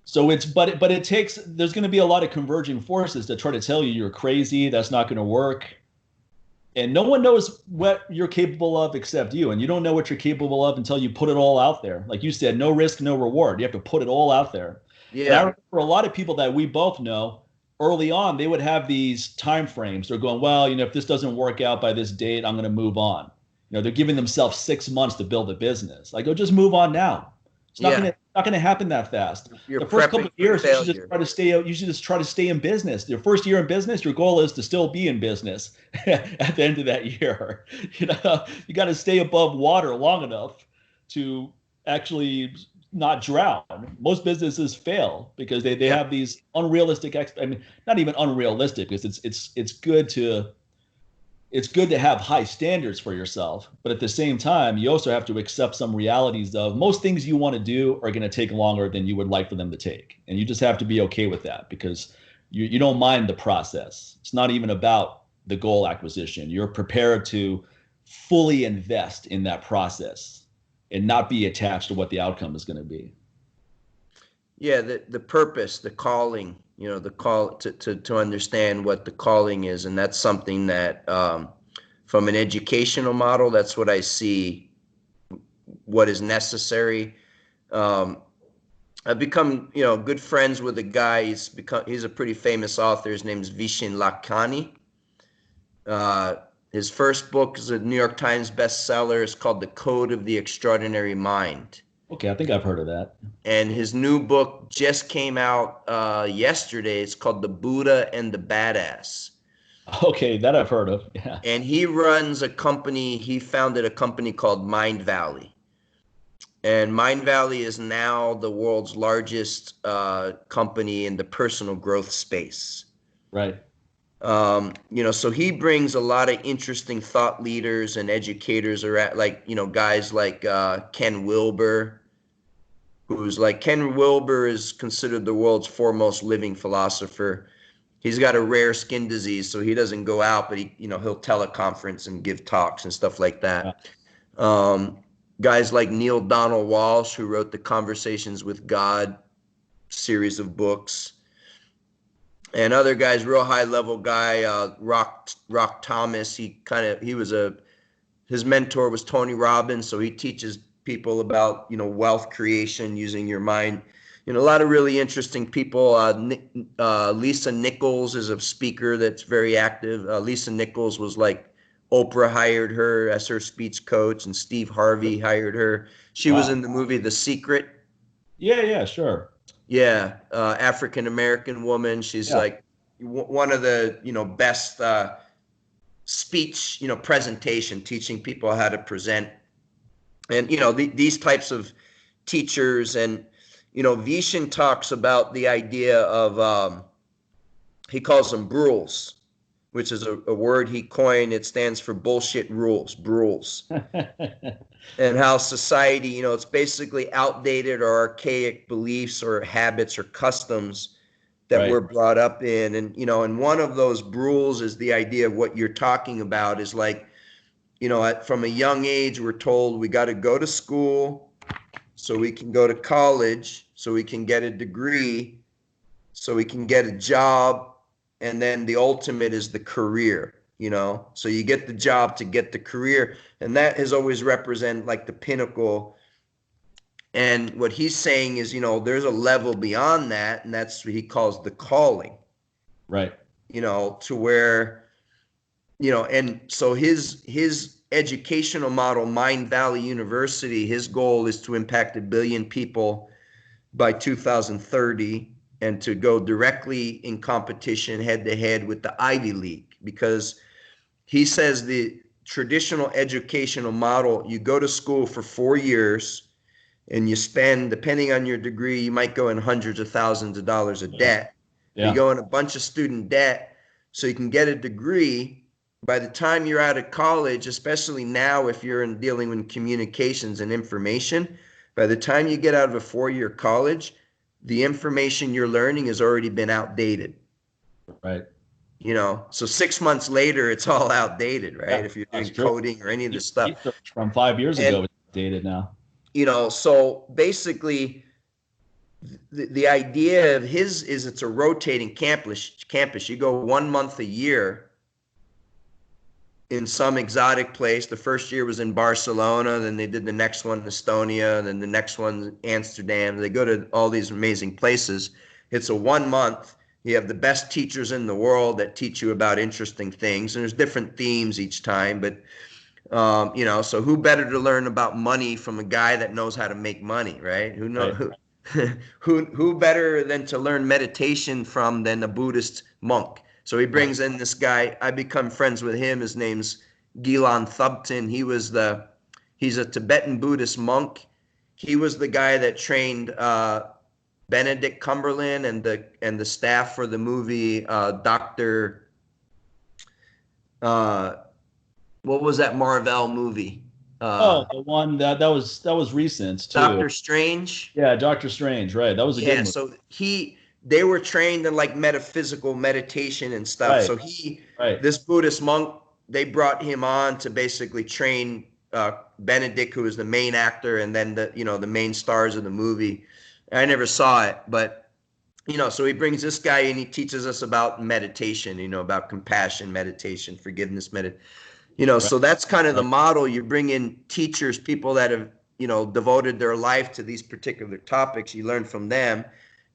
So there's going to be a lot of converging forces that try to tell you you're crazy, that's not going to work. And no one knows what you're capable of except you. And you don't know what you're capable of until you put it all out there. Like you said, no risk, no reward. You have to put it all out there. Yeah. And I remember a lot of people that we both know early on, they would have these time frames. They're going, well, if this doesn't work out by this date, I'm going to move on. They're giving themselves 6 months to build a business. Like, just move on now. It's not going to happen that fast. The first couple of years, you should just try to stay in business. Your first year in business, your goal is to still be in business at the end of that year. You got to stay above water long enough to actually not drown. Most businesses fail because they have these unrealistic not even unrealistic, because it's good to have high standards for yourself, but at the same time you also have to accept some realities of most things you want to do are going to take longer than you would like for them to take, and you just have to be okay with that because you don't mind the process. It's not even about the goal acquisition. You're prepared to fully invest in that process and not be attached to what the outcome is going to be. Yeah, the purpose, the calling, the call to understand what the calling is. And that's something that from an educational model, that's what I see, what is necessary. I've become, good friends with a guy. He's a pretty famous author. His name is Vishen Lakhani. His first book is a New York Times bestseller. It's called The Code of the Extraordinary Mind. Okay, I think I've heard of that. And his new book just came out yesterday. It's called The Buddha and the Badass. Okay, that I've heard of. Yeah. And he runs a company. He founded a company called Mind Valley. And Mind Valley is now the world's largest company in the personal growth space. Right. So he brings a lot of interesting thought leaders and educators guys like Ken Wilber, Ken Wilber is considered the world's foremost living philosopher. He's got a rare skin disease, so he doesn't go out, but he'll teleconference and give talks and stuff like that. Yeah. Guys like Neil Donald Walsh, who wrote the Conversations with God series of books. And other guys, real high level guy, Rock Thomas. His mentor was Tony Robbins, so he teaches people about wealth creation using your mind. A lot of really interesting people. Lisa Nichols is a speaker that's very active. Lisa Nichols was like Oprah hired her as her speech coach, and Steve Harvey hired her. She was in the movie The Secret. Yeah, sure. Yeah, African American woman. She's like one of the best speech presentation, teaching people how to present, and these types of teachers. And Vishen talks about the idea of he calls them brules, which is a word he coined. It stands for bullshit rules, brules. And how society, it's basically outdated or archaic beliefs or habits or customs that we're brought up in. And, and one of those rules is the idea of what you're talking about is like, from a young age, we're told we got to go to school so we can go to college, so we can get a degree, so we can get a job. And then the ultimate is the career. So you get the job to get the career, and that has always represented like the pinnacle. And what he's saying is, there's a level beyond that, and that's what he calls the calling. Right. To where, and so his educational model, Mind Valley University, his goal is to impact 1 billion people by 2030 and to go directly in competition head to head with the Ivy League, because he says the traditional educational model, you go to school for 4 years and you spend, depending on your degree, you might go in hundreds of thousands of dollars of debt. Yeah. You go in a bunch of student debt so you can get a degree. By the time you're out of college, especially now if you're dealing with communications and information, by the time you get out of a 4-year college, the information you're learning has already been outdated. Right. So 6 months later, it's all outdated, right? Yeah, if you're doing coding or any of this stuff. From 5 years ago, it's outdated now. So basically, the idea of his is it's a rotating campus. You go 1 month a year in some exotic place. The first year was in Barcelona, then they did the next one in Estonia, then the next one Amsterdam. They go to all these amazing places. It's a 1 month. You have the best teachers in the world that teach you about interesting things, and there's different themes each time. But so who better to learn about money from a guy that knows how to make money, right? Who better than to learn meditation from than a Buddhist monk? So he brings in this guy. I become friends with him. His name's Gilan Thubten. He's a Tibetan Buddhist monk. He was the guy that trained Benedict Cumberland and the staff for the movie Dr. What was that Marvel movie? The one that was recent too. Doctor Strange. Yeah, Doctor Strange. Right, that was a good movie. So they were trained in like metaphysical meditation and stuff. Right. So this Buddhist monk, they brought him on to basically train Benedict, who was the main actor, and then the main stars of the movie. I never saw it, but so he brings this guy and he teaches us about meditation, about compassion, meditation, forgiveness, So that's kind of the model. You bring in teachers, people that have, devoted their life to these particular topics. You learn from them.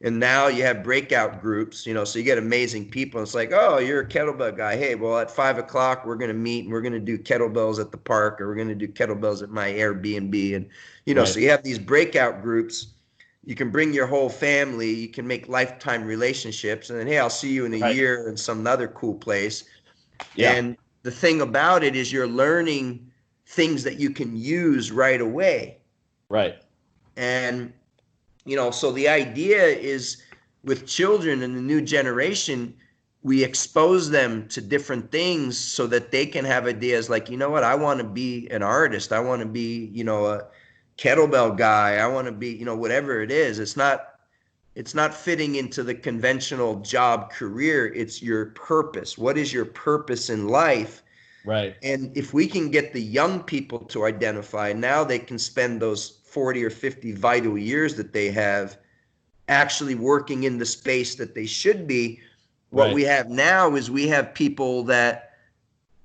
And now you have breakout groups, you know, so you get amazing people. It's like, oh, you're a kettlebell guy. Hey, well, at 5 o'clock, we're going to meet and we're going to do kettlebells at the park, or we're going to do kettlebells at my Airbnb. And, you know, so you have these breakout groups. You can bring your whole family. You can make lifetime relationships. And then, hey, I'll see you in a year in some other cool place. Yeah. And the thing about it is you're learning things that you can use right away. Right. And, you know, so the idea is with children and the new generation, we expose them to different things so that they can have ideas like, you know what, I want to be an artist. I want to be, you know, a kettlebell guy. I want to be, you know, whatever it is. It's not fitting into the conventional job career. It's your purpose. What is your purpose in life? Right. And if we can get the young people to identify, now they can spend those 40 or 50 vital years that they have actually working in the space that they should be. What we have now is we have people that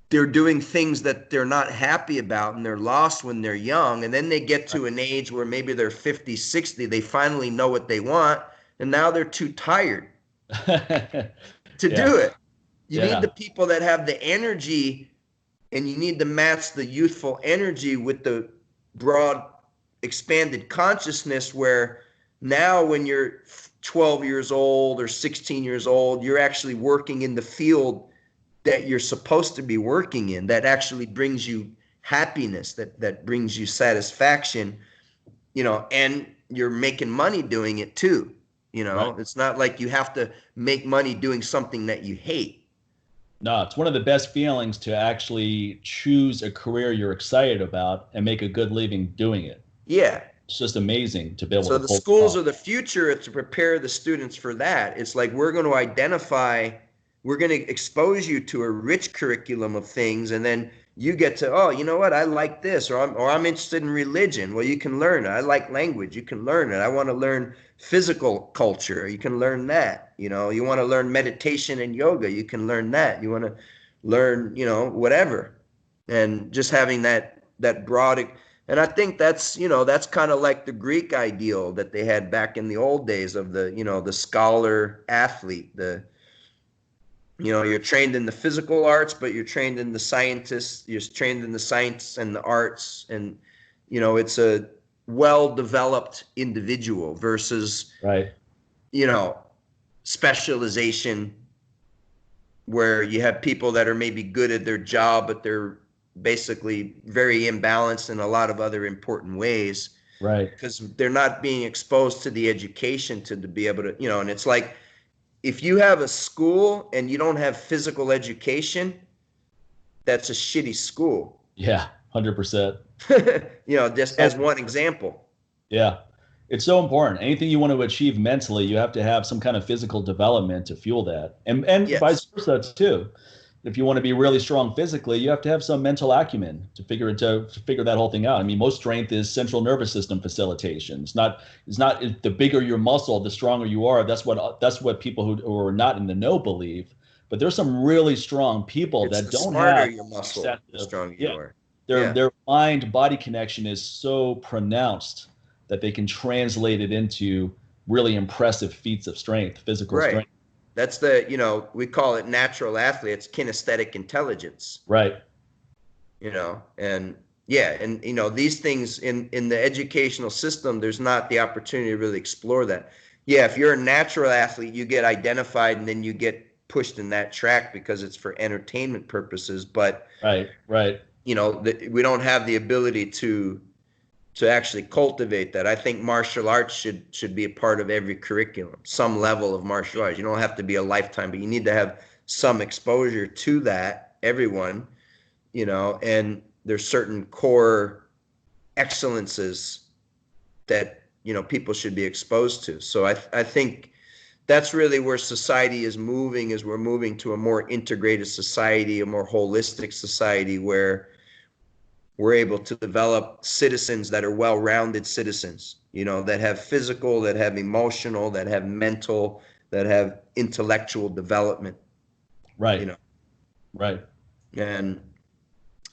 they're doing things that they're not happy about and they're lost when they're young. And then they get to an age where maybe they're 50, 60, they finally know what they want. And now they're too tired to do it. You need the people that have the energy, and you need to match the youthful energy with the broad expanded consciousness, where now when you're 12 years old or 16 years old, you're actually working in the field that you're supposed to be working in, that actually brings you happiness, that brings you satisfaction, you know, and you're making money doing it too. You know, it's not like you have to make money doing something that you hate. No, it's one of the best feelings to actually choose a career you're excited about and make a good living doing it. Yeah. It's just amazing to be able to. So the schools of the future are to prepare the students for that. It's like we're going to identify, we're going to expose you to a rich curriculum of things, and then you get to, oh, you know what, I like this, or I'm interested in religion. Well, you can learn it. I like language. You can learn it. I want to learn physical culture. You can learn that. You know, you want to learn meditation and yoga. You can learn that. You want to learn, you know, whatever. And just having that broad. And I think that's, you know, that's kind of like the Greek ideal that they had back in the old days of the, you know, the scholar athlete, you know, you're trained in the physical arts, but you're trained in the scientists, you're trained in the science and the arts. And, you know, it's a well-developed individual versus, you know, specialization, where you have people that are maybe good at their job, but they're basically very imbalanced in a lot of other important ways. Right. Because they're not being exposed to the education to be able to, you know, and it's like, if you have a school and you don't have physical education, that's a shitty school. Yeah, 100%. You know, just as one example. Yeah, it's so important. Anything you want to achieve mentally, you have to have some kind of physical development to fuel that, and vice versa too. If you want to be really strong physically, you have to have some mental acumen to figure that whole thing out. I mean, most strength is central nervous system facilitation. It's not the bigger your muscle, the stronger you are. That's what people who are not in the know believe. But there's some really strong people that don't have your muscle, the stronger you are. Their mind-body connection is so pronounced that they can translate it into really impressive feats of strength, physical strength. That's the, you know, we call it natural athlete. It's kinesthetic intelligence. Right. You know, and yeah, and, you know, these things in the educational system, there's not the opportunity to really explore that. Yeah, if you're a natural athlete, you get identified and then you get pushed in that track because it's for entertainment purposes. But, you know, we don't have the ability to actually cultivate that. I think martial arts should be a part of every curriculum, some level of martial arts. You don't have to be a lifetime, but you need to have some exposure to that, everyone, you know, and there's certain core excellences that, you know, people should be exposed to. So I think that's really where society is moving, is we're moving to a more integrated society, a more holistic society, where we're able to develop citizens that are well-rounded citizens, you know, that have physical, that have emotional, that have mental, that have intellectual development. Right. You know. Right. And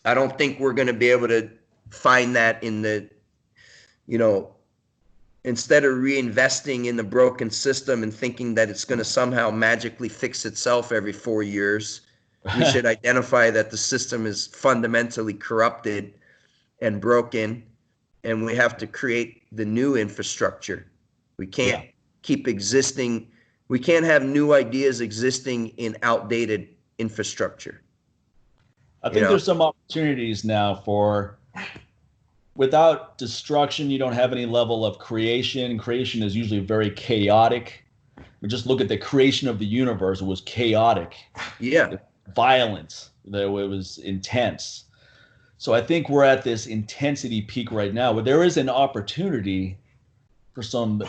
I don't think we're going to be able to find that in the, you know, instead of reinvesting in the broken system and thinking that it's going to somehow magically fix itself every 4 years, we should identify that the system is fundamentally corrupted and broken, and we have to create the new infrastructure. We can't keep existing. We can't have new ideas existing in outdated infrastructure. I think there's some opportunities now for, without destruction, you don't have any level of creation. Creation is usually very chaotic. We just look at the creation of the universe. It was chaotic. Yeah. Violence. It was intense. So I think we're at this intensity peak right now, where there is an opportunity for some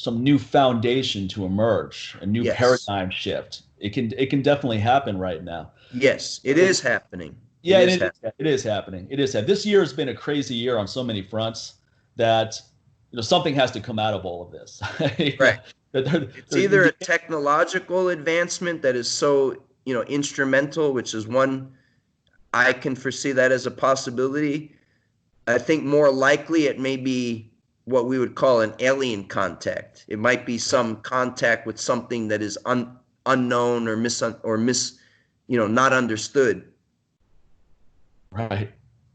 new foundation to emerge, a new paradigm shift. It can definitely happen right now. Yes, it is happening. Yeah, it is happening. It is. This year has been a crazy year on so many fronts that something has to come out of all of this. Right. It's either a technological advancement that is so instrumental, which is one, I can foresee that as a possibility. I think more likely it may be what we would call an alien contact. It might be some contact with something that is unknown or not understood. Right.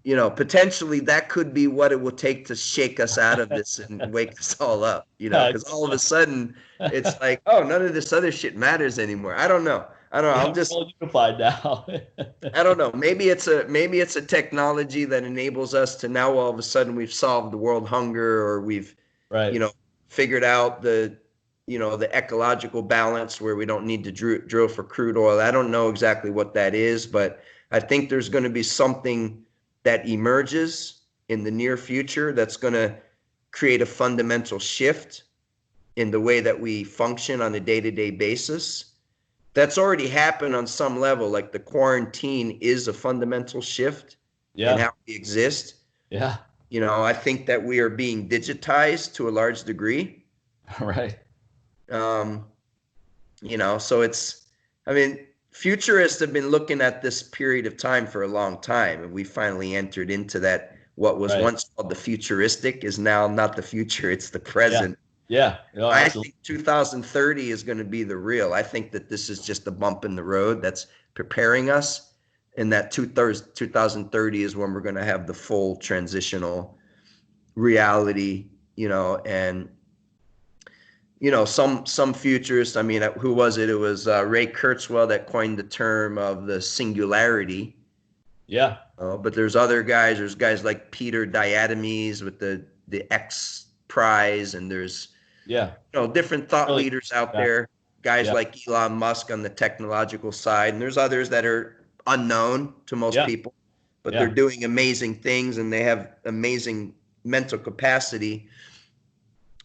Potentially that could be what it will take to shake us out of this and wake us all up, because all of a sudden it's like, oh, none of this other shit matters anymore. I don't know. I'm just all unified now. I don't know. Maybe it's a technology that enables us to now all of a sudden we've solved the world hunger, or we've figured out the ecological balance where we don't need to drill for crude oil. I don't know exactly what that is, but I think there's going to be something that emerges in the near future that's going to create a fundamental shift in the way that we function on a day-to-day basis. That's already happened on some level. Like the quarantine is a fundamental shift in how we exist. Yeah. I think that we are being digitized to a large degree. Right. So futurists have been looking at this period of time for a long time, and we finally entered into that. What was once called the futuristic is now not the future, it's the present. Yeah. I think 2030 is going to be the real. I think that this is just a bump in the road that's preparing us, and that 2030 is when we're going to have the full transitional reality, and some futurists, who was it? It was Ray Kurzweil that coined the term of the singularity. Yeah. But there's other guys. There's guys like Peter Diademes with the X Prize, and there's different thought leaders out there. Guys like Elon Musk on the technological side, and there's others that are unknown to most people, but they're doing amazing things, and they have amazing mental capacity.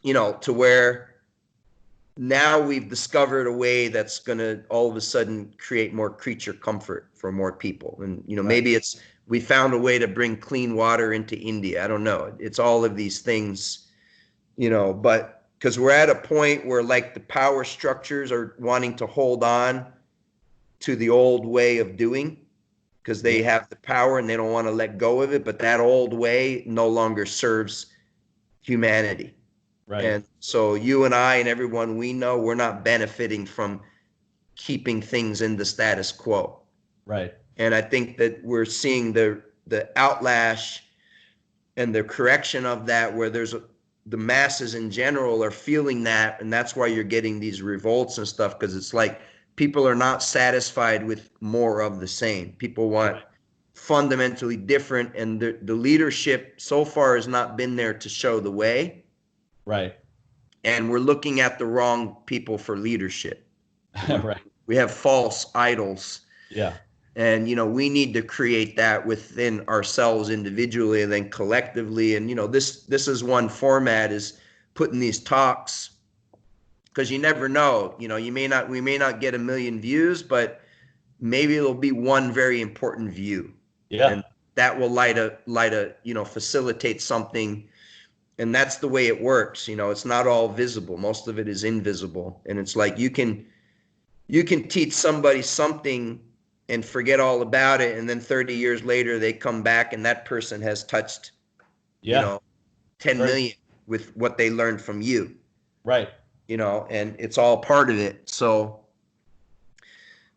To where now we've discovered a way that's going to all of a sudden create more creature comfort for more people. And, maybe we found a way to bring clean water into India. I don't know. It's all of these things, but because we're at a point where like the power structures are wanting to hold on to the old way of doing because they have the power and they don't want to let go of it. But that old way no longer serves humanity. Right. And so you and I and everyone we know, we're not benefiting from keeping things in the status quo. Right. And I think that we're seeing the outlash and the correction of that, where the masses in general are feeling that. And that's why you're getting these revolts and stuff, because it's like people are not satisfied with more of the same. People want fundamentally different. And the leadership so far has not been there to show the way. Right. And we're looking at the wrong people for leadership. Right. We have false idols. Yeah. And, we need to create that within ourselves individually and then collectively. And, this is one format, is putting these talks, because you never know, we may not get 1 million views, but maybe it'll be one very important view. Yeah. And that will facilitate something. And that's the way it works. It's not all visible. Most of it is invisible. And it's like you can teach somebody something and forget all about it. And then 30 years later, they come back and that person has touched, 10 million. with what they learned from you. Right. You know, and it's all part of it. So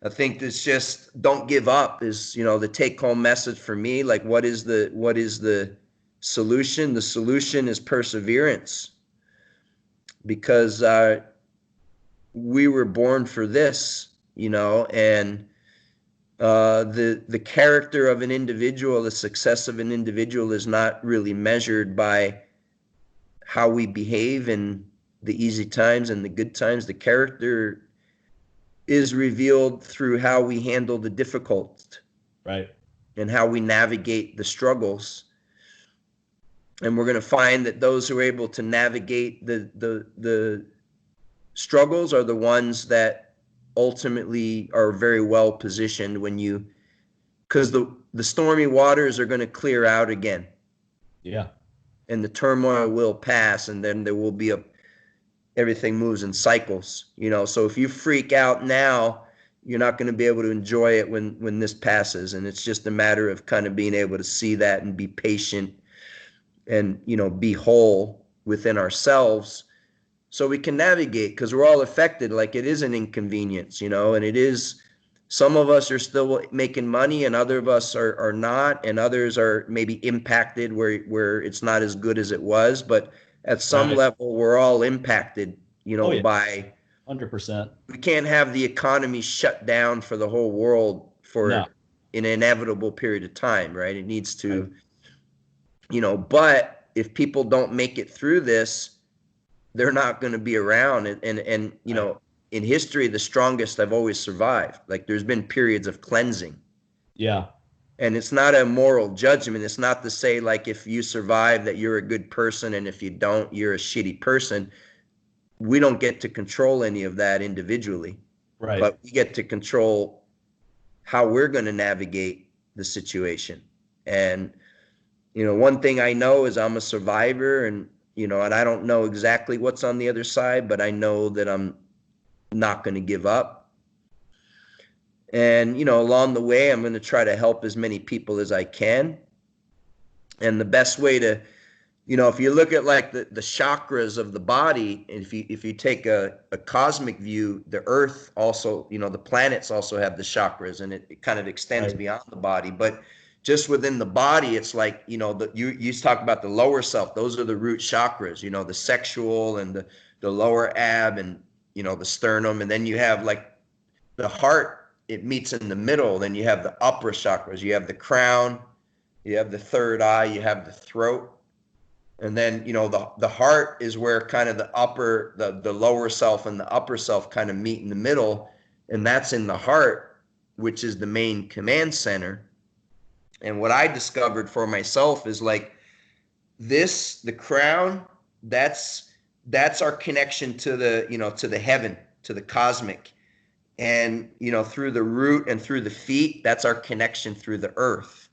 I think this just don't give up is, you know, the take home message for me. Like, what is the solution? The solution is perseverance, because we were born for this, you know, and the character of an individual, the success of an individual is not really measured by how we behave in the easy times and the good times. The character is revealed through how we handle the difficult, Right. and how we navigate the struggles. And we're going to find that those who are able to navigate the struggles are the ones that ultimately are very well positioned because the stormy waters are going to clear out again. Yeah. And the turmoil will pass, and then there will be everything moves in cycles, you know. So if you freak out now, you're not going to be able to enjoy it when this passes. And it's just a matter of kind of being able to see that and be patient and, you know, be whole within ourselves so we can navigate, because we're all affected. Like, it is an inconvenience, you know, and it is, some of us are still making money and other of us are not, and others are maybe impacted where it's not as good as it was. But at some level, we're all impacted, you know, by 100%. We can't have the economy shut down for the whole world for an inevitable period of time, right? It needs to, you know, but if people don't make it through this, they're not going to be around. And you know, in history, the strongest have always survived. Like, there's been periods of cleansing. Yeah. And it's not a moral judgment. It's not to say, like, if you survive that you're a good person, and if you don't, you're a shitty person. We don't get to control any of that individually. Right. But we get to control how we're going to navigate the situation. And, you know, one thing I know is I'm a survivor, and, you know, and I don't know exactly what's on the other side, but I know that I'm not going to give up. And, you know, along the way, I'm going to try to help as many people as I can. And the best way to, you know, if you look at like the chakras of the body, if you take a cosmic view, the earth also, you know, the planets also have the chakras, and it kind of extends beyond the body. But just within the body, it's like, you know, you talk about the lower self. Those are the root chakras, you know, the sexual and the lower ab, and, you know, the sternum. And then you have like the heart, it meets in the middle. Then you have the upper chakras. You have the crown, you have the third eye, you have the throat. And then, you know, the heart is where kind of the lower self and the upper self kind of meet in the middle. And that's in the heart, which is the main command center. And what I discovered for myself is like the crown, that's our connection to the, you know, to the heaven, to the cosmic. And, you know, through the root and through the feet, that's our connection through the earth.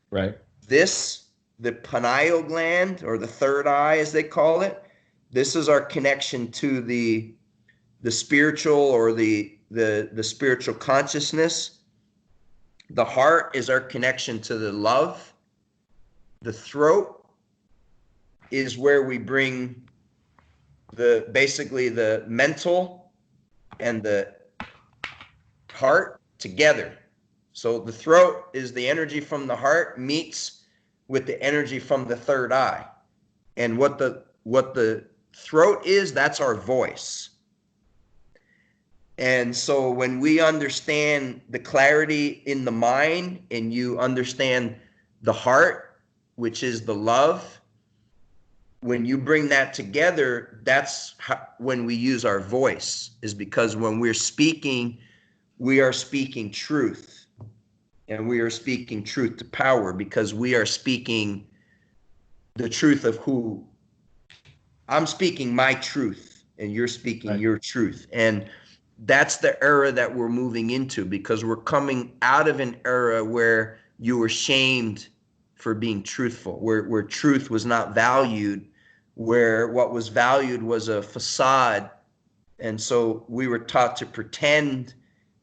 Right. The pineal gland, or the third eye, as they call it, this is our connection to the spiritual, or the spiritual consciousness. The heart is our connection to the love. The throat is where we bring basically the mental and the heart together. So the throat is the energy from the heart meets with the energy from the third eye. And what the throat is, that's our voice. And so when we understand the clarity in the mind, and you understand the heart, which is the love, when you bring that together, that's when we use our voice, is because when we're speaking, we are speaking truth. And we are speaking truth to power, because we are speaking the truth of who I'm speaking, my truth, and you're speaking your truth. And that's the era that we're moving into, because we're coming out of an era where you were shamed for being truthful, where truth was not valued, where what was valued was a facade. And so we were taught to pretend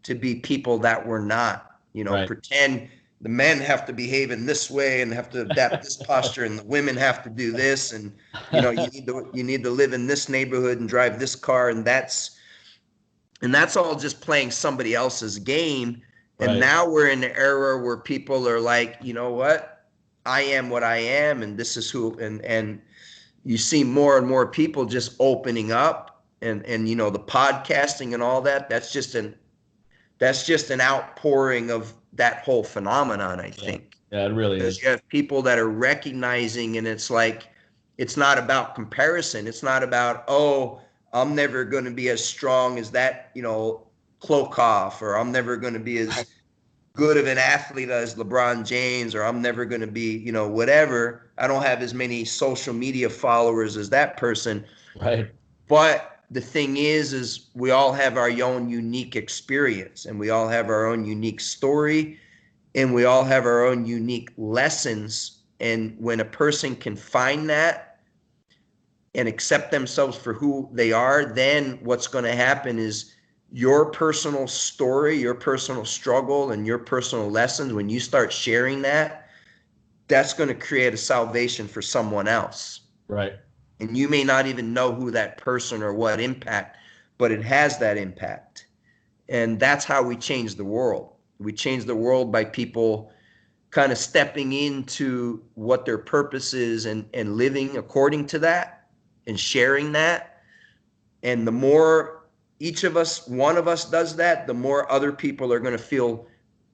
to be people that we're not. You know, pretend the men have to behave in this way and have to adapt this posture, and the women have to do this, and you need to live in this neighborhood and drive this car, and that's all just playing somebody else's game. And Right. now we're in an era where people are like, you know what, I am what I am, and this is who, and you see more and more people just opening up, and the podcasting and all that. That's just an outpouring of that whole phenomenon, I think. Yeah, it really is. Because you have people that are recognizing, and it's like, it's not about comparison. It's not about, oh, I'm never going to be as strong as that, Klokov, or I'm never going to be as good of an athlete as LeBron James, or I'm never going to be, whatever. I don't have as many social media followers as that person. Right. But the thing is we all have our own unique experience, and we all have our own unique story, and we all have our own unique lessons. And when a person can find that and accept themselves for who they are, then what's going to happen is your personal story, your personal struggle, and your personal lessons, when you start sharing that, that's going to create a salvation for someone else. Right. And you may not even know who that person or what impact, but it has that impact. And that's how we change the world. We change the world by people kind of stepping into what their purpose is, and living according to that and sharing that. And the more one of us does that, the more other people are going to feel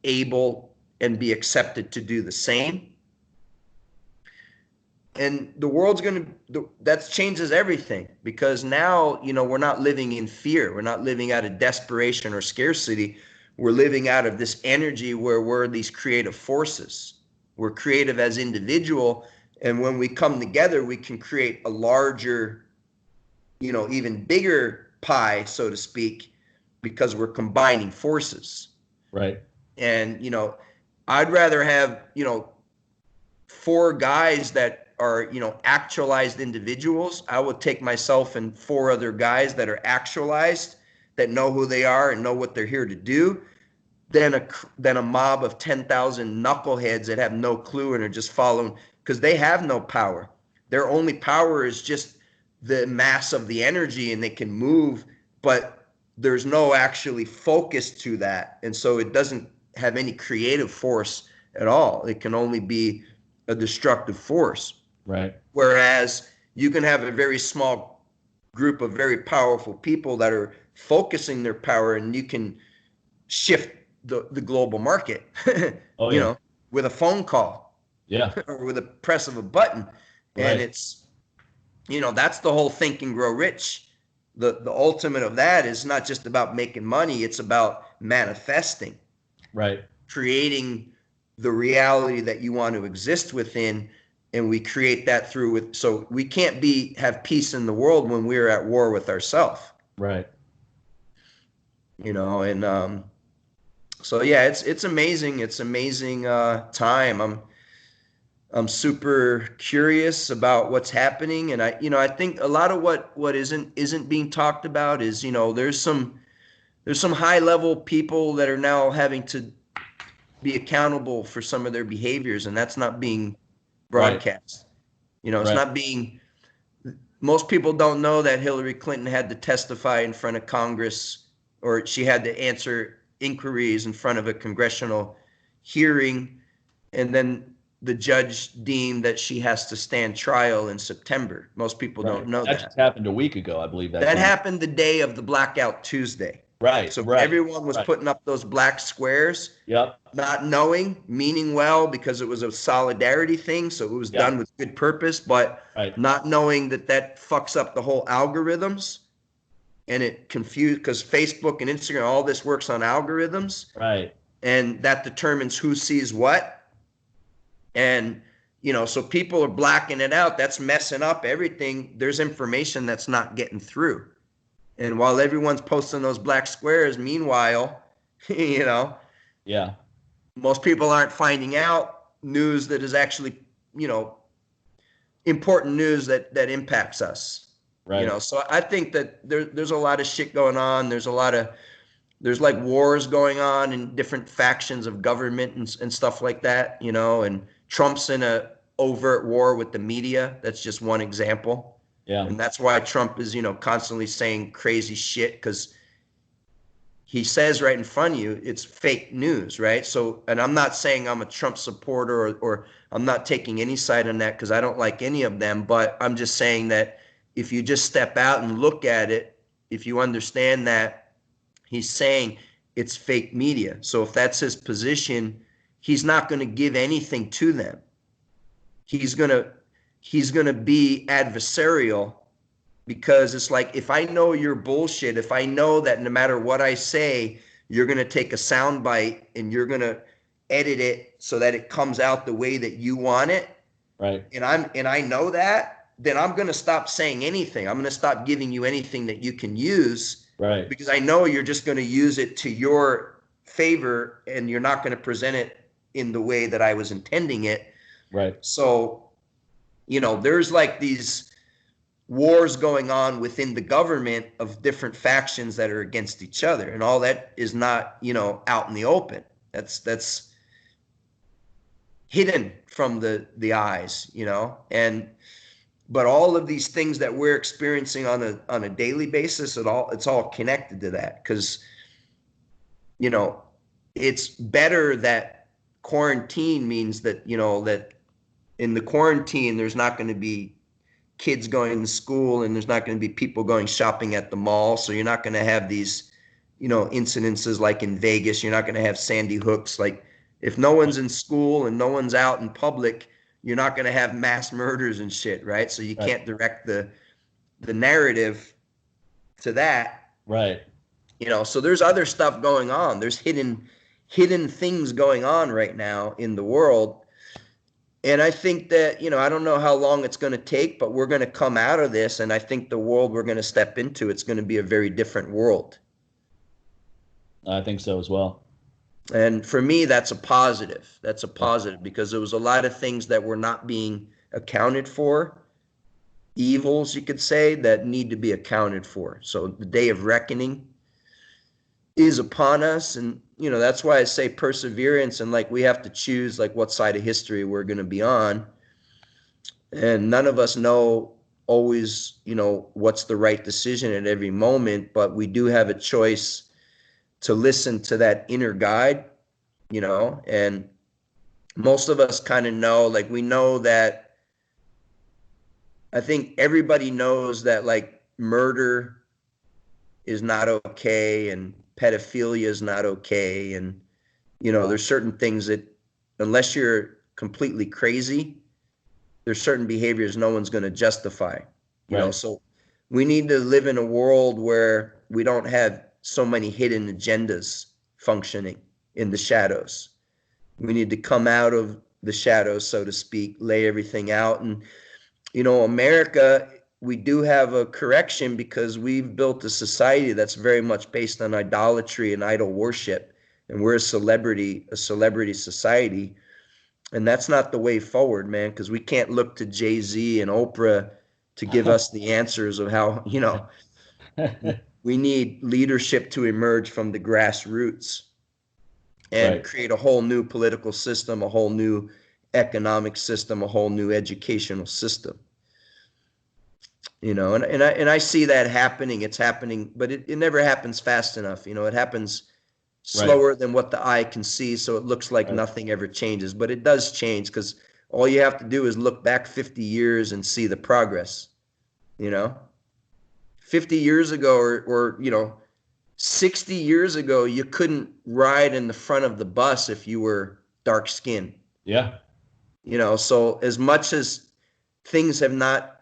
able and be accepted to do the same. And the world's that changes everything, because now, we're not living in fear. We're not living out of desperation or scarcity. We're living out of this energy where we're these creative forces. We're creative as individual. And when we come together, we can create a larger, even bigger pie, so to speak, because we're combining forces. Right. And, I'd rather have, 4 guys that are, actualized individuals. I would take myself and 4 other guys that are actualized, that know who they are and know what they're here to do, than a mob of 10,000 knuckleheads that have no clue and are just following, because they have no power. Their only power is just the mass of the energy, and they can move, but there's no actually focus to that. And so it doesn't have any creative force at all. It can only be a destructive force. Right. Whereas you can have a very small group of very powerful people that are focusing their power, and you can shift the global market, with a phone call, or with a press of a button. Right. And it's, that's the whole Think and Grow Rich. The ultimate of that is not just about making money. It's about manifesting, right, creating the reality that you want to exist within. And we create that so we can't have peace in the world when we're at war with ourselves. Right. And so yeah, it's amazing. It's amazing time. I'm super curious about what's happening, and I think a lot of what isn't being talked about is, there's some high level people that are now having to be accountable for some of their behaviors, and that's not being broadcast. Right. It's not being. Most people don't know that Hillary Clinton had to testify in front of Congress, or she had to answer inquiries in front of a congressional hearing, and then the judge deemed that she has to stand trial in September. Most people don't know that. That just happened a week ago, I believe. That happened the day of the Blackout Tuesday. Right. So everyone was putting up those black squares, not knowing, meaning well, because it was a solidarity thing. So it was done with good purpose, but not knowing that fucks up the whole algorithms, and it confused, because Facebook and Instagram, all this works on algorithms. Right. And that determines who sees what. And, so people are blacking it out. That's messing up everything. There's information that's not getting through. And while everyone's posting those black squares, meanwhile, most people aren't finding out news that is actually, important news that impacts us. Right. So I think that there's a lot of shit going on. There's a lot of there's like wars going on in different factions of government and stuff like that, you know, and Trump's in a overt war with the media. That's just one example. Yeah. And that's why Trump is, you know, constantly saying crazy shit, because he says right in front of you, it's fake news, right? So, and I'm not saying I'm a Trump supporter, or I'm not taking any side on that, because I don't like any of them, but I'm just saying that if you just step out and look at it, if you understand that he's saying it's fake media. So if that's his position, he's not going to give anything to them. He's going to be adversarial, because it's like, if I know you're bullshit, if I know that no matter what I say, you're going to take a sound bite and you're going to edit it so that it comes out the way that you want it. Right. And I know that, then I'm going to stop saying anything. I'm going to stop giving you anything that you can use. Right. Because I know you're just going to use it to your favor, and you're not going to present it in the way that I was intending it. Right. So, you know, there's like these wars going on within the government of different factions that are against each other, and all that is not, you know, out in the open. That's hidden from the eyes, you know. And but all of these things that we're experiencing on a daily basis, it's all connected to that, because, you know, it's better that quarantine means that, you know, that in the quarantine there's not going to be kids going to school, and there's not going to be people going shopping at the mall. So you're not going to have these, you know, incidences like in Vegas. You're not going to have Sandy Hooks. Like, if no one's in school and no one's out in public, you're not going to have mass murders and shit, right? So you can't direct the narrative to that. Right. You know, so there's other stuff going on. There's hidden things going on right now in the world. And I think that, you know, I don't know how long it's going to take, but we're going to come out of this. And I think the world we're going to step into, it's going to be a very different world. I think so as well. And for me, that's a positive. That's a positive, because there was a lot of things that were not being accounted for, evils, you could say, that need to be accounted for. So the day of reckoning is upon us. And, you know, that's why I say perseverance, and like, we have to choose like what side of history we're going to be on. And none of us know always, you know, what's the right decision at every moment, but we do have a choice to listen to that inner guide, you know. And most of us kind of know, like, we know that, I think everybody knows that like murder is not okay, and pedophilia is not okay. And, you know, there's certain things that, unless you're completely crazy, there's certain behaviors no one's going to justify, you know. So we need to live in a world where we don't have so many hidden agendas functioning in the shadows. We need to come out of the shadows, so to speak, lay everything out. And, you know, America, we do have a correction, because we've built a society that's very much based on idolatry and idol worship. And we're a celebrity society. And that's not the way forward, man, because we can't look to Jay-Z and Oprah to give us the answers of how, you know, we need leadership to emerge from the grassroots and create a whole new political system, a whole new economic system, a whole new educational system. You know, and I see that happening. It's happening, but it never happens fast enough. You know, it happens slower than what the eye can see, so it looks like nothing ever changes. But it does change, because all you have to do is look back 50 years and see the progress. You know, 50 years ago, or you know, 60 years ago, you couldn't ride in the front of the bus if you were dark skinned. Yeah. You know, so as much as things have not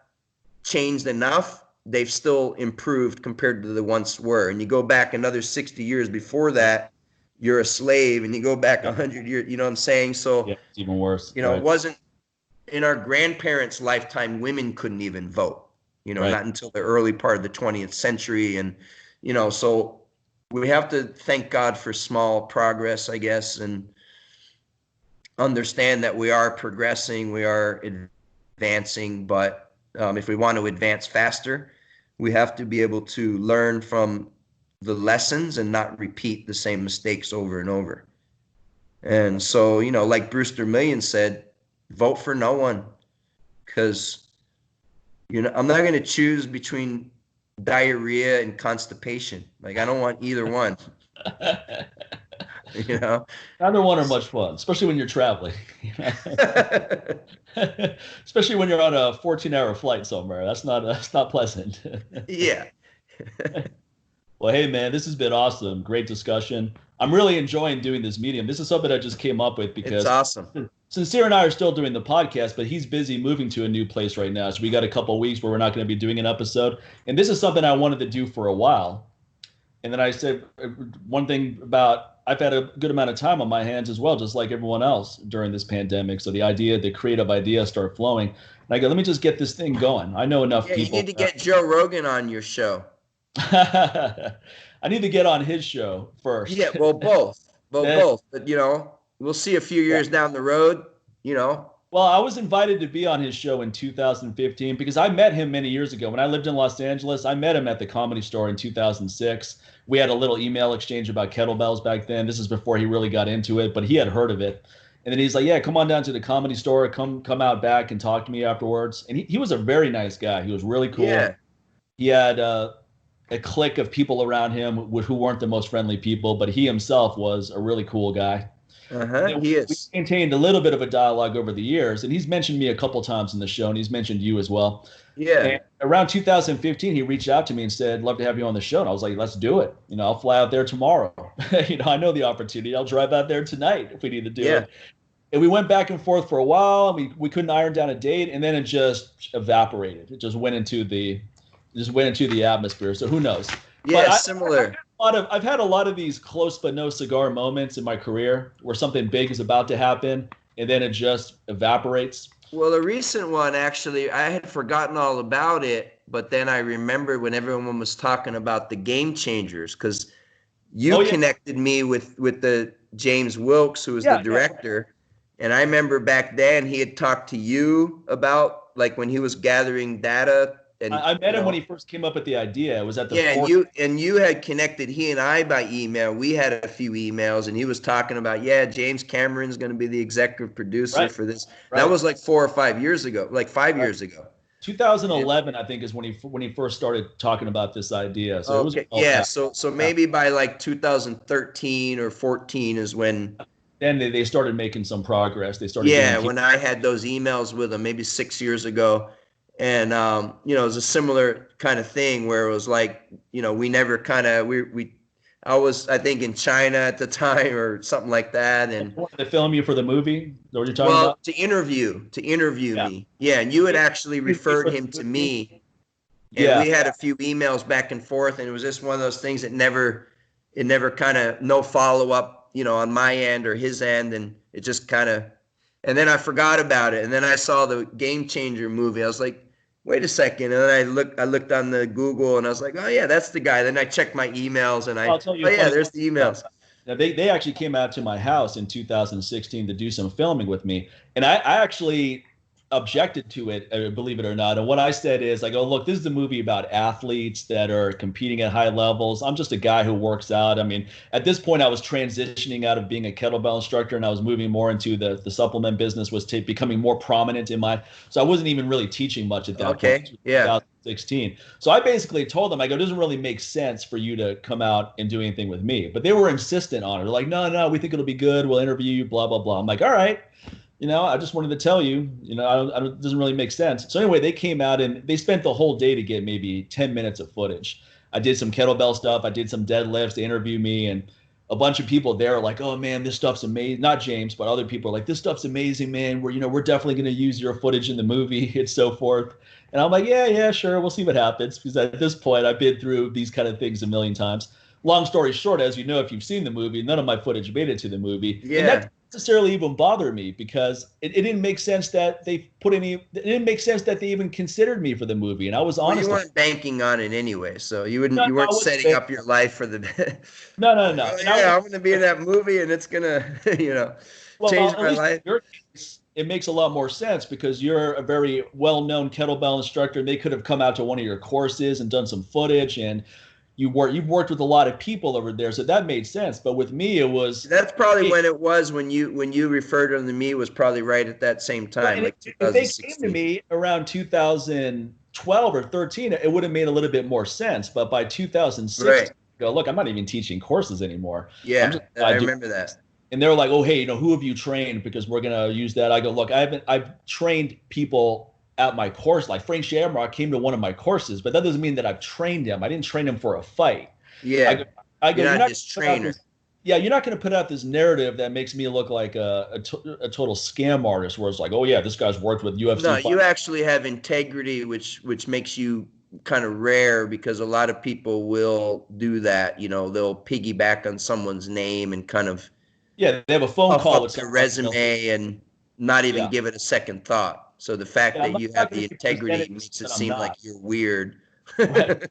changed enough, they've still improved compared to the once were. And you go back another 60 years before that, you're a slave, and you go back 100 years, you know what I'm saying? So yeah, it's even worse. You know, it wasn't in our grandparents' lifetime, women couldn't even vote, you know, not until the early part of the 20th century. And, you know, so we have to thank God for small progress, I guess, and understand that we are progressing, we are advancing, but if we want to advance faster, we have to be able to learn from the lessons and not repeat the same mistakes over and over. And so, you know, like Brewster Million said, vote for no one, because, you know, I'm not going to choose between diarrhea and constipation. Like, I don't want either one. You know, neither one are much fun, especially when you're traveling. Especially when you're on a 14-hour flight somewhere. That's not pleasant. Yeah. Well, hey man, this has been awesome. Great discussion. I'm really enjoying doing this medium. This is something I just came up with because it's awesome. Sincere and I are still doing the podcast, but he's busy moving to a new place right now. So we got a couple of weeks where we're not going to be doing an episode. And this is something I wanted to do for a while. And then I said one thing about I've had a good amount of time on my hands as well, just like everyone else during this pandemic. So the creative idea start flowing. And I go, let me just get this thing going. I know enough people. You need to get Joe Rogan on your show. I need to get on his show first. Yeah, well, both. Both. But, you know, we'll see a few years down the road, you know. Well, I was invited to be on his show in 2015 because I met him many years ago. When I lived in Los Angeles, I met him at the Comedy Store in 2006. We had a little email exchange about kettlebells back then. This is before he really got into it, but he had heard of it. And then he's like, yeah, come on down to the Comedy Store. Come out back and talk to me afterwards. And he was a very nice guy. He was really cool. Yeah. He had a clique of people around him who weren't the most friendly people, but he himself was a really cool guy. He is. We maintained a little bit of a dialogue over the years, and he's mentioned me a couple times in the show, and he's mentioned you as well. Yeah. And around 2015, he reached out to me and said, love to have you on the show. And I was like, let's do it. You know, I'll fly out there tomorrow. You know, I know the opportunity. I'll drive out there tonight if we need to do it. And we went back and forth for a while. We couldn't iron down a date, and then it just evaporated. It just went into the atmosphere. So who knows? Yeah, similar. I've had a lot of these close but no cigar moments in my career where something big is about to happen and then it just evaporates. Well, the recent one, actually, I had forgotten all about it, but then I remembered when everyone was talking about the Game Changers, because you connected me with the James Wilkes, who was the director. And I remember back then he had talked to you about, like, when he was gathering data. And I met him when he first came up with the idea. It was at the you had connected he and I by email. We had a few emails, and he was talking about James Cameron's going to be the executive producer for this. Right. That was like 4 or 5 years ago, like 5 years ago. 2011, I think, is when he first started talking about this idea. So it was so maybe by like 2013 or 14 is when. Then they started making some progress. They started. When I had those emails with him, maybe 6 years ago. And, you know, it was a similar kind of thing where it was like, you know, we never kind of, I was, I think, in China at the time or something like that. And wanted to film you for the movie? Is that what you're talking about? To interview me. Yeah. And you had actually referred him to me. And we had a few emails back and forth. And it was just one of those things that never kind of, no follow up, you know, on my end or his end. And it just kind of, and then I forgot about it. And then I saw the Game Changer movie. I was like, wait a second. And then I looked on the Google and I was like, oh yeah, that's the guy. Then I checked my emails and there's the emails. Now, they actually came out to my house in 2016 to do some filming with me. And I actually objected to it, believe it or not. And what I said is, I go, look, this is a movie about athletes that are competing at high levels. I'm just a guy who works out. I mean, at this point, I was transitioning out of being a kettlebell instructor and I was moving more into the supplement business, was becoming more prominent in so I wasn't even really teaching much at that point. 2016. So I basically told them, I go, it doesn't really make sense for you to come out and do anything with me. But they were insistent on it. They're like, no, we think it'll be good. We'll interview you, blah, blah, blah. I'm like, all right. You know, I just wanted to tell you, you know, it doesn't really make sense. So anyway, they came out and they spent the whole day to get maybe 10 minutes of footage. I did some kettlebell stuff. I did some deadlifts. They interviewed me, and a bunch of people there are like, oh man, this stuff's amazing. Not James, but other people are like, this stuff's amazing, man. We're definitely going to use your footage in the movie and so forth. And I'm like, yeah, sure. We'll see what happens. Because at this point, I've been through these kind of things a million times. Long story short, as you know, if you've seen the movie, none of my footage made it to the movie. Yeah. And that didn't necessarily even bother me because it didn't make sense that they even considered me for the movie. And I was honest. You weren't banking on it anyway, so you weren't setting up your life for the. No. I'm going to be in that movie, and it's going to, change my life. In your case, it makes a lot more sense because you're a very well-known kettlebell instructor. And they could have come out to one of your courses and done some footage, and you've worked with a lot of people over there, so that made sense. But with me, it was That's probably when it was when you referred them to me was probably right at that same time, and like if they came to 2016. me around 2012 or 13, it would have made a little bit more sense. But by 2006, Right. go look, I'm not even teaching courses anymore. I'm Yeah, just I remember that. and they're like, oh, hey, who have you trained? Because we're gonna use that. I go, look, I've trained people at my course. Like Frank Shamrock came to one of my courses, but that doesn't mean that I've trained him. I didn't train him for a fight. I Yeah, go, I go, you're you're not not his gonna put out trainer. this, yeah, you're not going to put out this narrative that makes me look like a total scam artist, where it's like, oh yeah, this guy's worked with No, UFC you fighters. actually have integrity, which makes you kind of rare because a lot of people will do that. They'll piggyback on someone's name and kind of Yeah, they have a phone puff call up with their someone. resume and not even Yeah, give it a second thought. So the fact yeah, I'm that not, you not have going the to be integrity presented as makes it something I'm seem like not. you're weird. Right.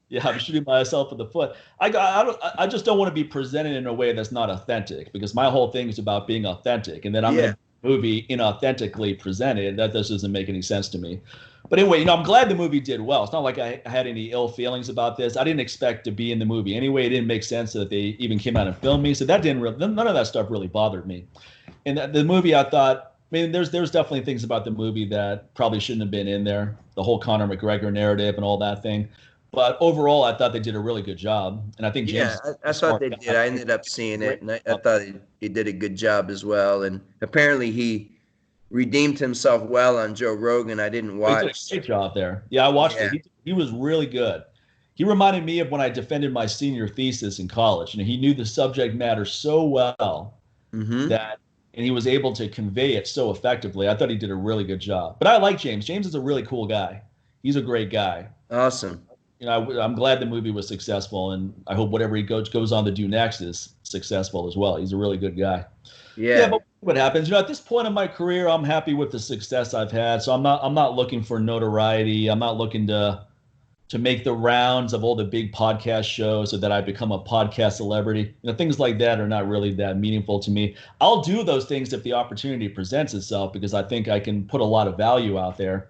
Yeah, I'm shooting myself in the foot. I just don't want to be presented in a way that's not authentic, because my whole thing is about being authentic, and then I'm going Yeah, to movie inauthentically presented. That just doesn't make any sense to me. But anyway, I'm glad the movie did well. It's not like I had any ill feelings about this. I didn't expect to be in the movie anyway. It didn't make sense that they even came out and filmed me, so that didn't really, none of that stuff really bothered me. And the movie, I thought, I mean, there's definitely things about the movie that probably shouldn't have been in there. The whole Conor McGregor narrative and all that thing. But overall, I thought they did a really good job, and I think James yeah, is I a thought smart they guy. did. I ended up seeing Great it, and I job. thought he did a good job as well. And apparently, he redeemed himself well on Joe Rogan. I didn't He did a watch. great job there. Yeah, I watched it. Yeah. He was really good. He reminded me of when I defended my senior thesis in college. He knew the subject matter so well Mm-hmm. that, and he was able to convey it so effectively. I thought he did a really good job. But I like James. James is a really cool guy. He's a great guy. Awesome. I'm glad the movie was successful, and I hope whatever he goes on to do next is successful as well. He's a really good guy. Yeah, Yeah. but what happens? At this point in my career, I'm happy with the success I've had. So I'm not looking for notoriety. I'm not looking to make the rounds of all the big podcast shows so that I become a podcast celebrity. Things like that are not really that meaningful to me. I'll do those things if the opportunity presents itself, because I think I can put a lot of value out there.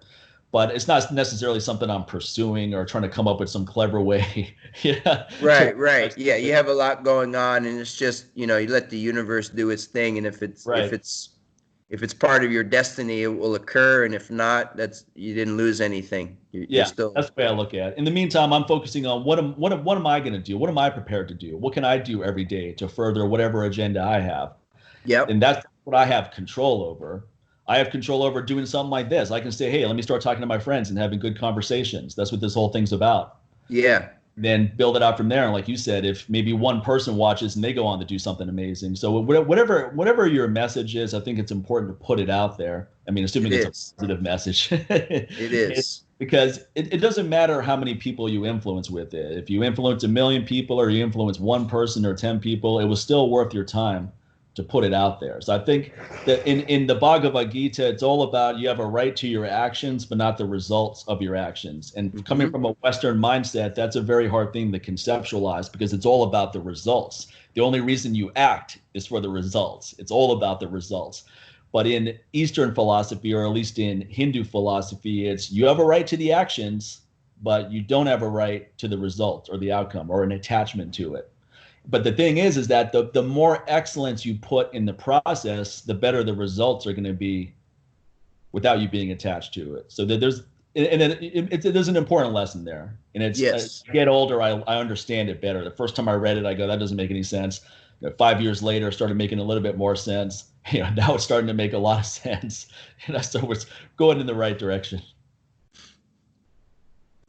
But it's not necessarily something I'm pursuing or trying to come up with some clever way. Yeah. Right, right. Yeah, you have a lot going on, and it's just, you let the universe do its thing, and if it's if Right. it's if it's part of your destiny, it will occur, and if not, that's you didn't lose anything. You're Yeah, still. that's the way I look at it. In the meantime, I'm focusing on what am I going to do? What am I prepared to do? What can I do every day to further whatever agenda I have? Yep. And that's what I have control over. I have control over doing something like this. I can say, hey, let me start talking to my friends and having good conversations. That's what this whole thing's about. Yeah. Then build it out from there. And like you said, if maybe one person watches and they go on to do something amazing. So whatever your message is, I think it's important to put it out there. I mean, It assuming it's a is. positive message. It is. Because it doesn't matter how many people you influence with it. If you influence 1 million people or you influence one person or 10 people, it was still worth your time to put it out there. So I think that in the Bhagavad Gita, it's all about you have a right to your actions, but not the results of your actions. And coming Hmm. from a Western mindset, that's a very hard thing to conceptualize, because it's all about the results. The only reason you act is for the results. It's all about the results. But in Eastern philosophy, or at least in Hindu philosophy, it's you have a right to the actions, but you don't have a right to the result or the outcome or an attachment to it. But the thing is that the more excellence you put in the process, the better the results are going to be without you being attached to it. So that there's an important lesson there. And it's as Yes. I get older, I understand it better. The first time I read it, I go, that doesn't make any sense. 5 years later, it started making a little bit more sense. Now it's starting to make a lot of sense. So it's going in the right direction.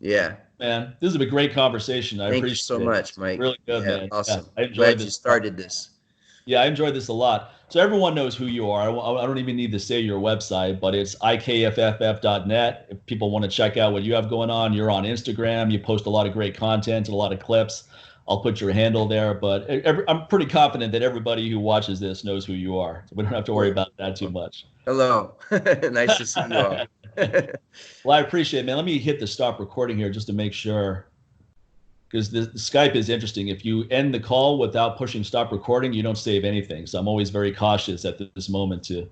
Yeah. Man, this has been a great conversation. I Thank you appreciate so it. much, Mike. Really good, Yeah. man. Yeah, Awesome. I enjoyed Glad you this a lot. started this. Yeah, I enjoyed this a lot. So everyone knows who you are. I don't even need to say your website, but it's ikfff.net. If people want to check out what you have going on, you're on Instagram. You post a lot of great content and a lot of clips. I'll put your handle there, but I'm pretty confident that everybody who watches this knows who you are. So we don't have to worry Cool. about that too much. Hello. Nice to see you all. Well, I appreciate it, man. Let me hit the stop recording here just to make sure, because the Skype is interesting. If you end the call without pushing stop recording, you don't save anything. So I'm always very cautious at this moment to